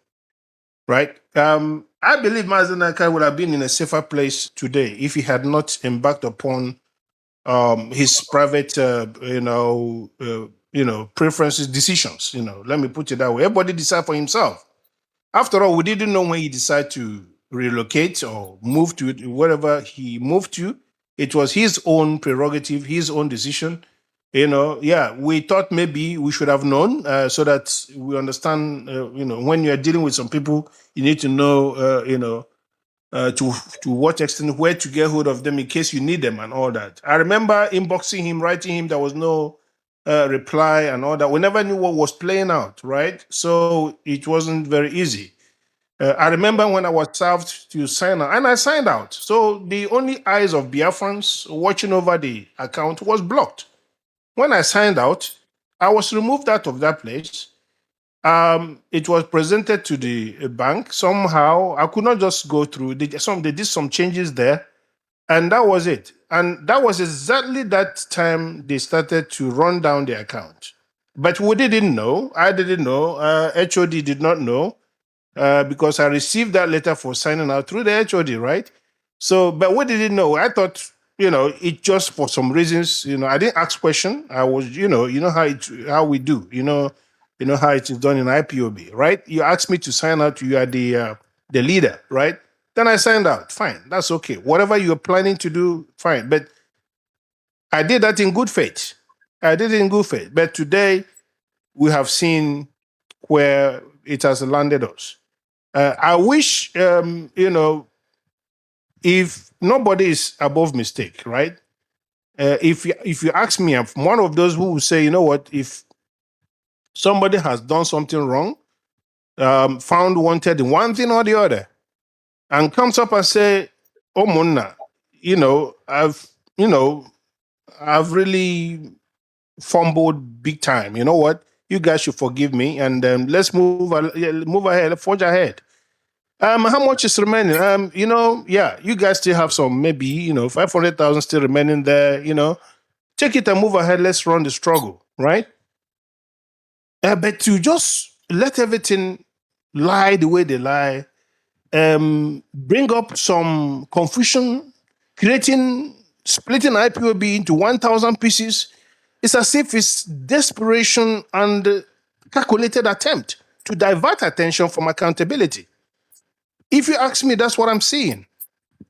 right? I believe Mazenaka would have been in a safer place today if he had not embarked upon his private, preferences, decisions. Let me put it that way. Everybody decide for himself. After all, we didn't know when he decided to relocate or move to wherever he moved to. It was his own prerogative, his own decision. Yeah, we thought maybe we should have known, so that we understand. When you are dealing with some people, you need to know, to what extent, where to get hold of them in case you need them and all that. I remember inboxing him, writing him. There was no reply and all that. We never knew what was playing out, right? So it wasn't very easy. I remember when I was served to sign out, and I signed out. So the only eyes of Biafrans watching over the account was blocked. When I signed out, I was removed out of that place. It was presented to the bank. Somehow, I could not just go through. They did some changes there, and that was it. And that was exactly that time they started to run down the account. But we didn't know. I didn't know. HOD did not know, because I received that letter for signing out through the HOD, right? So, but we didn't know. I thought, it just for some reasons, I didn't ask question. I was, how we do, how it is done in IPOB, right? You asked me to sign out. You are the leader, right? Then I signed out. Fine, that's okay. Whatever you're planning to do, fine. But I did that in good faith. I did it in good faith. But today we have seen where it has landed us. I wish, if nobody is above mistake, right? If you ask me, I'm one of those who will say, you know what, if somebody has done something wrong, found wanted in one thing or the other, and comes up and say, "Oh, Monna, you know, I've, you know, I've really fumbled big time. You know what? You guys should forgive me, and let's move ahead, forge ahead. How much is remaining? Yeah, you guys still have some, maybe 500,000 still remaining there. Take it and move ahead. Let's run the struggle, right? But to just let everything lie the way they lie, bring up some confusion, creating splitting IPOB into 1,000 pieces. It's as if it's desperation and calculated attempt to divert attention from accountability. If you ask me, that's what I'm seeing.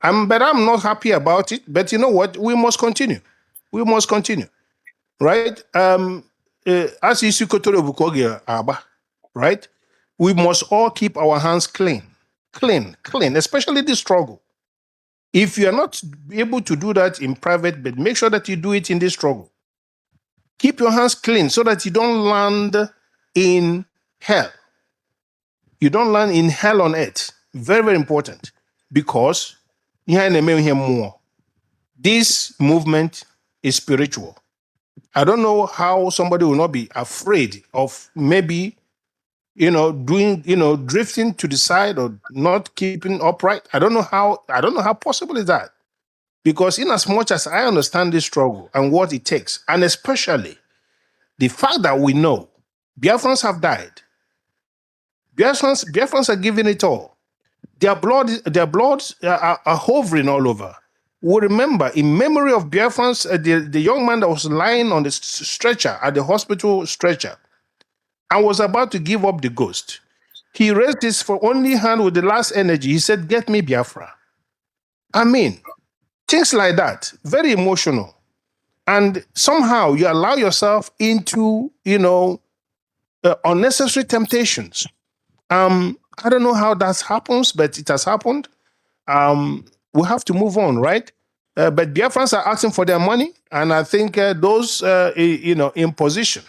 But I'm not happy about it. But you know what? We must continue. We must continue, right? As Isukotoro Bukogia Aba, right? We must all keep our hands clean, clean, especially this struggle. If you are not able to do that in private, but make sure that you do it in this struggle. Keep your hands clean so that you don't land in hell. You don't land in hell on earth. Very, very important. Because this movement is spiritual. I don't know how somebody will not be afraid of maybe, drifting to the side or not keeping upright. I don't know how possible is that. Because in as much as I understand this struggle and what it takes, and especially the fact that we know Biafrans have died, Biafrans are giving it all. Their bloods are hovering all over. We remember, in memory of Biafrans, the young man that was lying on the stretcher at the hospital stretcher and was about to give up the ghost. He raised his for only hand with the last energy. He said, "Get me Biafra." I mean, things like that, very emotional. And somehow you allow yourself into, unnecessary temptations. I don't know how that happens, but it has happened. We have to move on, right? But Biafrans are asking for their money, and I think those in position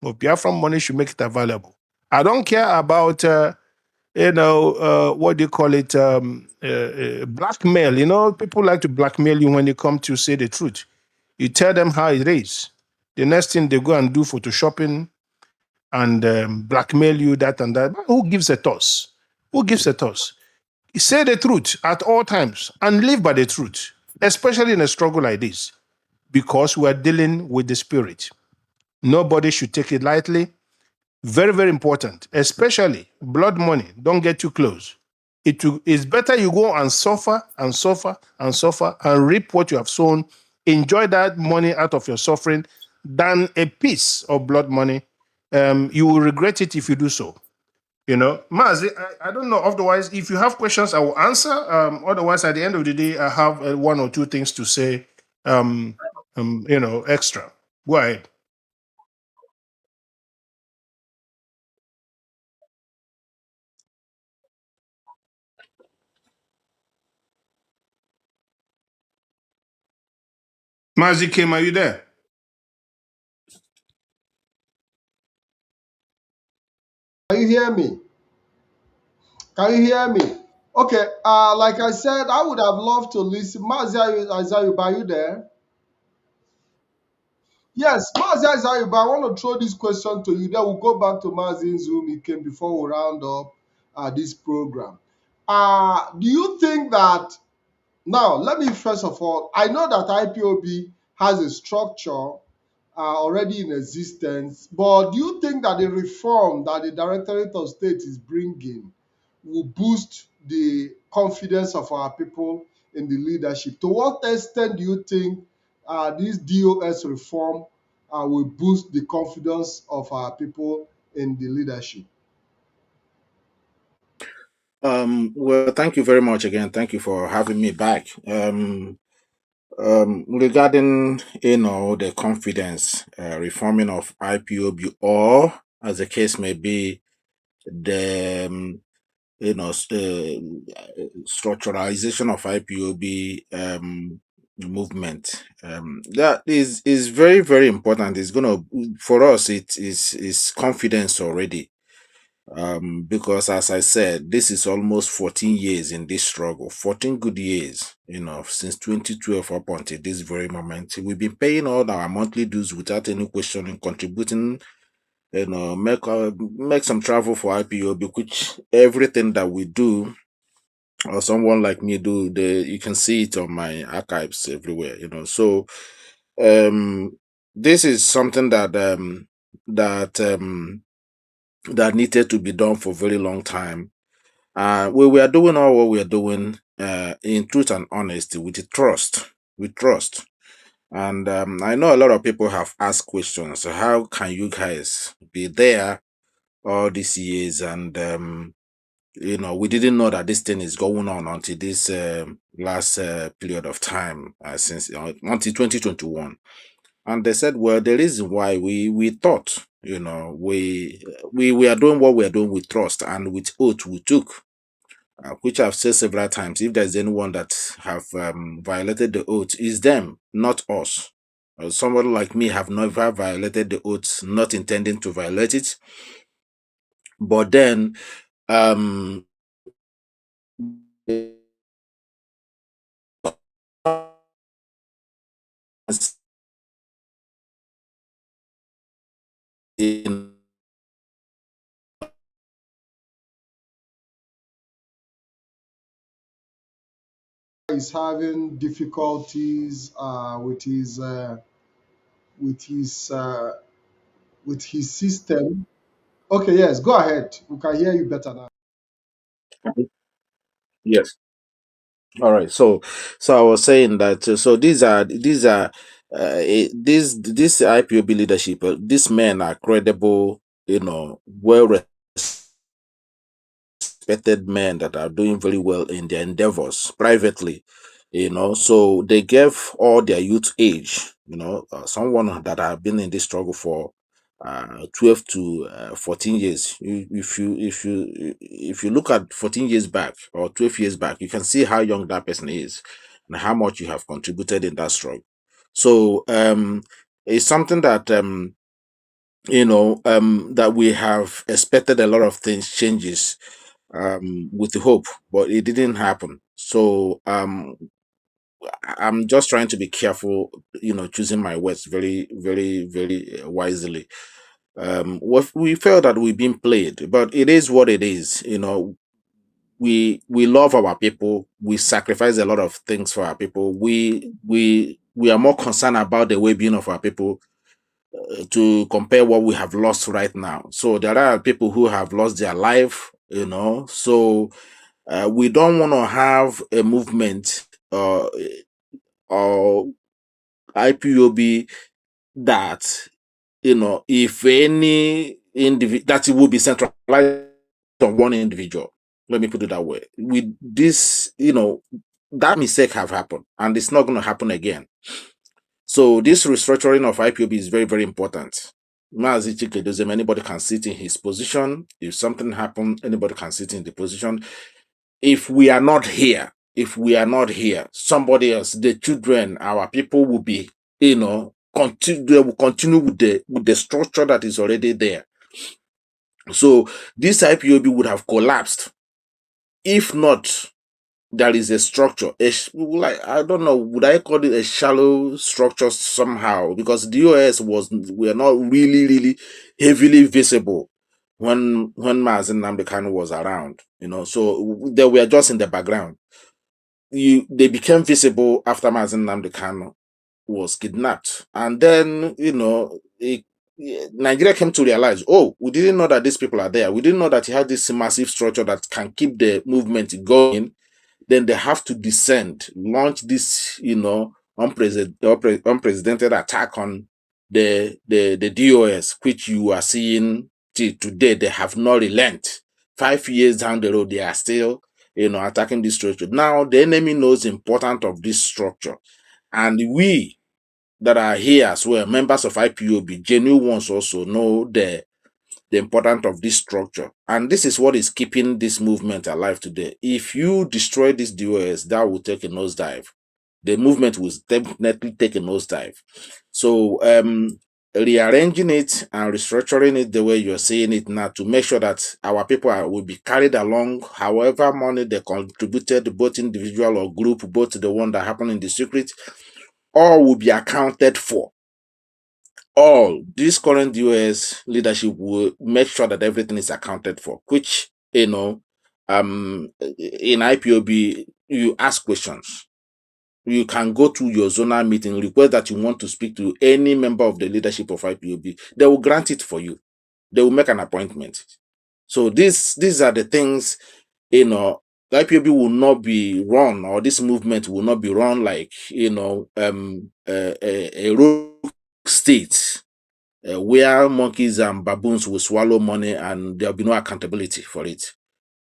of Biafran money should make it available. I don't care about what do you call it, blackmail. People like to blackmail you when you come to say the truth. You tell them how it is. The next thing they go and do photoshopping and blackmail you, that and that. But who gives a toss? Who gives a toss? Say the truth at all times and live by the truth, especially in a struggle like this, because we are dealing with the spirit. Nobody should take it lightly. Very, very important, especially blood money. Don't get too close. It's better you go and suffer and suffer and suffer and reap what you have sown. Enjoy that money out of your suffering than a piece of blood money. You will regret it if you do so. Mazi, I don't know. Otherwise, if you have questions, I will answer. Otherwise, at the end of the day, I have one or two things to say, extra. Go ahead. Mazi Kim, are you there? Can you hear me? Can you hear me? Okay. Like I said, I would have loved to listen. Mazi Ayuba, are you there? Yes, Mazi Ayuba, I want to throw this question to you. Then we'll go back to Mazi Zoom. He came before we round up this program. Do you think that now? Let me first of all, I know that IPOB has a structure already in existence. But do you think that the reform that the Directorate of State is bringing will boost the confidence of our people in the leadership? To what extent do you think this DOS reform will boost the confidence of our people in the leadership? Well, thank you very much again. Thank you for having me back. Regarding the confidence reforming of IPOB, or as the case may be, the structuralization of IPOB movement, that is very, very important. It's gonna, for us, it is confidence already. Because as I said, this is almost 14 years in this struggle, 14 good years, since 2012 up until this very moment. We've been paying all our monthly dues without any questioning, contributing, make some travel for IPOB, which everything that we do or someone like me do, you can see it on my archives everywhere, So um this is something that that needed to be done for a very long time. We were doing all what we are doing in truth and honesty with trust. With trust. And I know a lot of people have asked questions. How can you guys be there all these years? And we didn't know that this thing is going on until this last period of time, since until 2021. And they said, well, the reason why we thought, we are doing what we are doing with trust and with oath we took, which I've said several times. If there's anyone that have violated the oath, is them, not us. Somebody like me have never violated the oath, not intending to violate it. But then, um, in Is having difficulties with his uh, with his system. Okay, yes, go ahead. We can hear you better now. yes. All right. So I was saying that so these are this IPOB leadership. These men are credible, well respected men that are doing very well in their endeavors privately, so they gave all their youth age, someone that have been in this struggle for 12 to 14 years. If you look at 14 years back or 12 years back, you can see how young that person is and how much you have contributed in that struggle. So it's something that that we have expected a lot of things changes with the hope, but it didn't happen. So I'm just trying to be careful, choosing my words very, very, very wisely. We felt that we've been played, but it is what it is. We love our people. We sacrifice a lot of things for our people. We are more concerned about the well-being of our people to compare what we have lost right now. So there are people who have lost their life, So we don't want to have a movement or IPOB that, if any individual, that it will be centralized on one individual. Let me put it that way. With this, that mistake have happened and it's not going to happen again. So this restructuring of IPOB is very, very important. Mazi Chike, anybody can sit in his position. If something happens, anybody can sit in the position. If we are not here, somebody else, the children, our people will be, they will continue with the structure that is already there. So this IPOB would have collapsed if not there is a structure. Like, I don't know, would I call it a shallow structure somehow? Because DOS were not really, really heavily visible when Mazen Nnamdi Kanu was around, so they were just in the background. They became visible after Mazen Nnamdi Kanu was kidnapped. And then, Nigeria came to realize, oh, we didn't know that these people are there. We didn't know that he had this massive structure that can keep the movement going. Then they have to descend, launch this, unprecedented attack on the DOS, which you are seeing till today. They have not relent. 5 years down the road, they are still, attacking this structure. Now the enemy knows the importance of this structure, and we that are here as well, members of IPOB, genuine ones also know the importance of this structure. And this is what is keeping this movement alive today. If you destroy this DOS, that will take a nosedive. The movement will definitely take a nosedive. So rearranging it and restructuring it the way you're seeing it now to make sure that our people will be carried along, however money they contributed, both individual or group, both the one that happened in the secret, all will be accounted for. All this current US leadership will make sure that everything is accounted for, which, in IPOB, you ask questions. You can go to your zonal meeting, request that you want to speak to any member of the leadership of IPOB. They will grant it for you. They will make an appointment. So these are the things, the IPOB will not be run, or this movement will not be run like, a rogue state where monkeys and baboons will swallow money and there'll be no accountability for it.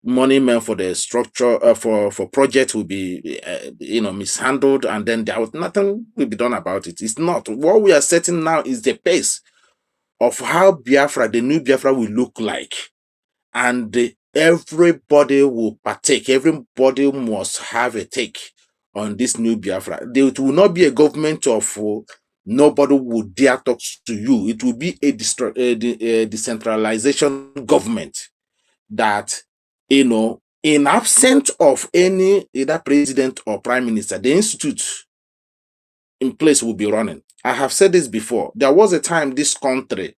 Money meant for the structure for project will be mishandled, and then there was nothing will be done about it. It's not. What we are setting now is the pace of how Biafra, the new Biafra, will look like, and everybody will partake. Everybody must have a take on this new Biafra. It will not be a government of nobody will dare talk to you. It will be a decentralization government that, in absence of any either president or prime minister, the institute in place will be running. I have said this before. There was a time this country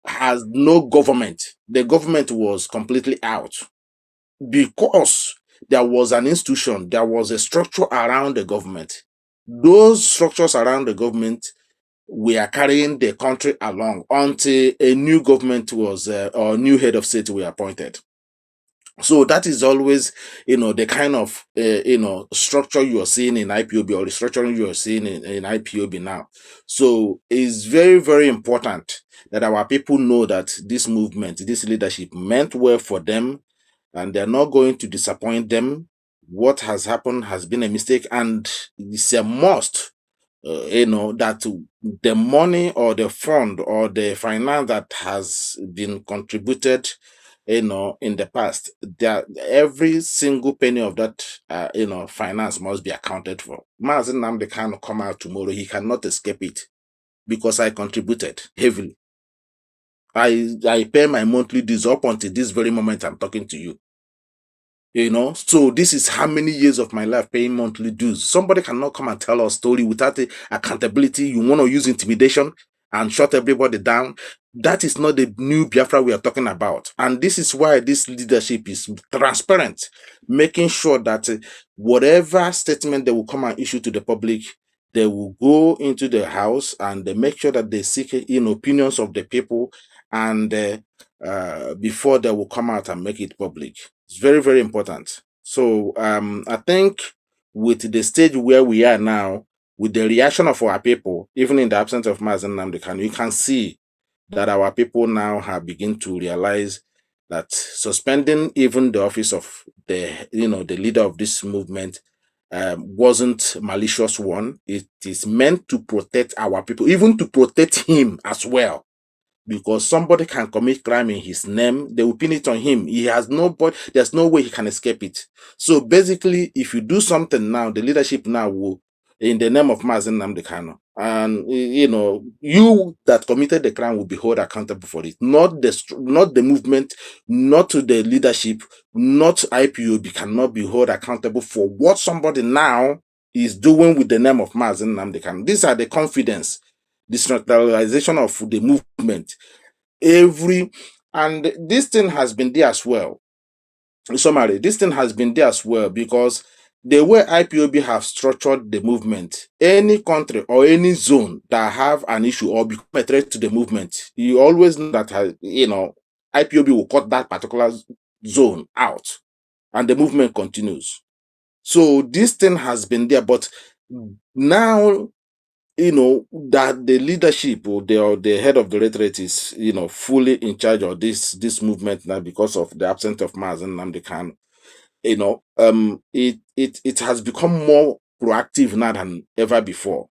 has no government. The government was completely out because there was an institution, there was a structure around the government. Those structures around the government were carrying the country along until a new government was, or new head of state were appointed. So that is always, the kind of, structure you are seeing in IPOB, or the structuring you are seeing in IPOB now. So it's very, very important that our people know that this movement, this leadership meant well for them, and they're not going to disappoint them. What has happened has been a mistake, and it's a must, that the money or the fund or the finance that has been contributed, in the past, that every single penny of that, finance must be accounted for. Mazen Namde can come out tomorrow. He cannot escape it because I contributed heavily. I pay my monthly dues up until this very moment I'm talking to you. So this is how many years of my life paying monthly dues. Somebody cannot come and tell a story without accountability. You want to use intimidation and shut everybody down. That is not the new Biafra we are talking about. And this is why this leadership is transparent, making sure that whatever statement they will come and issue to the public, they will go into the house and they make sure that they seek opinions of the people, and before they will come out and make it public. It's very, very important. So I think with the stage where we are now, with the reaction of our people, even in the absence of Mazen Nnamdi Kanu, you can see that our people now have begun to realize that suspending even the office of the leader of this movement wasn't malicious one. It is meant to protect our people, even to protect him as well, because somebody can commit crime in his name, they will pin it on him. He has nobody, there's no way he can escape it. So basically, if you do something now, the leadership now will, in the name of Mazen Nnamdi Kanu, and you that committed the crime will be held accountable for it. Not the movement, not to the leadership, not IPOB cannot be held accountable for what somebody now is doing with the name of Mazen Nnamdi Kanu. These are the confidence, decentralization of the movement. And this thing has been there as well. In summary, this thing has been there as well, because the way IPOB have structured the movement, any country or any zone that have an issue or become a threat to the movement, you always know that IPOB will cut that particular zone out, and the movement continues. So this thing has been there, but now that the leadership or the head of the electorate is fully in charge of this movement now, because of the absence of Mazen Nnamdi Kanu. It has become more proactive now than ever before.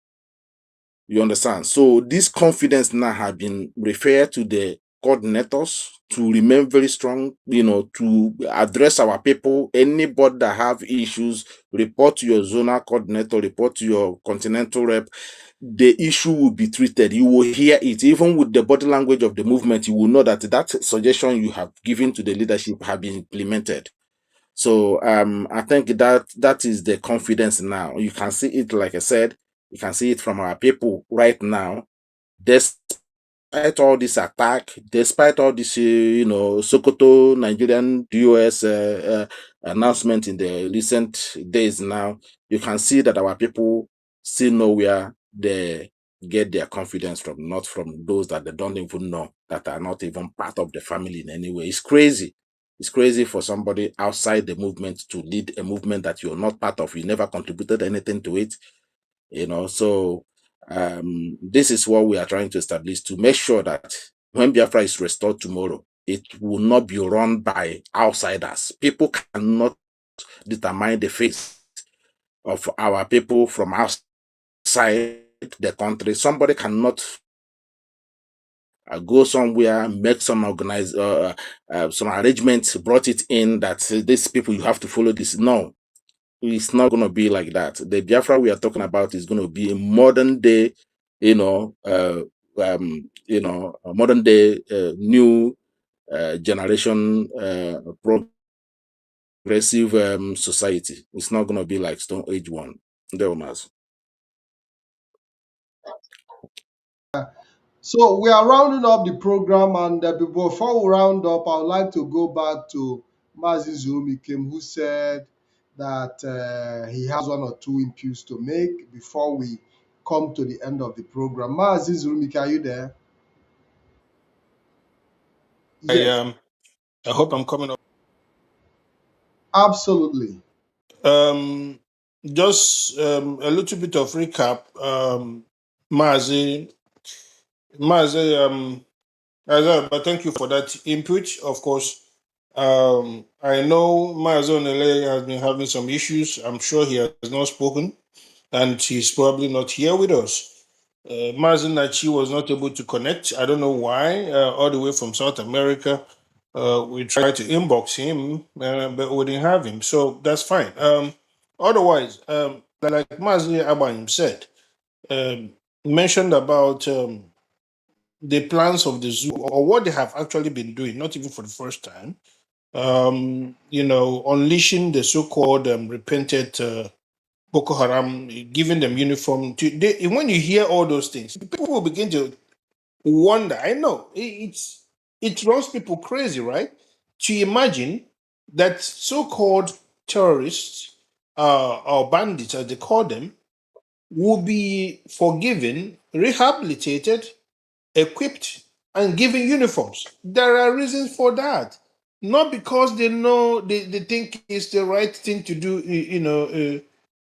You understand? So this confidence now has been referred to the coordinators to remain very strong, to address our people. Anybody that have issues, report to your zonal coordinator, report to your continental rep. The issue will be treated. You will hear it. Even with the body language of the movement, you will know that that suggestion you have given to the leadership have been implemented. So I think that is the confidence now. You can see it, like I said, you can see it from our people right now. Despite all this attack, despite all this, Sokoto, Nigerian, US announcement in the recent days now, you can see that our people still know where they get their confidence from, not from those that they don't even know, that are not even part of the family in any way. It's crazy. It's crazy for somebody outside the movement to lead a movement that you're not part of. You never contributed anything to it, So this is what we are trying to establish, to make sure that when Biafra is restored tomorrow, it will not be run by outsiders. People cannot determine the fate of our people from outside the country. Somebody cannot go somewhere, make some arrangements, brought it in that these people, you have to follow this. No, it's not going to be like that. The Biafra we are talking about is going to be a modern day, a modern day new generation progressive society. It's not going to be like Stone Age one. Delmas. So we are rounding up the program, and before we round up, I would like to go back to Mazi Kim, who said that he has one or two inputs to make before we come to the end of the program. Mazi Zulumike, are you there? I Yes, I hope I'm coming up. absolutely. Um, just a little bit of recap. Mazi, Mazi, Isaiah, but thank you for that input. Of course, I know Mazi Onele has been having some issues. I'm sure he has not spoken, and he's probably not here with us. Mazi Nachi was not able to connect. I don't know why, all the way from South America. We tried to inbox him, but we didn't have him. So that's fine. Otherwise, like Mazi Abayim said, mentioned about the plans of the zoo or what they have actually been doing, not even for the first time, unleashing the so-called repented Boko Haram, giving them uniform. When you hear all those things, people will begin to wonder. I know it runs people crazy, right? To imagine that so-called terrorists or bandits, as they call them, will be forgiven, rehabilitated, equipped, and given uniforms. There are reasons for that. Not because they know they think it's the right thing to do,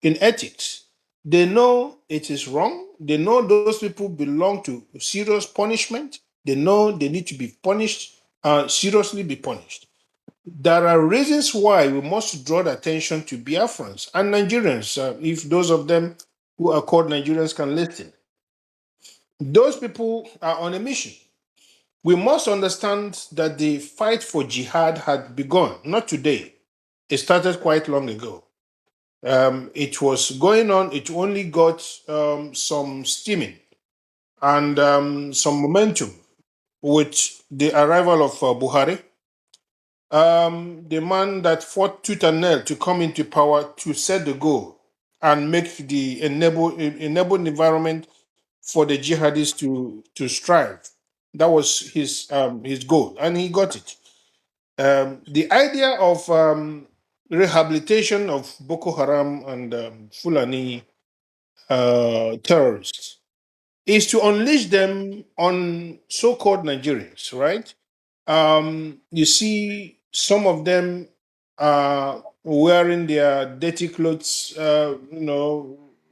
in ethics. They know it is wrong. They know those people belong to serious punishment. They know they need to be punished, seriously be punished. There are reasons why we must draw the attention to Biafrans and Nigerians, if those of them who are called Nigerians can listen. Those people are on a mission. We must understand that the fight for jihad had begun, not today. It started quite long ago. It was going on, it only got some steaming and some momentum with the arrival of Buhari, the man that fought tooth and nail to come into power to set the goal and make the enable environment for the jihadists to strive. That was his goal, and he got it. The idea of rehabilitation of Boko Haram and Fulani terrorists is to unleash them on so-called Nigerians, right? You see, some of them are wearing their dirty clothes,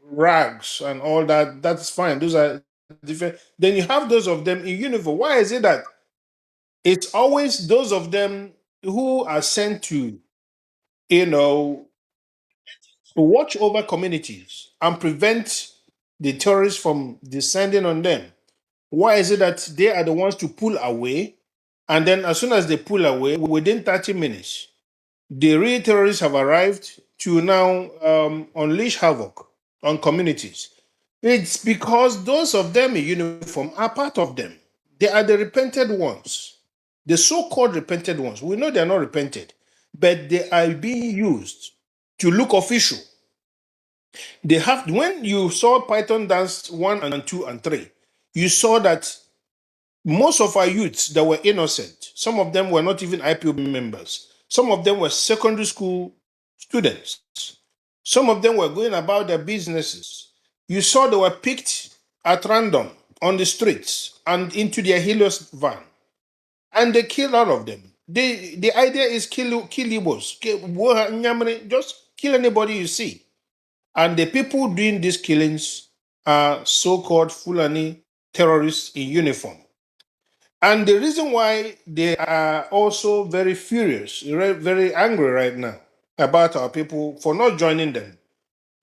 rags and all that. That's fine. Those are different. Then you have those of them in uniform. Why is it that it's always those of them who are sent to, you know, watch over communities and prevent the terrorists from descending on them? Why is it that they are the ones to pull away And then as soon as they pull away, within 30 minutes, the real terrorists have arrived to now unleash havoc on communities. It's because those of them in uniform are part of them. They are the repented ones, the so-called repented ones. We know they're not repented, but they are being used to look official. They have, when you saw Python Dance 1 and 2 and 3, you saw that most of our youths that were innocent, some of them were not even IPOB members. Some of them were secondary school students. Some of them were going about their businesses. You saw they were picked at random on the streets and into their Helios van, and they killed all of them. The idea is kill Igbos, just kill anybody you see. And the people doing these killings are so-called Fulani terrorists in uniform. And the reason why they are also very furious, very angry right now about our people for not joining them,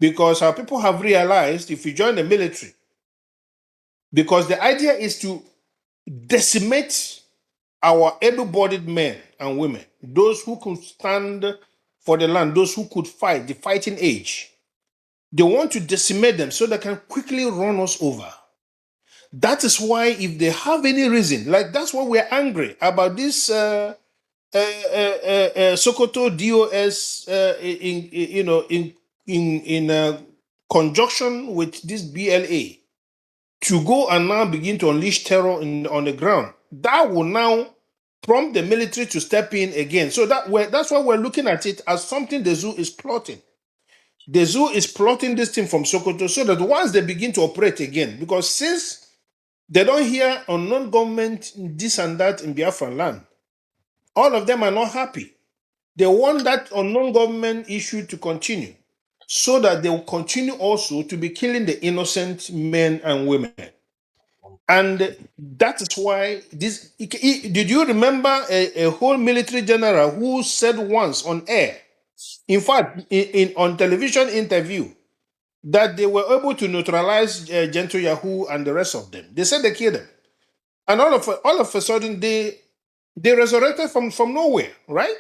because our people have realized if you join the military, because the idea is to decimate our able-bodied men and women, those who could stand for the land, those who could fight, the fighting age. They want to decimate them so they can quickly run us over. That is why, if they have any reason, like that's why we're angry about this Sokoto DOS, in conjunction with this BLA, to go and now begin to unleash terror on the ground. That will now prompt the military to step in again. So that's why we're looking at it as something the zoo is plotting. The zoo is plotting this thing from Sokoto so that once they begin to operate again, because since they don't hear unknown government this and that in Biafran land, all of them are not happy. They want that unknown government issue to continue so that they will continue also to be killing the innocent men and women. And that is why this. Did you remember a whole military general who said once on air, in fact, on television interview, that they were able to neutralize Gento Yahoo and the rest of them? They said they killed them, and all of a sudden they resurrected from nowhere, right?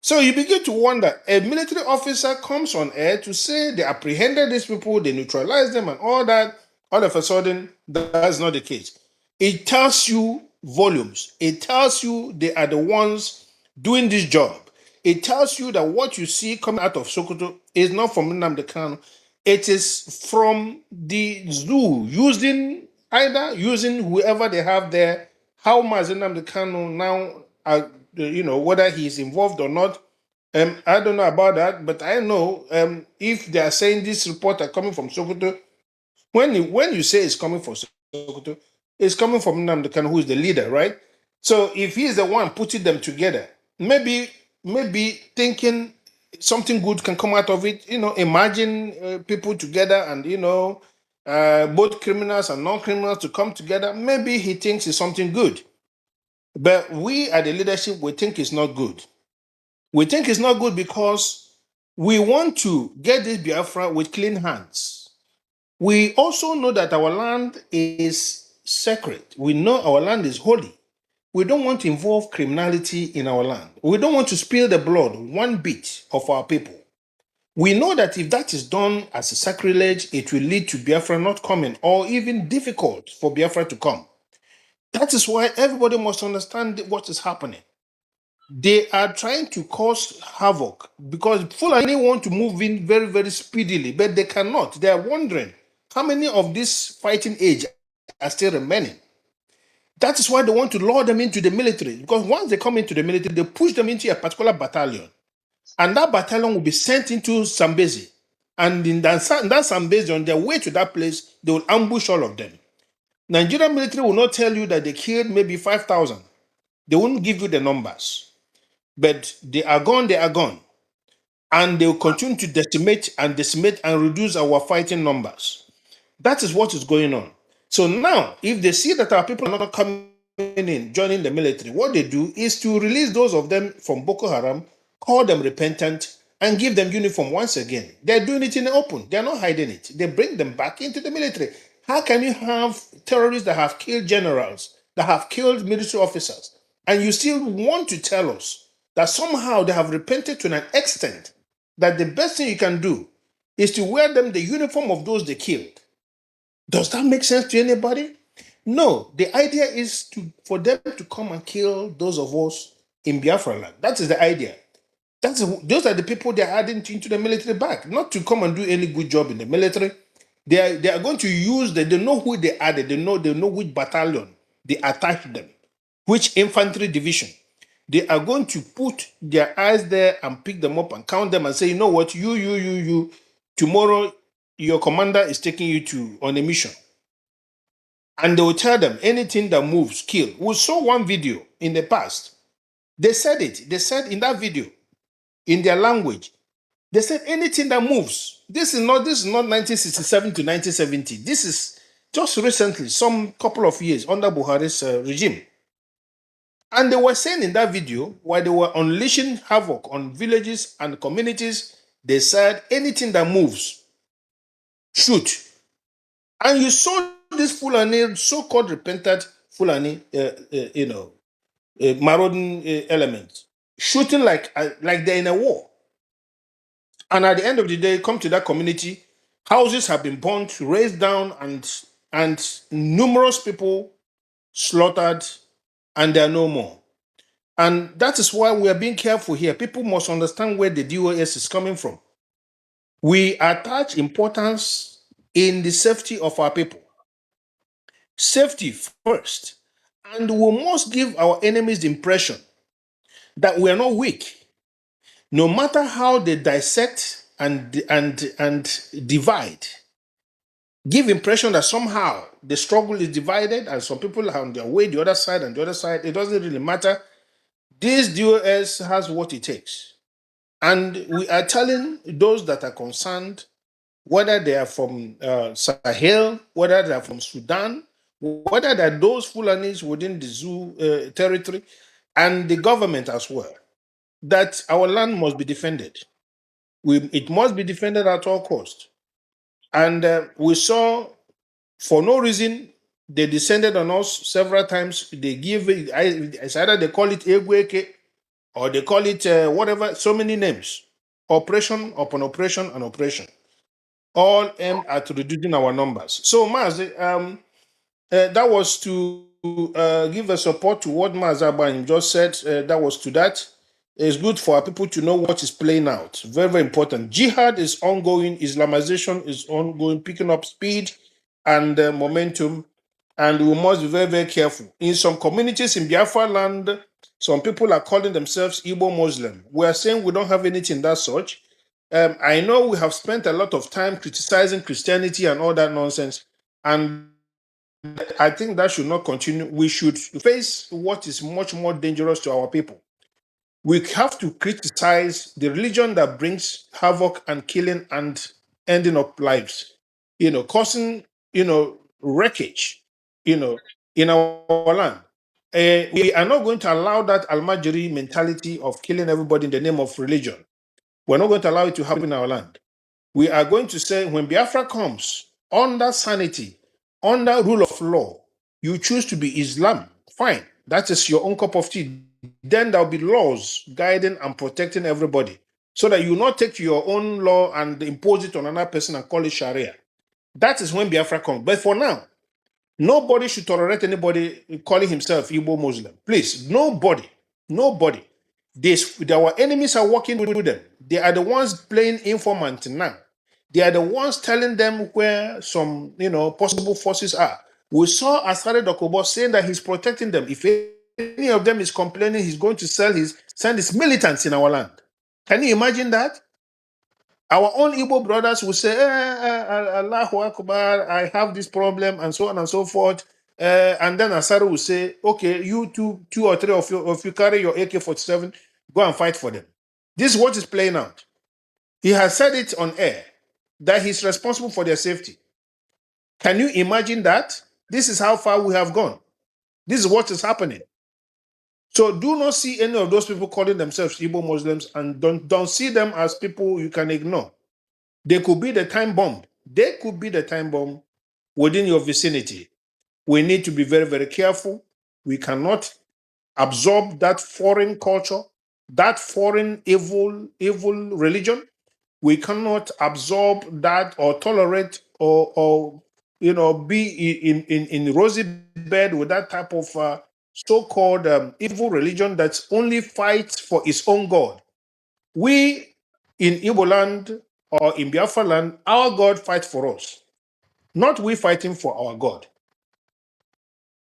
So you begin to wonder, a military officer comes on air to say they apprehended these people, they neutralized them and all that. All of a sudden, that's not the case. It tells you volumes. It tells you they are the ones doing this job. It tells you that what you see coming out of Sokoto is not from Nnamdi Kanu. It is from the zoo, either using whoever they have there. How Mazi Nnamdi Kanu now, whether he's involved or not, I don't know about that, but I know if they are saying this report are coming from Sokoto, when you say it's coming from Sokoto, it's coming from Nnamdi Kanu, who is the leader, right? So if he's the one putting them together, maybe thinking something good can come out of it. Imagine people together, and both criminals and non-criminals to come together. Maybe he thinks it's something good, but we at the leadership, we think it's not good. We think it's not good because we want to get this Biafra with clean hands. We also know that our land is sacred. We know our land is holy. We don't want to involve criminality in our land. We don't want to spill the blood one bit of our people. We know that if that is done as a sacrilege, it will lead to Biafra not coming, or even difficult for Biafra to come. That is why everybody must understand what is happening. They are trying to cause havoc because Fulani want to move in very, very speedily, but they cannot. They are wondering how many of this fighting age are still remaining. That is why they want to lure them into the military, because once they come into the military, they push them into a particular battalion, and that battalion will be sent into Zambezi. And in that Zambezi, on their way to that place, they will ambush all of them. Nigerian military will not tell you that they killed maybe 5,000. They won't give you the numbers. But they are gone. And they will continue to decimate and reduce our fighting numbers. That is what is going on. So now, if they see that our people are not coming in, joining the military, what they do is to release those of them from Boko Haram, call them repentant, and give them uniform once again. They're doing it in the open. They're not hiding it. They bring them back into the military. How can you have terrorists that have killed generals, that have killed military officers, And you still want to tell us that somehow they have repented to an extent that the best thing you can do is to wear them the uniform of those they killed. Does that make sense to anybody? No. The idea is for them to come and kill those of us in Biafra land. That is the idea. Those are the people they are adding into the military back, not to come and do any good job in the military. They are going to use they know who they added, they know which battalion they attached them, which infantry division. They are going to put their eyes there and pick them up and count them and say, you know what, you, tomorrow your commander is taking you to on a mission. And they will tell them anything that moves, kill. We saw one video in the past. They said it. They said in that video, in their language, they said anything that moves. This is not 1967 to 1970. This is just recently, some couple of years under Buhari's regime. And they were saying in that video, while they were unleashing havoc on villages and communities, they said anything that moves, shoot. And you saw this Fulani, so-called repentant Fulani, marauding elements, shooting like they're in a war. And at the end of the day, come to that community, houses have been burnt, razed down, and numerous people slaughtered, and there are no more. And that is why we are being careful here. People must understand where the DOS is coming from. We attach importance in the safety of our people. Safety first. And we must give our enemies the impression that we are not weak. No matter how they dissect and divide, give impression that somehow the struggle is divided and some people are on their way, the other side and the other side. It doesn't really matter. This DOS has what it takes. And we are telling those that are concerned, whether they are from Sahel, whether they are from Sudan, whether they are those Fulanis within the zoo territory, and the government as well, that our land must be defended. It must be defended at all cost. And we saw, for no reason, they descended on us several times. They give it's either they call it Egweke or they call it whatever, so many names. Operation upon operation and operation, all aimed at reducing our numbers. So, Maz, that was to give a support to what Mazaban just said. That was to that. It's good for our people to know what is playing out. Very, very important. Jihad is ongoing. Islamization is ongoing, picking up speed and momentum. And we must be very, very careful. In some communities in Biafra land, some people are calling themselves Igbo Muslim. We are saying we don't have anything that such. I know we have spent a lot of time criticizing Christianity and all that nonsense. And I think that should not continue. We should face what is much more dangerous to our people. We have to criticize the religion that brings havoc and killing and ending up lives, causing, wreckage, in our land. We are not going to allow that Almajiri mentality of killing everybody in the name of religion. We're not going to allow it to happen in our land. We are going to say when Biafra comes under sanity, under rule of law, you choose to be Islam, fine. That is your own cup of tea. Then there'll be laws guiding and protecting everybody so that you not take your own law and impose it on another person and call it Sharia. That is when Biafra comes. But for now, nobody should tolerate anybody calling himself Igbo Muslim. Please, nobody. Our enemies are working with them. They are the ones playing informant now. They are the ones telling them where some, possible forces are. We saw Asare Dokobo saying that he's protecting them. If any of them is complaining, he's going to send his militants in our land. Can you imagine that? Our own Igbo brothers will say, Allahu Akbar, I have this problem, and so on and so forth. And then Asare will say, okay, you two or three of you carry your AK-47, go and fight for them. This is what is playing out. He has said it on air that he's responsible for their safety. Can you imagine that? This is how far we have gone. This is what is happening. So do not see any of those people calling themselves Igbo Muslims and don't see them as people you can ignore. They could be the time bomb. They could be the time bomb within your vicinity. We need to be very, very careful. We cannot absorb that foreign culture, that foreign evil religion. We cannot absorb that or tolerate or be in rosy bed with that type of so-called evil religion that only fights for its own God. We in Igbo land or in Biafra land, our God fights for us, not we fighting for our God.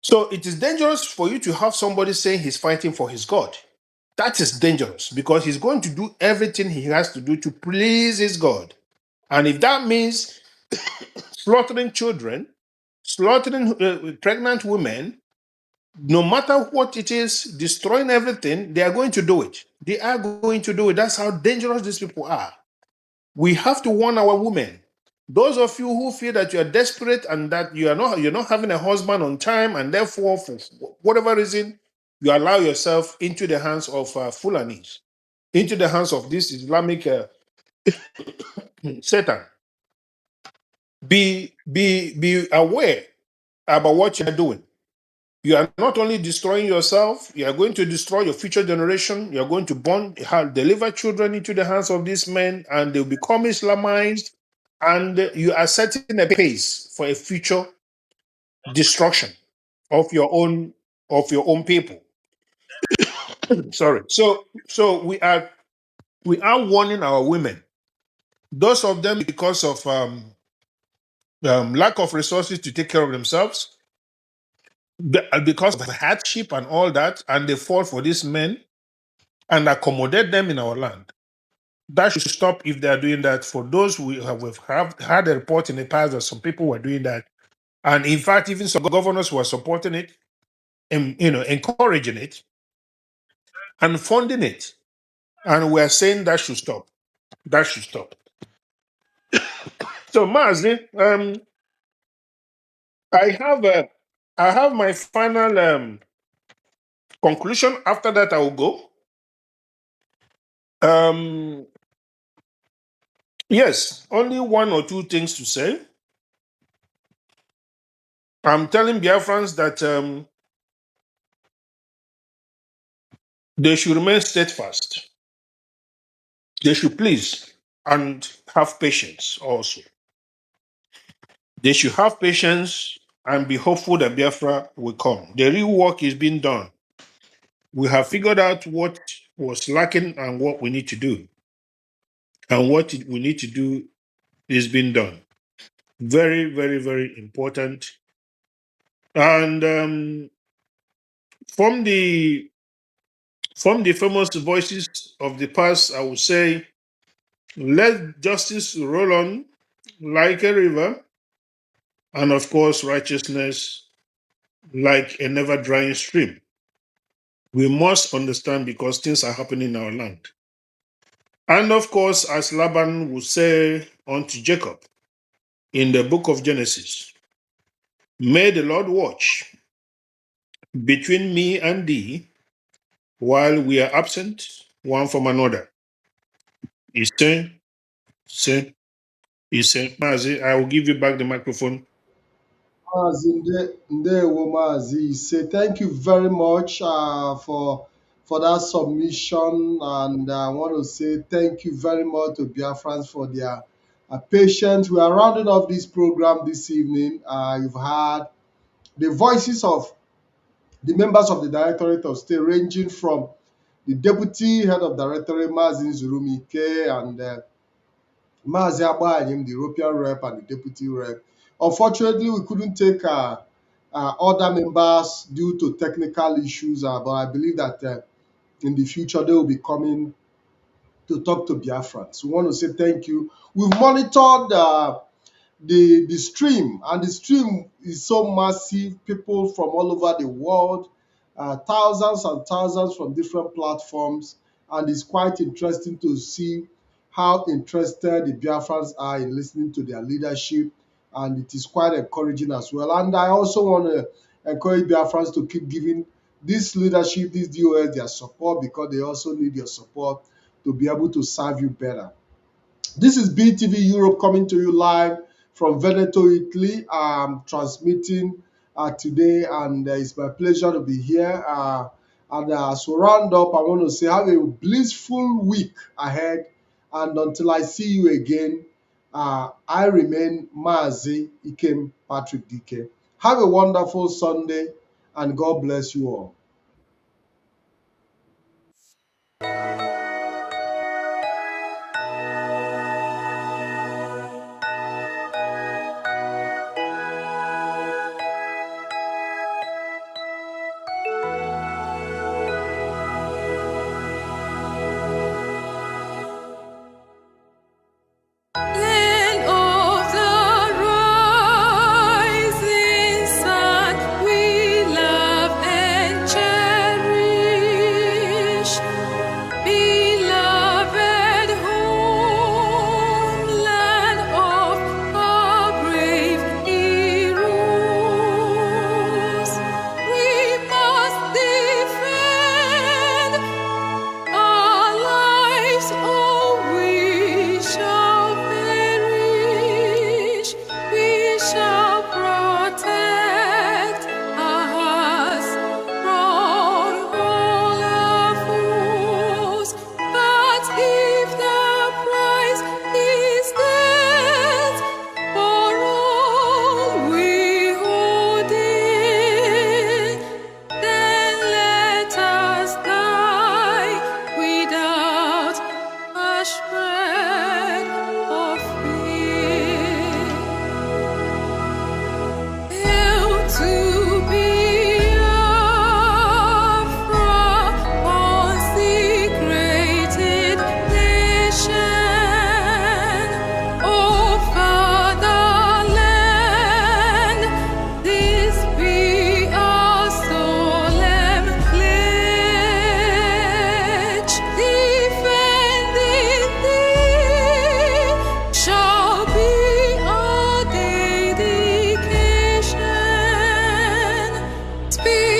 So it is dangerous for you to have somebody saying he's fighting for his God. That is dangerous because he's going to do everything he has to do to please his God. And if that means slaughtering children, slaughtering pregnant women, no matter what it is, destroying everything, they are going to do it. They are going to do it. That's how dangerous these people are. We have to warn our women. Those of you who feel that you are desperate and that you're not having a husband on time, and therefore, for whatever reason, you allow yourself into the hands of Fulanis, into the hands of this Islamic Satan. Be aware about what you are doing. You are not only destroying yourself, you are going to destroy your future generation. You are going to deliver children into the hands of these men, and they'll become Islamized. And you are setting a pace for a future destruction of your own people. Sorry. So we are warning our women. Those of them because of lack of resources to take care of themselves, because of hardship and all that, and they fall for these men and accommodate them in our land. That should stop if they are doing that. For those we've had a report in the past that some people were doing that, and in fact, even some governors were supporting it and encouraging it and funding it. And we're saying that should stop. That should stop. So, Mazi, I have my final conclusion. After that, I will go. Um, yes, only one or two things to say. I'm telling Biafrans that they should remain steadfast. They should please and have patience also. They should have patience and be hopeful that Biafra will come. The real work is being done. We have figured out what was lacking and what we need to do. And what we need to do is being done. Very, very, very important. And from the famous voices of the past, I would say, let justice roll on like a river, and of course, righteousness like a never drying stream. We must understand because things are happening in our land. And of course, as Laban would say unto Jacob in the book of Genesis, may the Lord watch between me and thee while we are absent one from another. He said, Mazi, I will give you back the microphone. Mazi Ndewo Mazi say thank you very much for that submission, and I want to say thank you very much to Biafrans for their patience. We are rounding off this program this evening. You've heard the voices of the members of the Directorate of State, ranging from the Deputy Head of Directorate, Mazin Zurumike, and Mazi Abayim, the European rep and the deputy rep. Unfortunately, we couldn't take other members due to technical issues, but I believe that in the future they will be coming to talk to Biafrans. We want to say thank you. We've monitored the stream, and the stream is so massive. People from all over the world, thousands and thousands from different platforms, and it's quite interesting to see how interested the Biafrans are in listening to their leadership, and it is quite encouraging as well. And I also want to encourage Biafrans to keep giving this leadership, this DOS, their support, because they also need your support to be able to serve you better. This is BTV Europe coming to you live from Veneto, Italy. I'm transmitting today, and it's my pleasure to be here. And as we round up, I want to say have a blissful week ahead. And until I see you again, I remain Mazi Ikem Patrick Dike. Have a wonderful Sunday and God bless you all. Land of the rising sun, we love and cherish. Beloved homeland of our brave heroes, we must defend our lives, or we shall perish. We shall protect our hearts from all our foes. But if the price is death for all we hold dear, then let us die without a shred of fear. Hail to Biafra, consecrated nation. O fatherland, this be our solemn pledge. Defending thee shall be our dedication. Speak